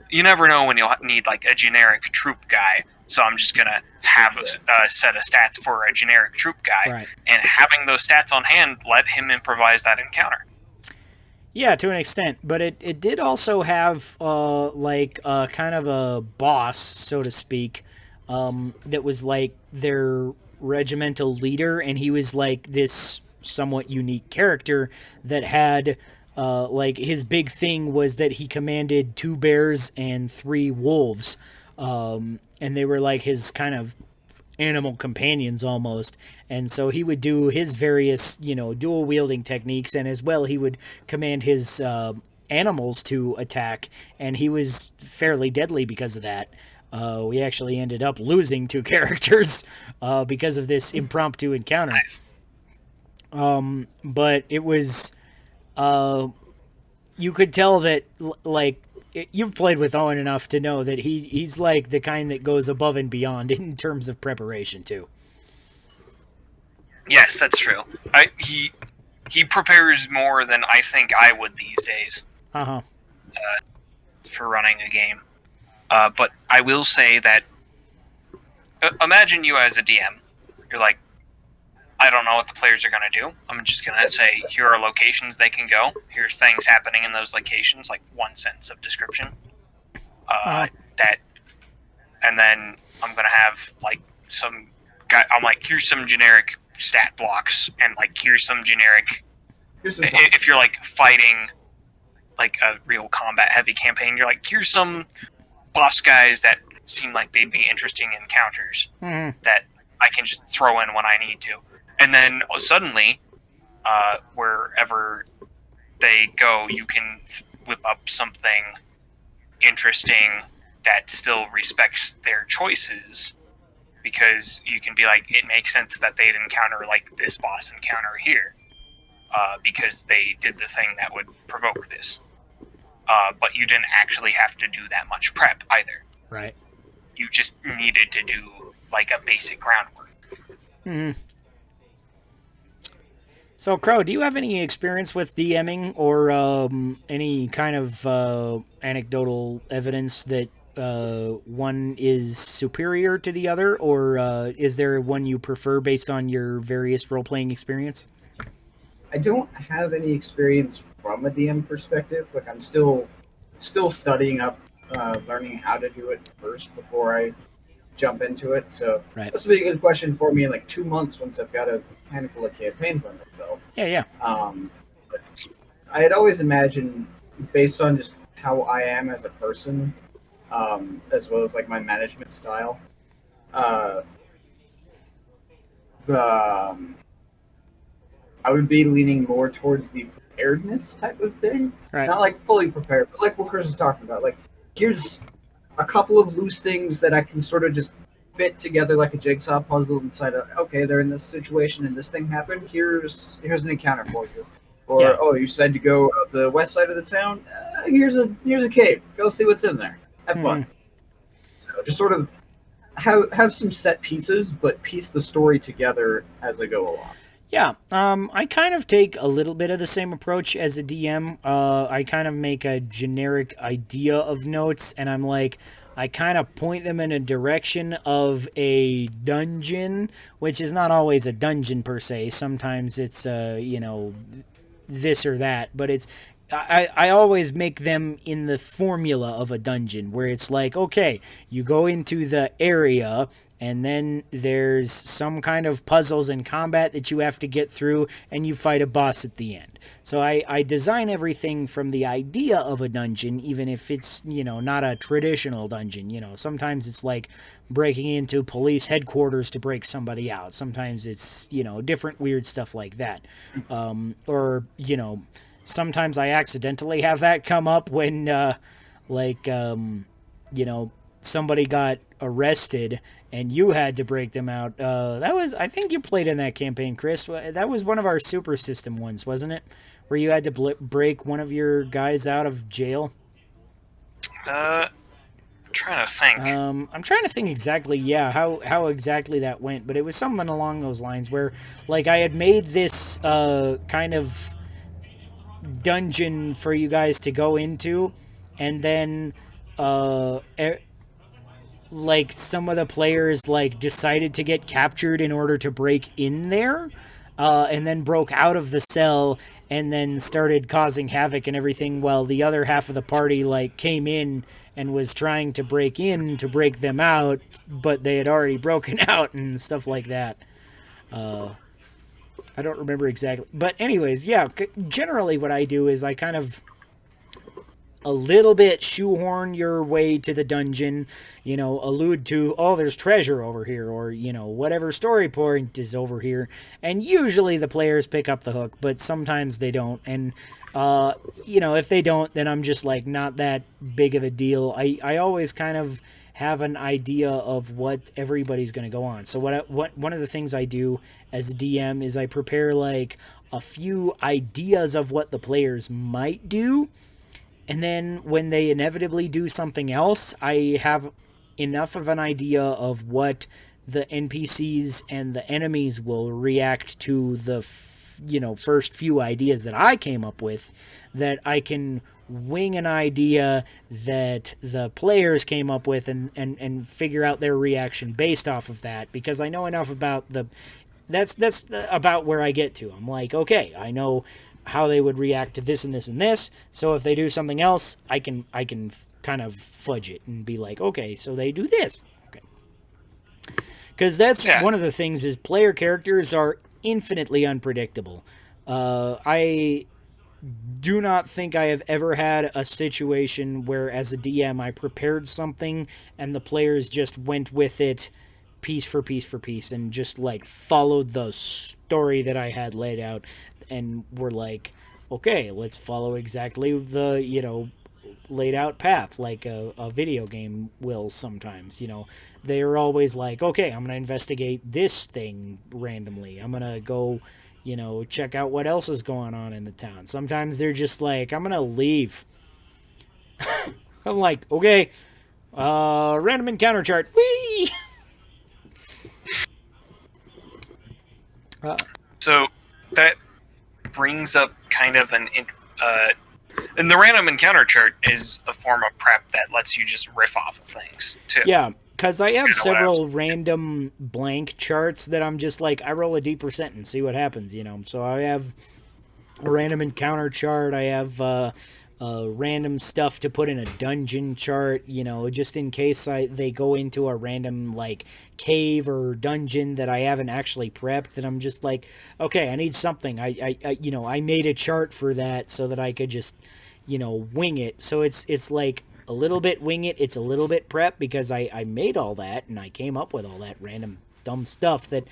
you never know when you'll need, like, a generic troop guy, so I'm just gonna have a set of stats for a generic troop guy, right. And having those stats on hand let him improvise that encounter. Yeah, to an extent, but it did also have kind of a boss, so to speak, that was like their regimental leader, and he was like this somewhat unique character that had like his big thing was that he commanded 2 bears and 3 wolves, and they were like his kind of animal companions almost. And so he would do his various, dual wielding techniques, and as well he would command his animals to attack, and he was fairly deadly because of that. We actually ended up losing 2 characters because of this impromptu encounter. Nice. But it was, you could tell that, like, you've played with Owen enough to know that he's like the kind that goes above and beyond in terms of preparation too. Yes, that's true. He prepares more than I think I would these days. For running a game. But I will say that, imagine you as a DM. You're like, I don't know what the players are going to do. I'm just going to say, here are locations they can go. Here's things happening in those locations, like one sentence of description. And then I'm going to have like some guy. I'm like, here's some generic stat blocks, and like here's some generic. If you're like fighting like a real combat heavy campaign, you're like, here's some boss guys that seem like they'd be interesting encounters that I can just throw in when I need to. And then suddenly, wherever they go, you can whip up something interesting that still respects their choices, because you can be like, it makes sense that they'd encounter like this boss encounter here, because they did the thing that would provoke this. But you didn't actually have to do that much prep either. Right. You just needed to do like a basic groundwork. Mm-hmm. So, Crow, do you have any experience with DMing or any kind of anecdotal evidence that one is superior to the other, or is there one you prefer based on your various role-playing experience? I don't have any experience from a DM perspective. Like, I'm still studying up, learning how to do it first before I jump into it. So this will be a good question for me in like 2 months once I've got a handful of campaigns on the belt. Yeah. But I had always imagined, based on just how I am as a person, as well as like my management style, I would be leaning more towards the preparedness type of thing. Right. Not like fully prepared, but like what Chris is talking about. Like, here's a couple of loose things that I can sort of just fit together like a jigsaw puzzle inside of, okay, they're in this situation and this thing happened, here's an encounter for you. Or, oh, you decided to go up the west side of the town, here's a cave, go see what's in there, have fun. So just sort of have some set pieces, but piece the story together as I go along. Yeah, I kind of take a little bit of the same approach as a DM. I kind of make a generic idea of notes, and I'm like, I kind of point them in a direction of a dungeon, which is not always a dungeon per se. Sometimes it's, this or that, but I always make them in the formula of a dungeon, where it's like, okay, you go into the area, and then there's some kind of puzzles and combat that you have to get through, and you fight a boss at the end. So I design everything from the idea of a dungeon, even if it's, not a traditional dungeon. Sometimes it's like breaking into police headquarters to break somebody out. Sometimes it's, different weird stuff like that. Sometimes I accidentally have that come up when, somebody got arrested and you had to break them out. I think you played in that campaign, Chris. That was one of our super system ones, wasn't it? Where you had to break one of your guys out of jail? I'm trying to think. I'm trying to think exactly, how exactly that went, but it was something along those lines where, like, I had made this kind of dungeon for you guys to go into, and then some of the players decided to get captured in order to break in there, and then broke out of the cell and then started causing havoc and everything, while the other half of the party came in and was trying to break in to break them out, but they had already broken out and stuff like that. I don't remember exactly. But anyways, yeah, generally what I do is I kind of a little bit shoehorn your way to the dungeon, allude to, oh, there's treasure over here, or, whatever story point is over here. And usually the players pick up the hook, but sometimes they don't. And, if they don't, then I'm just not that big of a deal. I always kind of have an idea of what everybody's going to go on. So what one of the things I do as a DM is I prepare a few ideas of what the players might do, and then when they inevitably do something else, I have enough of an idea of what the NPCs and the enemies will react to the first few ideas that I came up with, that I can wing an idea that the players came up with and figure out their reaction based off of that, because I know enough about that's about where I get to. I'm like, okay, I know how they would react to this and this and this. So if they do something else, I can kind of fudge it and be like, okay, so they do this. Okay. Because that's one of the things is player characters are infinitely unpredictable. I do not think I have ever had a situation where, as a DM, I prepared something and the players just went with it piece for piece for piece and just like followed the story that I had laid out and were like, okay, let's follow exactly the, laid out path like a video game will sometimes. They are always like, okay, I'm going to investigate this thing randomly. I'm going to go check out what else is going on in the town. Sometimes they're just like, I'm gonna leave. I'm like, okay, random encounter chart. Whee! So that brings up kind of and the random encounter chart is a form of prep that lets you just riff off of things too. Yeah. Because I have several random blank charts that I'm just like, I roll a D% and see what happens, So I have a random encounter chart. I have random stuff to put in a dungeon chart, just in case they go into a random, like, cave or dungeon that I haven't actually prepped. And I'm just like, okay, I need something. I made a chart for that so that I could just, wing it. So it's like, a little bit wing it, it's a little bit prep because I made all that and I came up with all that random dumb stuff that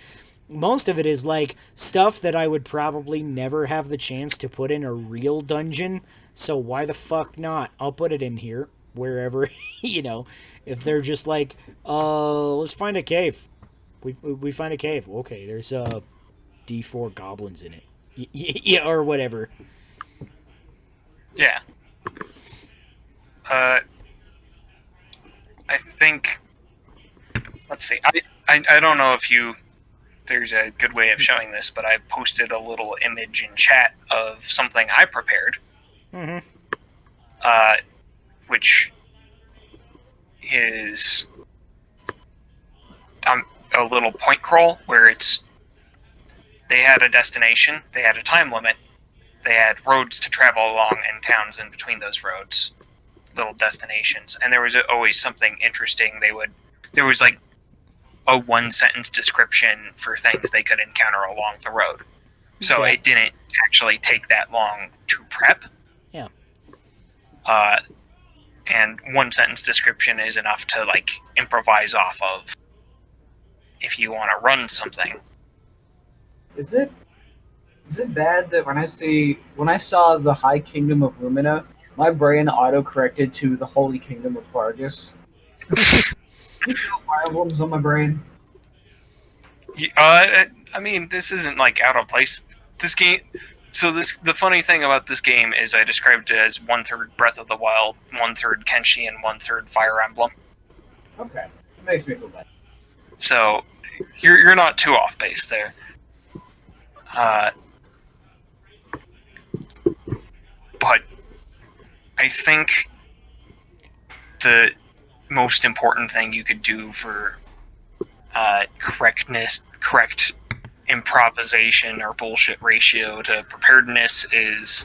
most of it is like stuff that I would probably never have the chance to put in a real dungeon, so why the fuck not? I'll put it in here wherever, if they're just like, let's find a cave. We find a cave. Okay, there's D4 goblins in it. Yeah, or whatever. Yeah. I think, let's see, I don't know if there's a good way of showing this, but I posted a little image in chat of something I prepared, which is a little point crawl where they had a destination, they had a time limit, they had roads to travel along and towns in between those roads. Little destinations, and there was always something interesting. There was like a 1-sentence description for things they could encounter along the road, so it didn't actually take that long to prep. Yeah. And 1-sentence description is enough to like improvise off of if you want to run something. Is it bad that when I saw the High Kingdom of Lumina, my brain auto-corrected to the Holy Kingdom of Vargas? Fire emblems on my brain. I mean, this isn't like out of place. This game. So the funny thing about this game is I described it as 1/3 Breath of the Wild, 1/3 Kenshi, and 1/3 Fire Emblem. Okay, it makes me feel better. So you're not too off base there. But I think the most important thing you could do for correct improvisation or bullshit ratio to preparedness is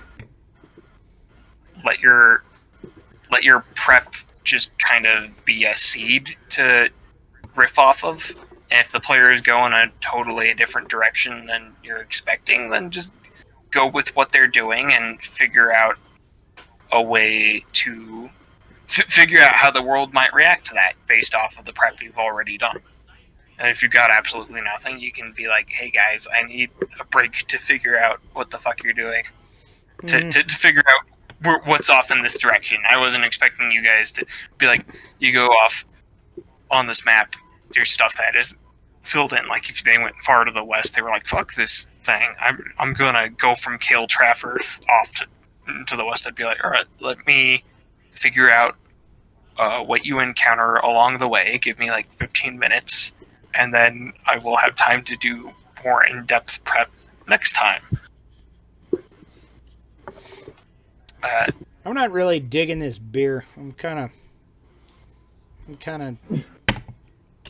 let your prep just kind of be a seed to riff off of. And if the player is going a totally different direction than you're expecting, then just go with what they're doing and figure out a way to figure out how the world might react to that based off of the prep you've already done. And if you've got absolutely nothing, you can be like, hey guys, I need a break to figure out what the fuck you're doing. To figure out what's off in this direction. I wasn't expecting you guys to be like, you go off on this map, there's stuff that is filled in. Like if they went far to the west, they were like, fuck this thing. I'm gonna go from Kale Trafford off to the west. I'd be like, all right, let me figure out what you encounter along the way. Give me like 15 minutes, and then I will have time to do more in-depth prep next time. I'm not really digging this beer. I'm kind of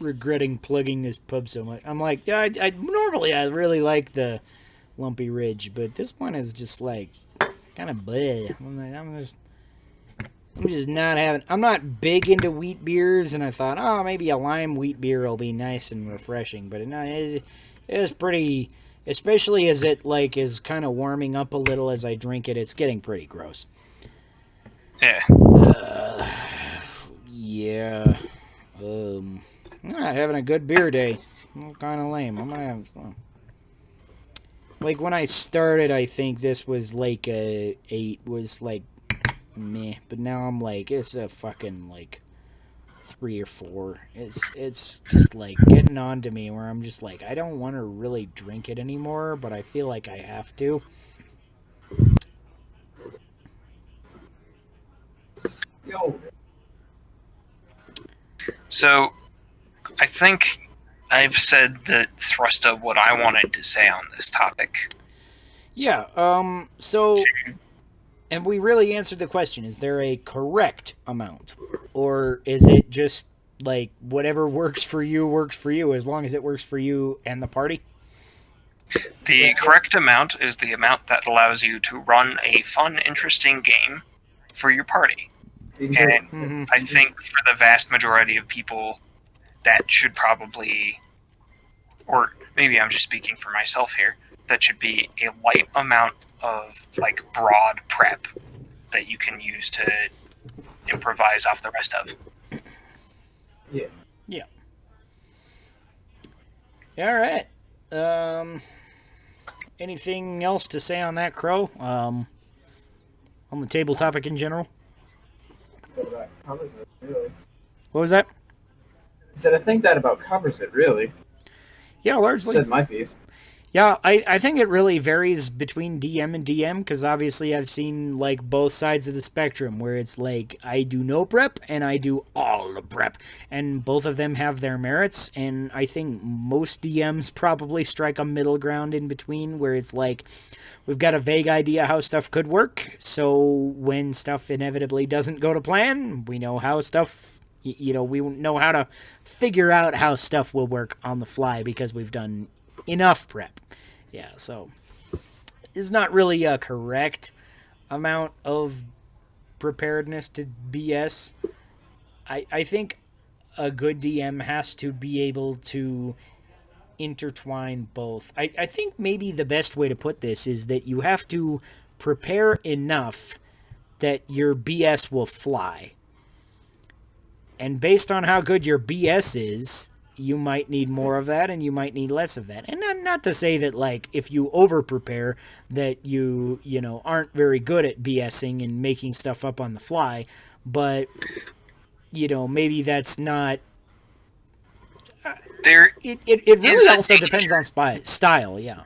regretting plugging this pub so much. I'm like, yeah, I normally I really like the Lumpy Ridge, but this one is just like kind of bleh. I'm just not having. I'm not big into wheat beers, and I thought, oh, maybe a lime wheat beer will be nice and refreshing. But it's pretty, especially as it like is kind of warming up a little as I drink it. It's getting pretty gross. Yeah. Yeah. I'm not having a good beer day. I'm kind of lame. I'm gonna have some. Like when I started, I think this was like a 8 was like meh, but now I'm like it's a fucking like 3 or 4. It's just like getting on to me where I'm just like I don't want to really drink it anymore, but I feel like I have to. Yo. So, I think I've said the thrust of what I wanted to say on this topic. Yeah, so, and we really answered the question, is there a correct amount? Or is it just, like, whatever works for you, as long as it works for you and the party? The correct amount is the amount that allows you to run a fun, interesting game for your party. And I think for the vast majority of people, that should probably, or maybe I'm just speaking for myself here, that should be a light amount of like broad prep that you can use to improvise off the rest of. Yeah. Yeah. All right. Anything else to say on that, Crow? On the table topic in general? That covers it, really. What was that? I said I think that about covers it, really. Yeah, largely. Said my piece. Yeah, I think it really varies between DM and DM, because obviously I've seen, like, both sides of the spectrum, where it's like, I do no prep, and I do all the prep, and both of them have their merits, and I think most DMs probably strike a middle ground in between, where it's like, we've got a vague idea how stuff could work, so when stuff inevitably doesn't go to plan, we know how stuff, we know how to figure out how stuff will work on the fly, because we've done enough prep. Yeah, so it's not really a correct amount of preparedness to BS. I think a good DM has to be able to intertwine both. I think maybe the best way to put this is that you have to prepare enough that your BS will fly. And based on how good your BS is, you might need more of that and you might need less of that. And not to say that, like, if you over-prepare that you aren't very good at BSing and making stuff up on the fly, but, maybe that's not... It really also depends on style, yeah.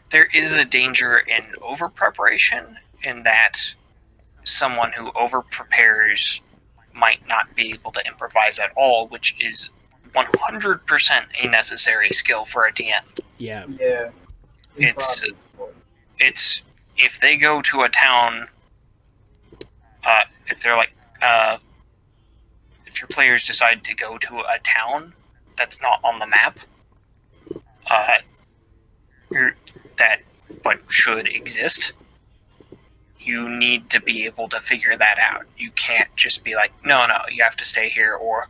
There is a danger in over-preparation in that someone who over-prepares might not be able to improvise at all, which is 100% a necessary skill for a DM. Yeah. Yeah. It's if they go to a town, if they're like, if your players decide to go to a town that's not on the map, but should exist, you need to be able to figure that out. You can't just be like, no, you have to stay here, or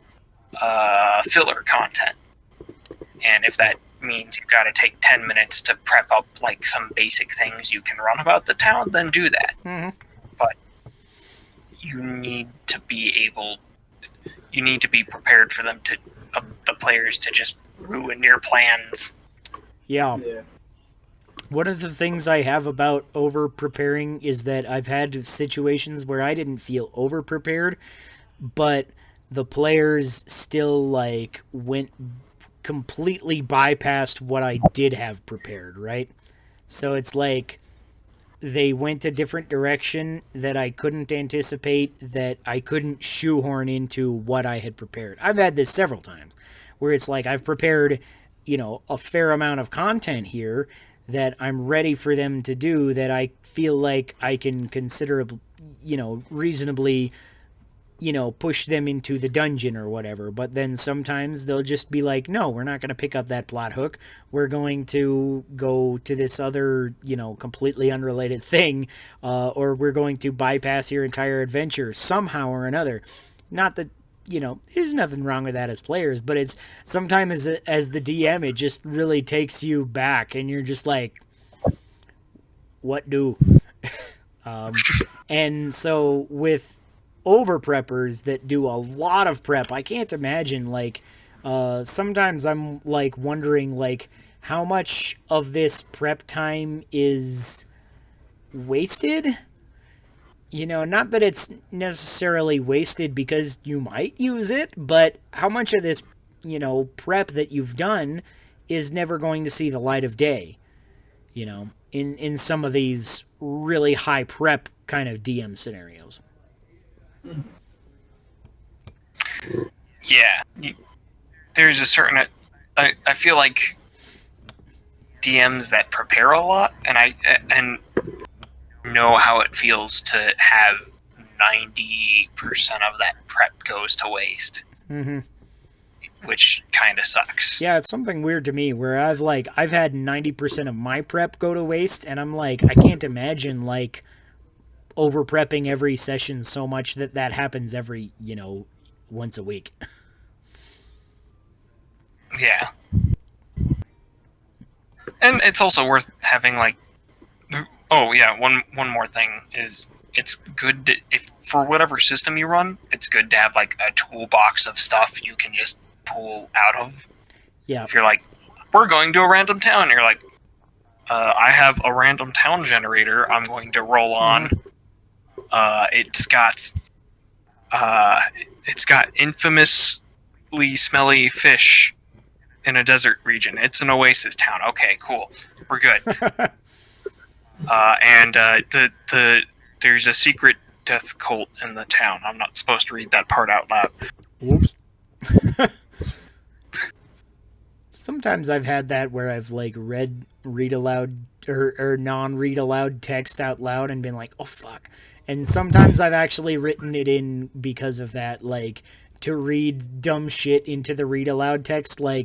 filler content. And if that means you've got to take 10 minutes to prep up like some basic things you can run about the town, then do that. Mm-hmm. But you need to be prepared for them to, the players to just ruin your plans. Yeah. One of the things I have about over-preparing is that I've had situations where I didn't feel over-prepared, but the players still, like, went completely bypassed what I did have prepared, right? So it's like they went a different direction that I couldn't anticipate, that I couldn't shoehorn into what I had prepared. I've had this several times, where it's like I've prepared, a fair amount of content here that I'm ready for them to do, that I feel like I can consider, reasonably, push them into the dungeon or whatever. But then sometimes they'll just be like, no, we're not going to pick up that plot hook. We're going to go to this other, completely unrelated thing, or we're going to bypass your entire adventure somehow or another. Not that, there's nothing wrong with that as players, but it's sometimes as the DM, it just really takes you back and you're just like, what do? And so with overpreppers that do a lot of prep, I can't imagine, sometimes I'm, wondering, how much of this prep time is wasted? Not that it's necessarily wasted because you might use it, but how much of this, prep that you've done is never going to see the light of day, in some of these really high prep kind of DM scenarios. Yeah. There's a certain... I feel like DMs that prepare a lot, and know how it feels to have 90% of that prep goes to waste. Mm-hmm. Which kind of sucks. Yeah, it's something weird to me where I've had 90% of my prep go to waste, and I'm like, I can't imagine over prepping every session so much that happens every, once a week. Yeah. And it's also worth having one more thing is it's good to, if for whatever system you run, it's good to have a toolbox of stuff you can just pull out of. Yeah. If you're like, we're going to a random town, you're like, I have a random town generator I'm going to roll on. It's got infamously smelly fish in a desert region. It's an oasis town. Okay, cool. We're good. There's a secret death cult in the town. I'm not supposed to read that part out loud. Whoops. Sometimes I've had that where I've read aloud or non-read aloud text out loud and been like, oh fuck. And sometimes I've actually written it in because of that, to read dumb shit into the read aloud text, a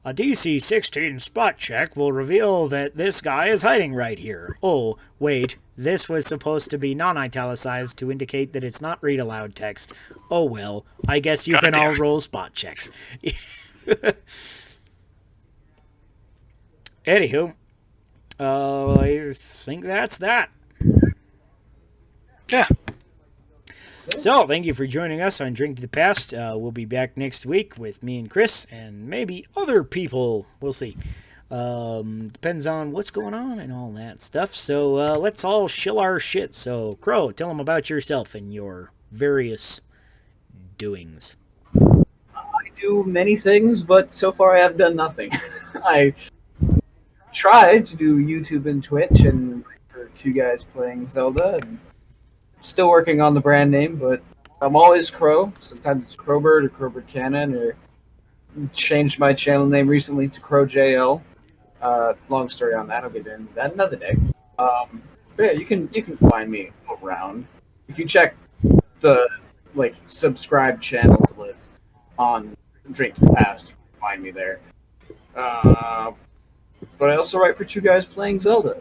DC 16 spot check will reveal that this guy is hiding right here. Oh, wait, this was supposed to be non-italicized to indicate that it's not read aloud text. Oh well, I guess you can all roll spot checks. Anywho, I think that's that. Yeah. So, thank you for joining us on Drink to the Past. We'll be back next week with me and Chris, and maybe other people. We'll see. Depends on what's going on and all that stuff. So, let's all shill our shit. So, Crow, tell them about yourself and your various doings. I do many things, but so far I have done nothing. I tried to do YouTube and Twitch, and for two guys playing Zelda, and still working on the brand name, but I'm always Crow. Sometimes it's Crowbird or Crowbird Cannon, or changed my channel name recently to CrowJL. Long story on that. I'll get into that another day. But yeah, you can find me around. If you check the subscribe channels list on Drink to the Past, you can find me there. But I also write for two guys playing Zelda.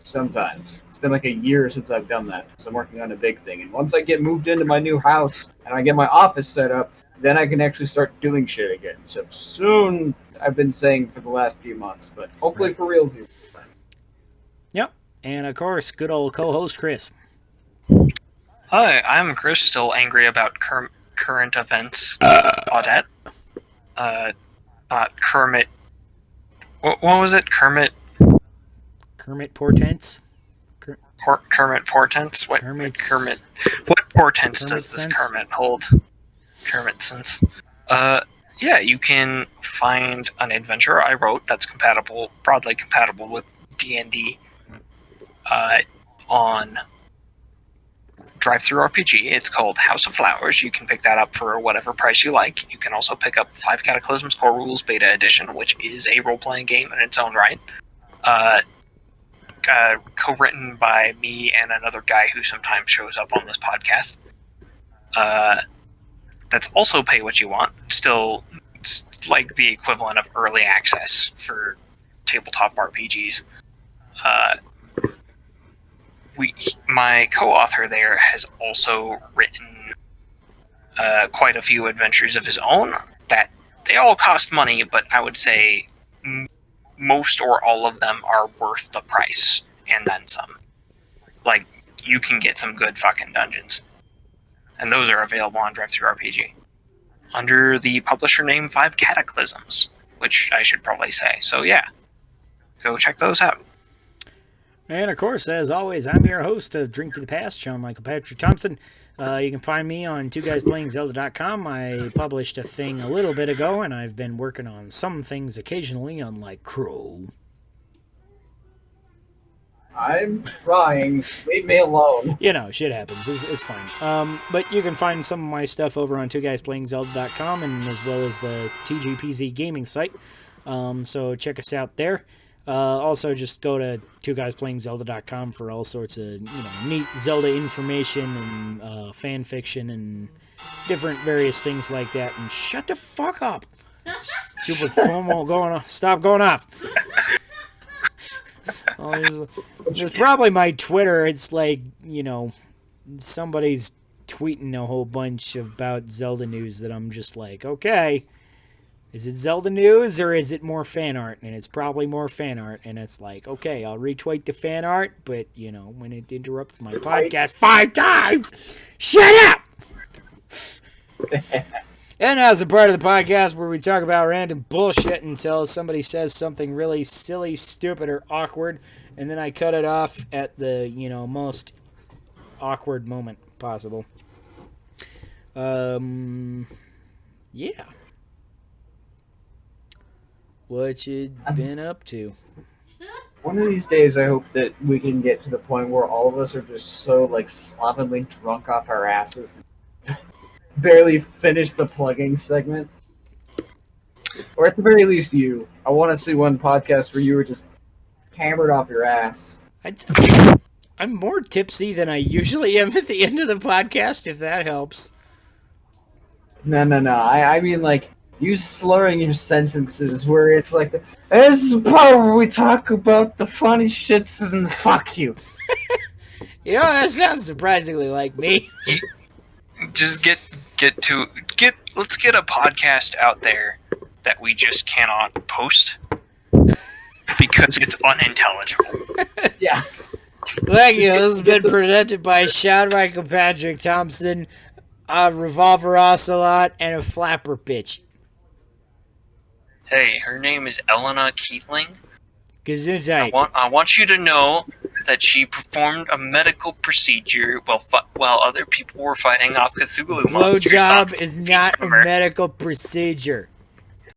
Sometimes. It's been a year since I've done that, because I'm working on a big thing. And once I get moved into my new house, and I get my office set up, then I can actually start doing shit again. So soon, I've been saying for the last few months, but hopefully for real soon. Yep. And of course, good old co-host Chris. Hi, I'm Chris, still angry about current events. Audette. Kermit. What was it? Kermit Portents? Kermit Portents? What portents does this Kermit hold? Kermit sense. Yeah, you can find an adventure I wrote that's broadly compatible with D&D on Drive-Thru RPG. It's called House of Flowers. You can pick that up for whatever price you like. You can also pick up 5 Cataclysms Core Rules Beta Edition, which is a role-playing game in its own right. Co-written by me and another guy who sometimes shows up on this podcast. That's also pay what you want. Still, it's like the equivalent of early access for tabletop RPGs. My co-author there has also written quite a few adventures of his own that they all cost money, but I would say most or all of them are worth the price and then some. Like, you can get some good fucking dungeons. And those are available on DriveThruRPG. Under the publisher name 5 Cataclysms, which I should probably say. So yeah, go check those out. And of course, as always, I'm your host of Drink to the Past, Sean Michael Patrick Thompson. You can find me on twoguysPlayingZelda.com. I published a thing a little bit ago, and I've been working on some things occasionally, unlike Crow. I'm trying. Leave me alone. You know, shit happens. It's fine. But you can find some of my stuff over on twoguysPlayingZelda.com, and as well as the TGPZ gaming site. So check us out there. Also, just go to twoguysPlayingZelda.com for all sorts of neat Zelda information and fan fiction and different various things like that. And shut the fuck up! Stupid phone won't go off. Stop going off. There's probably my Twitter. It's like somebody's tweeting a whole bunch about Zelda news that I'm just like, okay. Is it Zelda news or is it more fan art? And it's probably more fan art. And it's like, okay, I'll retweet the fan art, but, when it interrupts my podcast 5 times, shut up! And as a part of the podcast where we talk about random bullshit until somebody says something really silly, stupid, or awkward, and then I cut it off at the, most awkward moment possible. Yeah. What you been up to? One of these days, I hope that we can get to the point where all of us are just so, slovenly drunk off our asses. Barely finished the plugging segment. Or at the very least, you. I want to see one podcast where you were just hammered off your ass. I'm more tipsy than I usually am at the end of the podcast, if that helps. No. I mean, you slurring your sentences where it's like, this is the part where we talk about the funny shits and fuck you. That sounds surprisingly like me. Just let's get a podcast out there that we just cannot post because it's unintelligible. Yeah. Thank you. This has been presented by Sean Michael Patrick Thompson, a Revolver Ocelot, and a Flapper Bitch. Hey, her name is Elena Keatling. Gesundheit. I want you to know that she performed a medical procedure while other people were fighting off Cthulhu monsters. Blowjob is not a medical procedure.